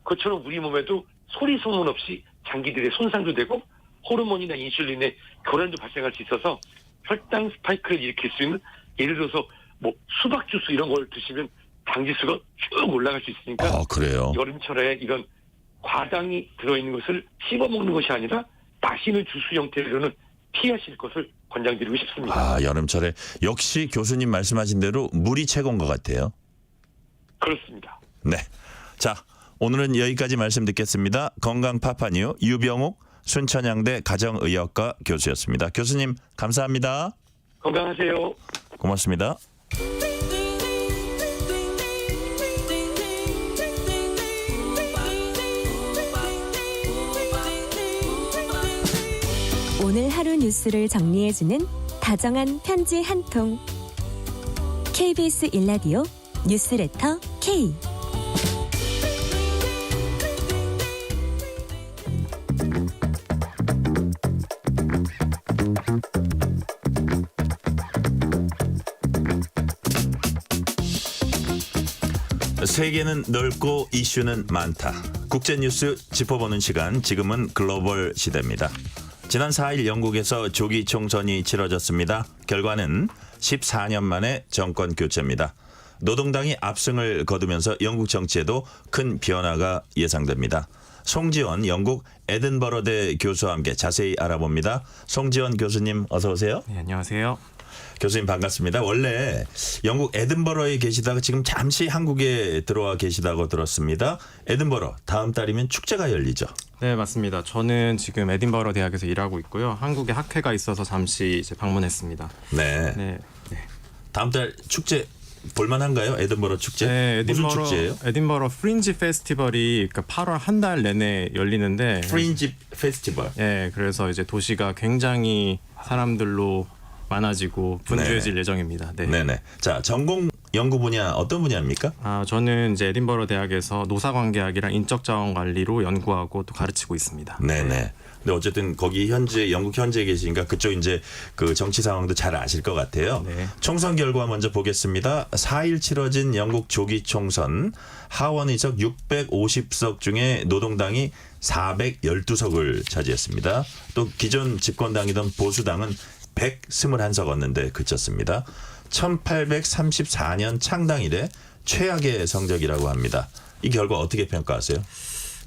그것처럼 우리 몸에도 소리 소문 없이 장기들의 손상도 되고 호르몬이나 인슐린의 교란도 발생할 수 있어서 혈당 스파이크를 일으킬 수 있는 예를 들어서 뭐 수박 주스 이런 걸 드시면 당지수가 쭉 올라갈 수 있으니까 그래요? 여름철에 이런 과당이 들어있는 것을 씹어 먹는 것이 아니라 마시는 주스 형태로는 피하실 것을 권장드리고 싶습니다. 여름철에 역시 교수님 말씀하신 대로 물이 최고인 것 같아요. 그렇습니다. 네. 자, 오늘은 여기까지 말씀 듣겠습니다. 건강 파파뉴 유병욱 순천향대 가정의학과 교수였습니다. 교수님 감사합니다. 건강하세요. 고맙습니다. 오늘 하루 뉴스를 정리해주는 다정한 편지 한 통. KBS 일라디오 뉴스레터 K. 세계는 넓고 이슈는 많다. 국제뉴스 짚어보는 시간, 지금은 글로벌 시대입니다. 지난 4일 영국에서 조기 총선이 치러졌습니다. 결과는 14년 만에 정권 교체입니다. 노동당이 압승을 거두면서 영국 정치에도 큰 변화가 예상됩니다. 송지원 영국 에든버러대 교수와 함께 자세히 알아봅니다. 송지원 교수님 어서 오세요. 네, 안녕하세요. 교수님 반갑습니다. 원래 영국 에든버러에 계시다가 지금 잠시 한국에 들어와 계시다고 들었습니다. 에든버러 다음 달이면 축제가 열리죠? 네, 맞습니다. 저는 지금 에든버러 대학에서 일하고 있고요. 한국에 학회가 있어서 잠시 이제 방문했습니다. 네. 다음 달 축제 볼만한가요? 에든버러 축제? 네, 무슨 축제예요? 에든버러 프린지 페스티벌이 그러니까 8월 한 달 내내 열리는데 프린지 페스티벌. 네, 그래서 이제 도시가 굉장히 사람들로 많아지고 분주해질 예정입니다. 네네. 자, 전공 연구 분야 어떤 분야입니까? 저는 이제 에든버러 대학에서 노사관계학이랑 인적자원 관리로 연구하고 또 가르치고 있습니다. 네네. 근데 어쨌든 거기 영국 현지에 계시니까 그쪽 이제 그 정치 상황도 잘 아실 것 같아요. 네. 총선 결과 먼저 보겠습니다. 4일 치러진 영국 조기 총선 하원 의석 650석 중에 노동당이 412석을 차지했습니다. 또 기존 집권당이던 보수당은 121석 얻는데 그쳤습니다. 1834년 창당 이래 최악의 성적이라고 합니다. 이 결과 어떻게 평가하세요?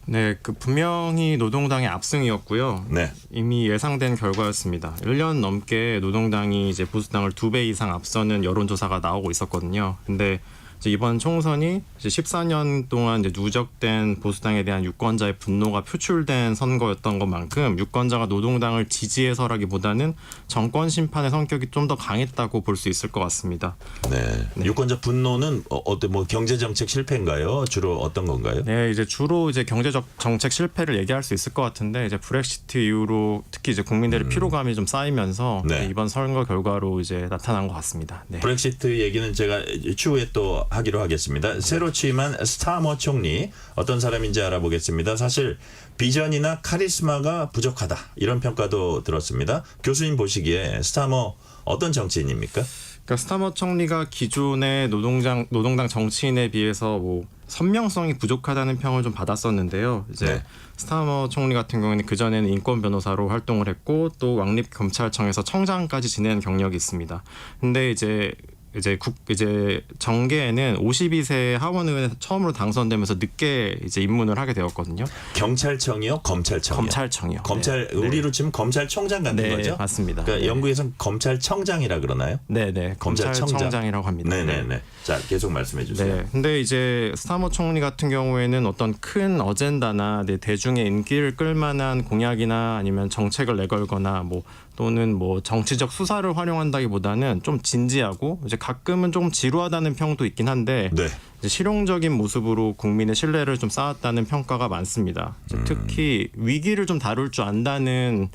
네, 그 분명히 노동당의 압승이었고요. 네. 이미 예상된 결과였습니다. 1년 넘게 노동당이 이제 보수당을 2배 이상 앞서는 여론조사가 나오고 있었거든요. 근데 이제 이번 총선이 이제 14년 동안 이제 누적된 보수당에 대한 유권자의 분노가 표출된 선거였던 것만큼 유권자가 노동당을 지지해서라기보다는 정권 심판의 성격이 좀 더 강했다고 볼 수 있을 것 같습니다. 네. 유권자 분노는 뭐 경제 정책 실패인가요? 주로 어떤 건가요? 네, 이제 주로 이제 경제적 정책 실패를 얘기할 수 있을 것 같은데 이제 브렉시트 이후로 특히 이제 국민들의 피로감이 좀 쌓이면서 네. 이번 선거 결과로 이제 나타난 것 같습니다. 네. 브렉시트 얘기는 제가 추후에 또 하기로 하겠습니다. 새로 취임한 스타머 총리 어떤 사람인지 알아보겠습니다. 사실 비전이나 카리스마가 부족하다 이런 평가도 들었습니다. 교수님 보시기에 스타머 어떤 정치인입니까? 그러니까 스타머 총리가 기존의 노동당 정치인에 비해서 뭐 선명성이 부족하다는 평을 좀 받았었는데요. 이제 네. 스타머 총리 같은 경우에는 그 전에는 인권 변호사로 활동을 했고 또 왕립 검찰청에서 청장까지 지낸 경력이 있습니다. 근데 이제 정계에는 52세 하원의원에서 처음으로 당선되면서 늦게 이제 입문을 하게 되었거든요. 경찰청이요? 검찰청이요? 검찰청이요. 검찰 네. 우리로 치면 검찰총장 같은 네, 거죠? 맞습니다. 그러니까 네. 영국에서는 검찰청장이라 그러나요? 네네. 검찰청장이라고 합니다. 네네네. 자, 계속 말씀해 주세요. 네. 근데 이제 스타머 총리 같은 경우에는 어떤 큰 어젠다나 대중의 인기를 끌만한 공약이나 아니면 정책을 내걸거나 뭐 또는 뭐 정치적 수사를 활용한다기보다는 좀 진지하고 이제 가끔은 조금 지루하다는 평도 있긴 한데 네. 이제 실용적인 모습으로 국민의 신뢰를 좀 쌓았다는 평가가 많습니다. 특히 위기를 좀 다룰 줄 안다는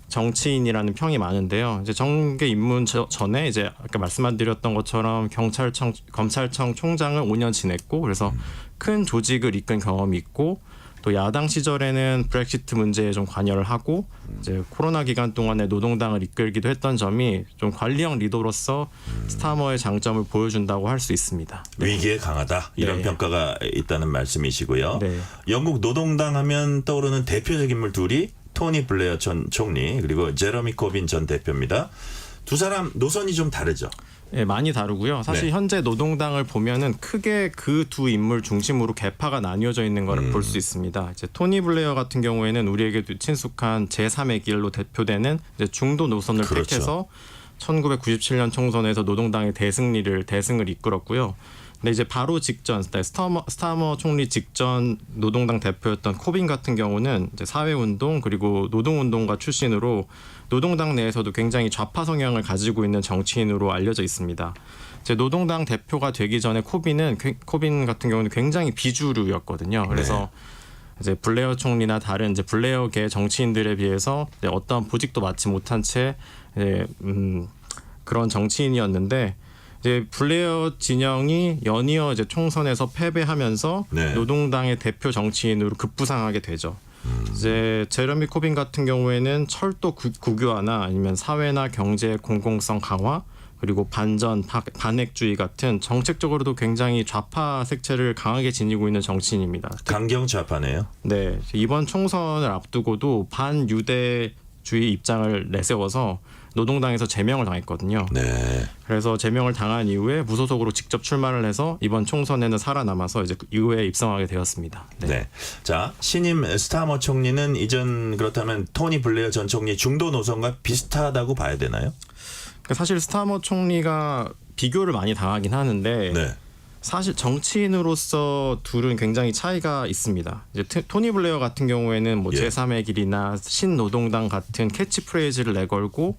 정치인이라는 평이 많은데요. 이제 정계 입문 전에 이제 아까 말씀드렸던 것처럼 검찰청 총장을 5년 지냈고 그래서 큰 조직을 이끈 경험이 있고 또 야당 시절에는 브렉시트 문제에 좀 관여를 하고 이제 코로나 기간 동안에 노동당을 이끌기도 했던 점이 좀 관리형 리더로서 스타머의 장점을 보여준다고 할 수 있습니다. 네. 위기에 강하다 이런 네. 평가가 있다는 말씀이시고요. 네. 영국 노동당 하면 떠오르는 대표적 인물 둘이 토니 블레어 전 총리 그리고 제러미 코빈 전 대표입니다. 두 사람 노선이 좀 다르죠. 네, 많이 다르고요. 사실 네. 현재 노동당을 보면은 크게 그 두 인물 중심으로 계파가 나뉘어져 있는 걸 볼 수 있습니다. 이제 토니 블레어 같은 경우에는 우리에게도 친숙한 제3의 길로 대표되는 이제 중도 노선을 그렇죠. 택해서 1997년 총선에서 노동당의 대승을 이끌었고요. 근데 이제 바로 직전 스타머 총리 직전 노동당 대표였던 코빈 같은 경우는 이제 사회운동 그리고 노동운동가 출신으로 노동당 내에서도 굉장히 좌파 성향을 가지고 있는 정치인으로 알려져 있습니다. 이제 노동당 대표가 되기 전에 코빈 같은 경우는 굉장히 비주류였거든요. 그래서 이제 블레어 총리나 다른 이제 블레어계 정치인들에 비해서 어떤 보직도 맡지 못한 채 그런 정치인이었는데. 이제 블레어 진영이 연이어 이제 총선에서 패배하면서 네. 노동당의 대표 정치인으로 급부상하게 되죠. 이제 제러미 코빈 같은 경우에는 철도 국유화나 아니면 사회나 경제 공공성 강화 그리고 반핵주의 같은 정책적으로도 굉장히 좌파 색채를 강하게 지니고 있는 정치인입니다. 강경 좌파네요. 네, 이번 총선을 앞두고도 반유대주의 입장을 내세워서 노동당에서 제명을 당했거든요. 네. 그래서 제명을 당한 이후에 무소속으로 직접 출마를 해서 이번 총선에는 살아남아서 이제 의회에 입성하게 되었습니다. 네. 네. 자, 신임 스타머 총리는 이전 그렇다면 토니 블레어 전 총리 중도 노선과 비슷하다고 봐야 되나요? 사실 스타머 총리가 비교를 많이 당하긴 하는데 네. 사실 정치인으로서 둘은 굉장히 차이가 있습니다. 이제 토니 블레어 같은 경우에는 뭐 제3의 길이나 신노동당 같은 캐치프레이즈를 내걸고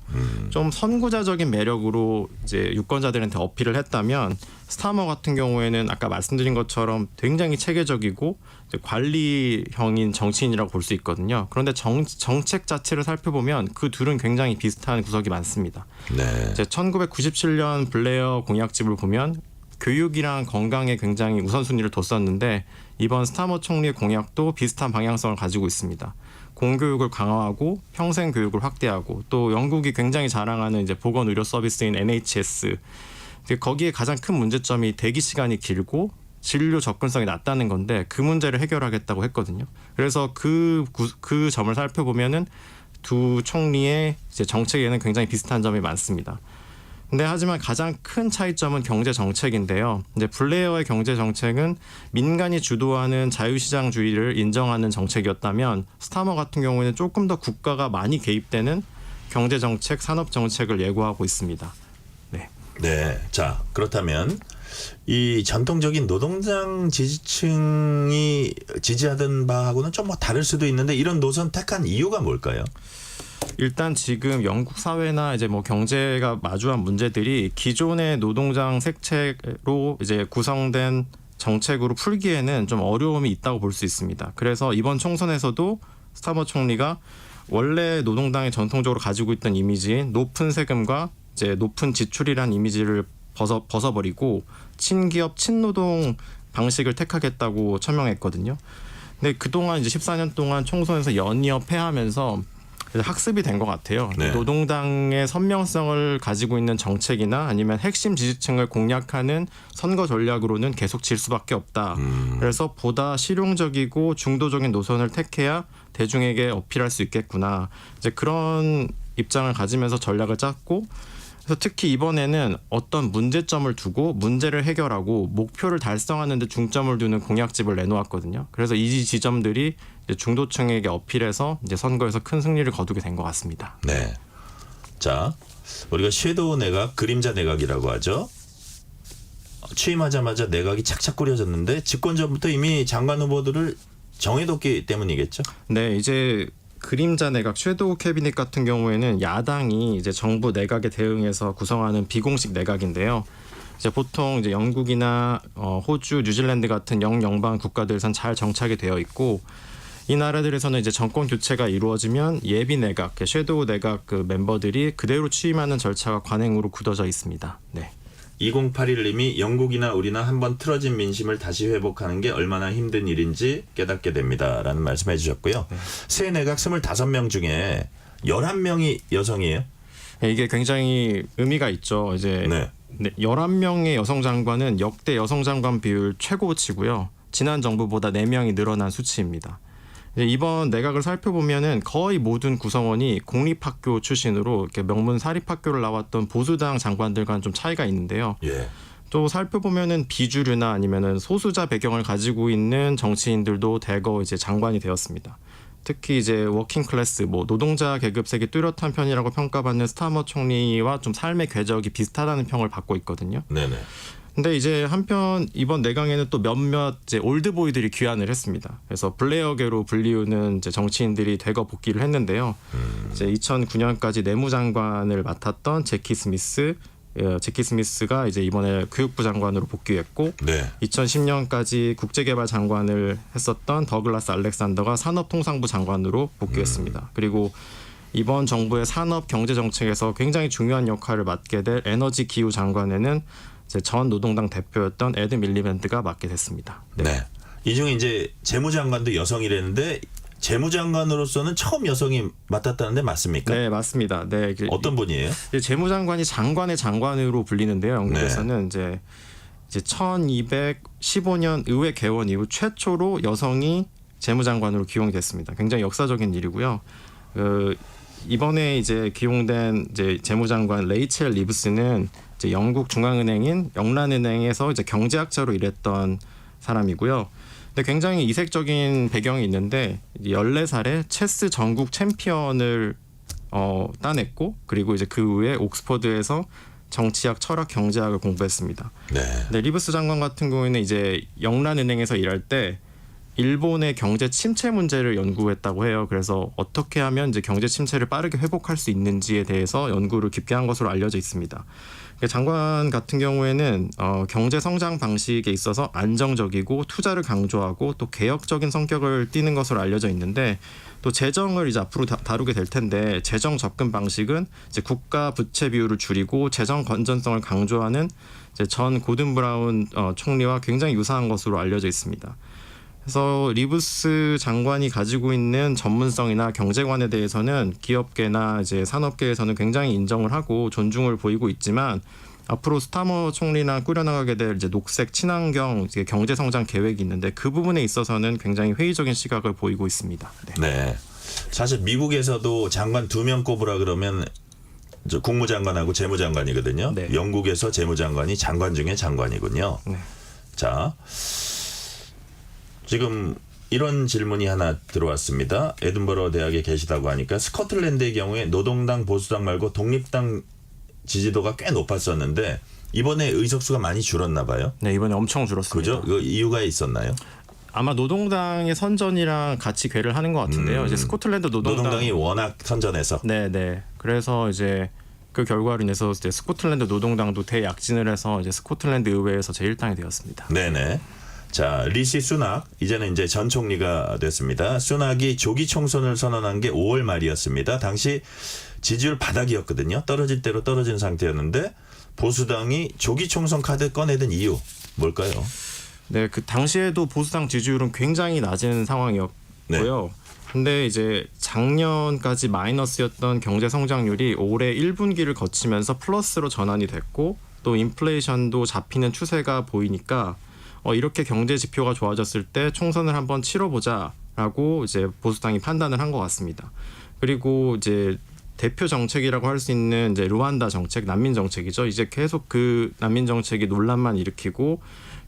좀 선구자적인 매력으로 이제 유권자들한테 어필을 했다면 스타머 같은 경우에는 아까 말씀드린 것처럼 굉장히 체계적이고 이제 관리형인 정치인이라고 볼 수 있거든요. 그런데 정책 자체를 살펴보면 그 둘은 굉장히 비슷한 구석이 많습니다. 네. 이제 1997년 블레어 공약집을 보면 교육이랑 건강에 굉장히 우선순위를 뒀었는데 이번 스타머 총리의 공약도 비슷한 방향성을 가지고 있습니다. 공교육을 강화하고 평생 교육을 확대하고 또 영국이 굉장히 자랑하는 이제 보건 의료 서비스인 NHS. 거기에 가장 큰 문제점이 대기 시간이 길고 진료 접근성이 낮다는 건데 그 문제를 해결하겠다고 했거든요. 그래서 그 점을 살펴보면은 두 총리의 이제 정책에는 굉장히 비슷한 점이 많습니다. 근데 하지만 가장 큰 차이점은 경제 정책인데요. 이제 블레어의 경제 정책은 민간이 주도하는 자유시장주의를 인정하는 정책이었다면 스타머 같은 경우에는 조금 더 국가가 많이 개입되는 경제 정책, 산업 정책을 예고하고 있습니다. 네. 자, 그렇다면 이 전통적인 노동장 지지층이 지지하던 바하고는 좀 뭐 다를 수도 있는데 이런 노선 택한 이유가 뭘까요? 일단 지금 영국 사회나 이제 뭐 경제가 마주한 문제들이 기존의 노동장 색채로 이제 구성된 정책으로 풀기에는 좀 어려움이 있다고 볼 수 있습니다. 그래서 이번 총선에서도 스타머 총리가 원래 노동당이 전통적으로 가지고 있던 이미지인 높은 세금과 이제 높은 지출이란 이미지를 벗어버리고 친기업, 친노동 방식을 택하겠다고 천명했거든요. 근데 그동안 이제 14년 동안 총선에서 연이어 패하면서 학습이 된 것 같아요. 네. 노동당의 선명성을 가지고 있는 정책이나 아니면 핵심 지지층을 공략하는 선거 전략으로는 계속 질 수밖에 없다. 그래서 보다 실용적이고 중도적인 노선을 택해야 대중에게 어필할 수 있겠구나. 이제 그런 입장을 가지면서 전략을 짰고 그래서 특히 이번에는 어떤 문제점을 두고 문제를 해결하고 목표를 달성하는 데 중점을 두는 공약집을 내놓았거든요. 그래서 이 지점들이 이제 중도층에게 어필해서 이제 선거에서 큰 승리를 거두게 된 것 같습니다. 네. 자, 우리가 섀도우 내각, 그림자 내각이라고 하죠. 취임하자마자 내각이 착착 꾸려졌는데 집권 전부터 이미 장관 후보들을 정해뒀기 때문이겠죠? 네, 이제 그림자 내각, 섀도우 캐비닛 같은 경우에는 야당이 이제 정부 내각에 대응해서 구성하는 비공식 내각인데요. 이제 보통 이제 영국이나 호주, 뉴질랜드 같은 영연방 국가들에선 잘 정착이 되어 있고 이 나라들에서는 이제 정권 교체가 이루어지면 예비 내각, 섀도우 내각 그 멤버들이 그대로 취임하는 절차가 관행으로 굳어져 있습니다. 네. 2081님이 영국이나 우리나 한번 틀어진 민심을 다시 회복하는 게 얼마나 힘든 일인지 깨닫게 됩니다라는 말씀해 주셨고요. 네. 새 내각 25명 중에 11명이 여성이에요? 네, 이게 굉장히 의미가 있죠. 이제 네. 11명의 여성 장관은 역대 여성 장관 비율 최고치고요. 지난 정부보다 4명이 늘어난 수치입니다. 이번 내각을 살펴보면은 거의 모든 구성원이 공립학교 출신으로 이렇게 명문 사립학교를 나왔던 보수당 장관들과는 좀 차이가 있는데요. 예. 또 살펴보면은 비주류나 아니면은 소수자 배경을 가지고 있는 정치인들도 대거 이제 장관이 되었습니다. 특히 이제 워킹 클래스, 뭐 노동자 계급색이 뚜렷한 편이라고 평가받는 스타머 총리와 좀 삶의 궤적이 비슷하다는 평을 받고 있거든요. 네네. 근데 이제 한편 이번 내각에는 또 몇몇 이제 올드보이들이 귀환을 했습니다. 그래서 블레어계로 불리우는 이제 정치인들이 대거 복귀를 했는데요. 이제 2009년까지 내무장관을 맡았던 제키 스미스가 이제 이번에 교육부 장관으로 복귀했고, 네. 2010년까지 국제개발 장관을 했었던 더글라스 알렉산더가 산업통상부 장관으로 복귀했습니다. 그리고 이번 정부의 산업 경제 정책에서 굉장히 중요한 역할을 맡게 될 에너지 기후 장관에는 전 노동당 대표였던 에드 밀리밴드가 맡게 됐습니다. 네. 이 중에 이제 재무장관도 여성이라는데 재무장관으로서는 처음 여성이 맡았다는데 맞습니까? 네, 맞습니다. 네, 어떤 분이에요? 재무장관이 장관의 장관으로 불리는데요. 영국에서는 이제 1215년 의회 개원 이후 최초로 여성이 재무장관으로 기용이 됐습니다. 굉장히 역사적인 일이고요. 이번에 이제 기용된 이제 재무장관 레이첼 리브스는 이제 영국 중앙은행인 영란은행에서 이제 경제학자로 일했던 사람이고요. 근데 굉장히 이색적인 배경이 있는데 14살에 체스 전국 챔피언을 따냈고 그리고 이제 그 후에 옥스퍼드에서 정치학, 철학, 경제학을 공부했습니다. 네. 근데 리브스 장관 같은 경우에는 이제 영란은행에서 일할 때 일본의 경제 침체 문제를 연구했다고 해요. 그래서 어떻게 하면 이제 경제 침체를 빠르게 회복할 수 있는지에 대해서 연구를 깊게 한 것으로 알려져 있습니다. 장관 같은 경우에는 경제 성장 방식에 있어서 안정적이고 투자를 강조하고 또 개혁적인 성격을 띠는 것으로 알려져 있는데 또 재정을 이제 앞으로 다루게 될 텐데 재정 접근 방식은 이제 국가 부채 비율을 줄이고 재정 건전성을 강조하는 이제 전 고든 브라운 총리와 굉장히 유사한 것으로 알려져 있습니다. 그래서 리브스 장관이 가지고 있는 전문성이나 경제관에 대해서는 기업계나 이제 산업계에서는 굉장히 인정을 하고 존중을 보이고 있지만 앞으로 스타머 총리나 꾸려나가게 될 이제 녹색 친환경 이제 경제 성장 계획이 있는데 그 부분에 있어서는 굉장히 회의적인 시각을 보이고 있습니다. 네. 사실 미국에서도 장관 2명 꼽으라 그러면 국무장관하고 재무장관이거든요. 네. 영국에서 재무장관이 장관 중에 장관이군요. 네. 자, 지금 이런 질문이 하나 들어왔습니다. 에든버러 대학에 계시다고 하니까 스코틀랜드의 경우에 노동당, 보수당 말고 독립당 지지도가 꽤 높았었는데 이번에 의석수가 많이 줄었나 봐요. 네, 이번에 엄청 줄었습니다. 그죠? 그 이유가 있었나요? 아마 노동당의 선전이랑 같이 궤를 하는 것 같은데요. 이제 스코틀랜드 노동당이 워낙 선전해서. 네. 그래서 이제 그 결과로 인해서 이제 스코틀랜드 노동당도 대약진을 해서 이제 스코틀랜드 의회에서 제1당이 되었습니다. 네네. 자, 리시 수낙 이제는 이제 전 총리가 됐습니다. 수낙이 조기 총선을 선언한 게 5월 말이었습니다. 당시 지지율 바닥이었거든요. 떨어질 대로 떨어진 상태였는데 보수당이 조기 총선 카드 꺼내든 이유 뭘까요? 네, 그 당시에도 보수당 지지율은 굉장히 낮은 상황이었고요. 네. 근데 이제 작년까지 마이너스였던 경제 성장률이 올해 1분기를 거치면서 플러스로 전환이 됐고 또 인플레이션도 잡히는 추세가 보이니까 이렇게 경제 지표가 좋아졌을 때 총선을 한번 치러보자라고 이제 보수당이 판단을 한 것 같습니다. 그리고 이제 대표 정책이라고 할 수 있는 이제 루안다 정책, 난민 정책이죠. 이제 계속 그 난민 정책이 논란만 일으키고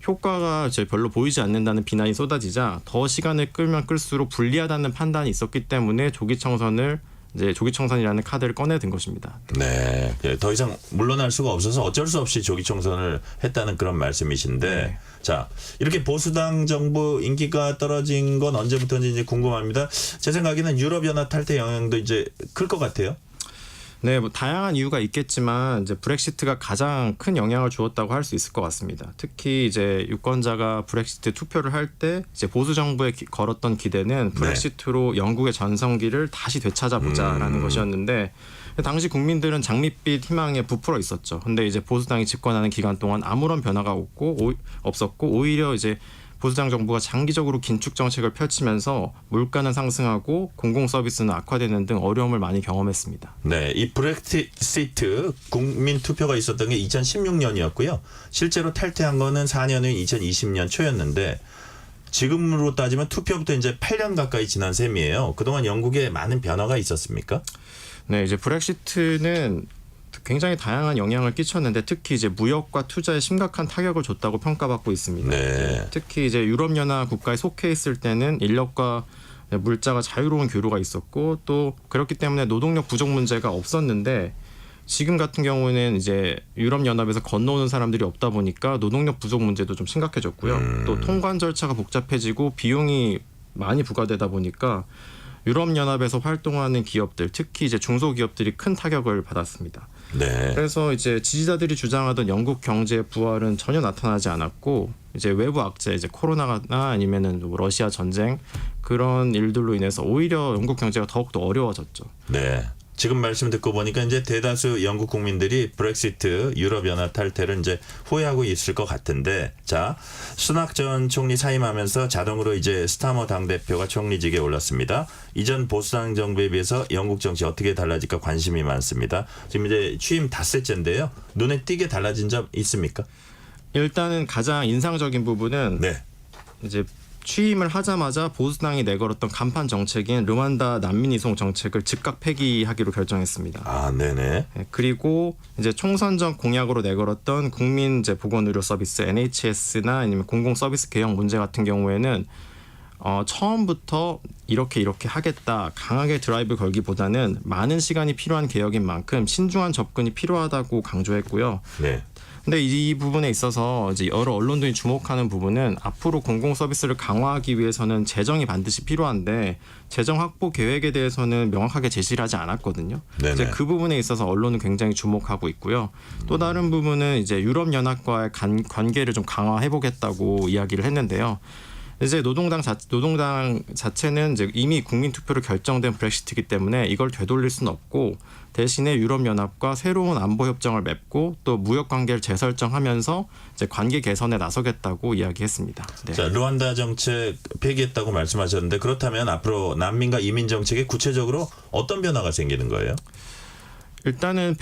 효과가 이제 별로 보이지 않는다는 비난이 쏟아지자 더 시간을 끌면 끌수록 불리하다는 판단이 있었기 때문에 조기 총선이라는 카드를 꺼내든 것입니다. 네, 더 이상 물러날 수가 없어서 어쩔 수 없이 조기 총선을 했다는 그런 말씀이신데, 네. 자 이렇게 보수당 정부 인기가 떨어진 건 언제부터인지 이제 궁금합니다. 제 생각에는 유럽 연합 탈퇴 영향도 이제 클 것 같아요. 네, 뭐 다양한 이유가 있겠지만 이제 브렉시트가 가장 큰 영향을 주었다고 할 수 있을 것 같습니다. 특히 이제 유권자가 브렉시트 투표를 할 때 이제 보수 정부에 걸었던 기대는 브렉시트로 영국의 전성기를 다시 되찾아보자라는 것이었는데 당시 국민들은 장밋빛 희망에 부풀어 있었죠. 근데 이제 보수당이 집권하는 기간 동안 아무런 변화가 없었고 오히려 이제 보수당 정부가 장기적으로 긴축 정책을 펼치면서 물가는 상승하고 공공 서비스는 악화되는 등 어려움을 많이 경험했습니다. 네, 이 브렉시트 국민 투표가 있었던 게 2016년이었고요. 실제로 탈퇴한 거는 4년 후인 2020년 초였는데 지금으로 따지면 투표부터 이제 8년 가까이 지난 셈이에요. 그동안 영국에 많은 변화가 있었습니까? 네, 이제 브렉시트는 굉장히 다양한 영향을 끼쳤는데 특히 이제 무역과 투자에 심각한 타격을 줬다고 평가받고 있습니다. 네. 특히 이제 유럽연합 국가에 속해 있을 때는 인력과 물자가 자유로운 교류가 있었고 또 그렇기 때문에 노동력 부족 문제가 없었는데 지금 같은 경우는 이제 유럽연합에서 건너오는 사람들이 없다 보니까 노동력 부족 문제도 좀 심각해졌고요. 또 통관 절차가 복잡해지고 비용이 많이 부과되다 보니까 유럽연합에서 활동하는 기업들, 특히 이제 중소기업들이 큰 타격을 받았습니다. 네. 그래서 이제 지지자들이 주장하던 영국 경제의 부활은 전혀 나타나지 않았고 이제 외부 악재, 이제 코로나나 아니면은 러시아 전쟁 그런 일들로 인해서 오히려 영국 경제가 더욱더 어려워졌죠. 네. 지금 말씀 듣고 보니까 이제 대다수 영국 국민들이 브렉시트 유럽연합 탈퇴를 이제 후회하고 있을 것 같은데, 자 수낙 전 총리 사임하면서 자동으로 이제 스타머 당대표가 총리직에 올랐습니다. 이전 보수당 정부에 비해서 영국 정치 어떻게 달라질까 관심이 많습니다. 지금 이제 취임 닷새째인데요. 눈에 띄게 달라진 점 있습니까? 일단은 가장 인상적인 부분은 이제 취임을 하자마자 보수당이 내걸었던 간판 정책인 르완다 난민 이송 정책을 즉각 폐기하기로 결정했습니다. 아, 네네. 그리고 이제 총선 전 공약으로 내걸었던 국민 이제 보건의료 서비스 NHS나 아니면 공공 서비스 개혁 문제 같은 경우에는 처음부터 이렇게 하겠다 강하게 드라이브 걸기보다는 많은 시간이 필요한 개혁인 만큼 신중한 접근이 필요하다고 강조했고요. 네. 근데 이 부분에 있어서 이제 여러 언론들이 주목하는 부분은 앞으로 공공 서비스를 강화하기 위해서는 재정이 반드시 필요한데 재정 확보 계획에 대해서는 명확하게 제시를 하지 않았거든요. 이제 그 부분에 있어서 언론은 굉장히 주목하고 있고요. 또 다른 부분은 이제 유럽 연합과의 관계를 좀 강화해 보겠다고 이야기를 했는데요. 이제 노동당 자체는 이제 이미 국민 투표로 결정된 브렉시트이기 때문에 이걸 되돌릴 수는 없고 대신에 유럽연합과 새로운 안보 협정을 맺고 또 무역 관계를 재설정하면서 이제 관계 개선에 나서겠다고 이야기했습니다. 네. 자, 루안다 정책 폐기했다고 말씀하셨는데 그렇다면 앞으로 난민과 이민 정책에 구체적으로 어떤 변화가 생기는 거예요? 일단은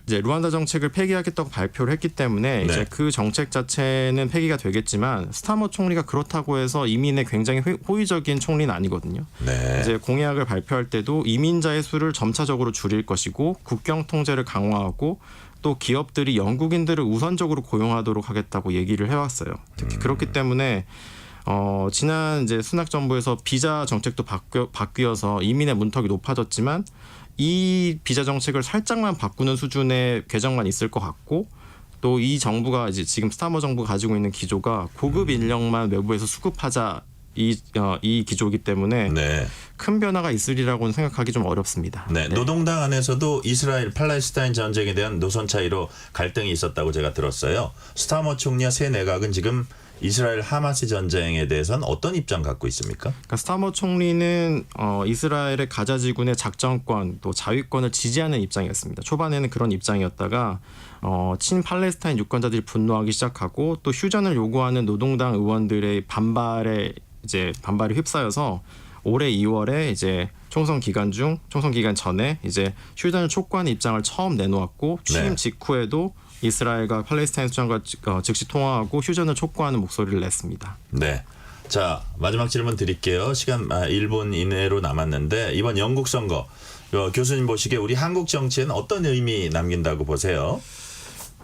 이제 루안다 정책을 폐기하겠다고 발표를 했기 때문에 이제 그 정책 자체는 폐기가 되겠지만 스타머 총리가 그렇다고 해서 이민에 굉장히 호의적인 총리는 아니거든요. 네. 이제 공약을 발표할 때도 이민자의 수를 점차적으로 줄일 것이고 국경 통제를 강화하고 또 기업들이 영국인들을 우선적으로 고용하도록 하겠다고 얘기를 해왔어요. 특히 그렇기 때문에 지난 이제 순낙 정부에서 비자 정책도 바뀌어서 이민의 문턱이 높아졌지만 이 비자 정책을 살짝만 바꾸는 수준의 개정만 있을 것 같고 또 이 정부가 이제 지금 스타머 정부가 가지고 있는 기조가 고급 인력만 외부에서 수급하자 이 기조이기 때문에 큰 변화가 있으리라고는 생각하기 좀 어렵습니다. 네, 노동당 안에서도 이스라엘 팔레스타인 전쟁에 대한 노선 차이로 갈등이 있었다고 제가 들었어요. 스타머 총리와 새 내각은 지금 이스라엘 하마스 전쟁에 대해서는 어떤 입장 갖고 있습니까? 그러니까 스타머 총리는 이스라엘의 가자 지구의 작전권 또 자위권을 지지하는 입장이었습니다. 초반에는 그런 입장이었다가 친 팔레스타인 유권자들이 분노하기 시작하고 또 휴전을 요구하는 노동당 의원들의 반발이 휩싸여서 올해 2월에 이제 총선 기간 전에 이제 휴전을 촉구하는 입장을 처음 내놓았고 취임 직후에도 이스라엘과 팔레스타인 수장과 즉시 통화하고 휴전을 촉구하는 목소리를 냈습니다. 네. 자, 마지막 질문 드릴게요. 시간 1분 이내로 남았는데 이번 영국 선거 교수님 보시기에 우리 한국 정치에는 어떤 의미 남긴다고 보세요?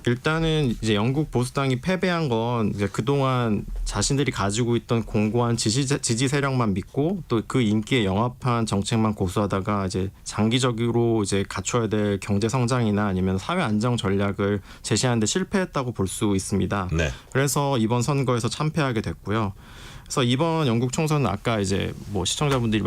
일단은 이제 영국 보수당이 패배한 건 이제 그동안 자신들이 가지고 있던 공고한 지지 세력만 믿고 또 그 인기에 영합한 정책만 고수하다가 이제 장기적으로 이제 갖춰야 될 경제 성장이나 아니면 사회 안정 전략을 제시하는 데 실패했다고 볼 수 있습니다. 네. 그래서 이번 선거에서 참패하게 됐고요. 그래서 이번 영국 총선은 아까 이제 뭐 시청자분들이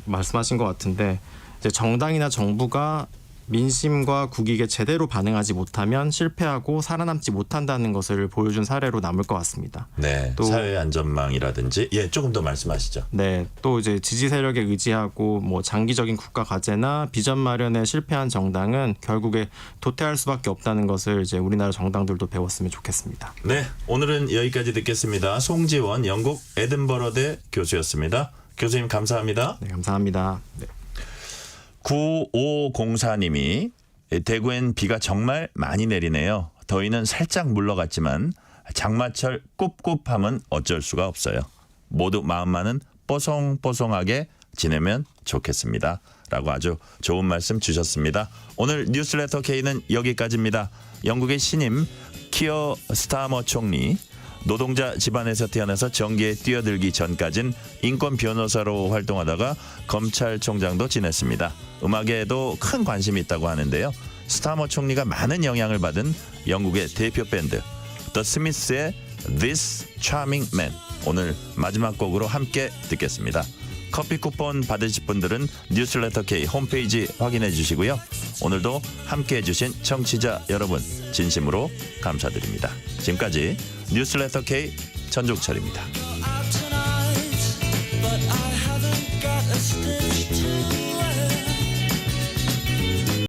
말씀하신 것 같은데 이제 정당이나 정부가 민심과 국익에 제대로 반응하지 못하면 실패하고 살아남지 못한다는 것을 보여준 사례로 남을 것 같습니다. 네, 또 사회 안전망이라든지 조금 더 말씀하시죠. 네, 또 이제 지지 세력에 의지하고 뭐 장기적인 국가 과제나 비전 마련에 실패한 정당은 결국에 도태할 수밖에 없다는 것을 이제 우리나라 정당들도 배웠으면 좋겠습니다. 네, 오늘은 여기까지 듣겠습니다. 송지원 영국 에든버러대 교수였습니다. 교수님 감사합니다. 네, 감사합니다. 네. 9504님이 대구엔 비가 정말 많이 내리네요. 더위는 살짝 물러갔지만 장마철 꿉꿉함은 어쩔 수가 없어요. 모두 마음만은 뽀송뽀송하게 지내면 좋겠습니다. 라고 아주 좋은 말씀 주셨습니다. 오늘 뉴스레터 K는 여기까지입니다. 영국의 신임 키어 스타머 총리, 노동자 집안에서 태어나서 정계에 뛰어들기 전까진 인권 변호사로 활동하다가 검찰총장도 지냈습니다. 음악에도 큰 관심이 있다고 하는데요. 스타머 총리가 많은 영향을 받은 영국의 대표 밴드 The Smiths의 This Charming Man, 오늘 마지막 곡으로 함께 듣겠습니다. 커피 쿠폰 받으실 분들은 뉴스레터 K 홈페이지 확인해 주시고요. 오늘도 함께해 주신 청취자 여러분 진심으로 감사드립니다. 지금까지 뉴스레터 K 전종철입니다.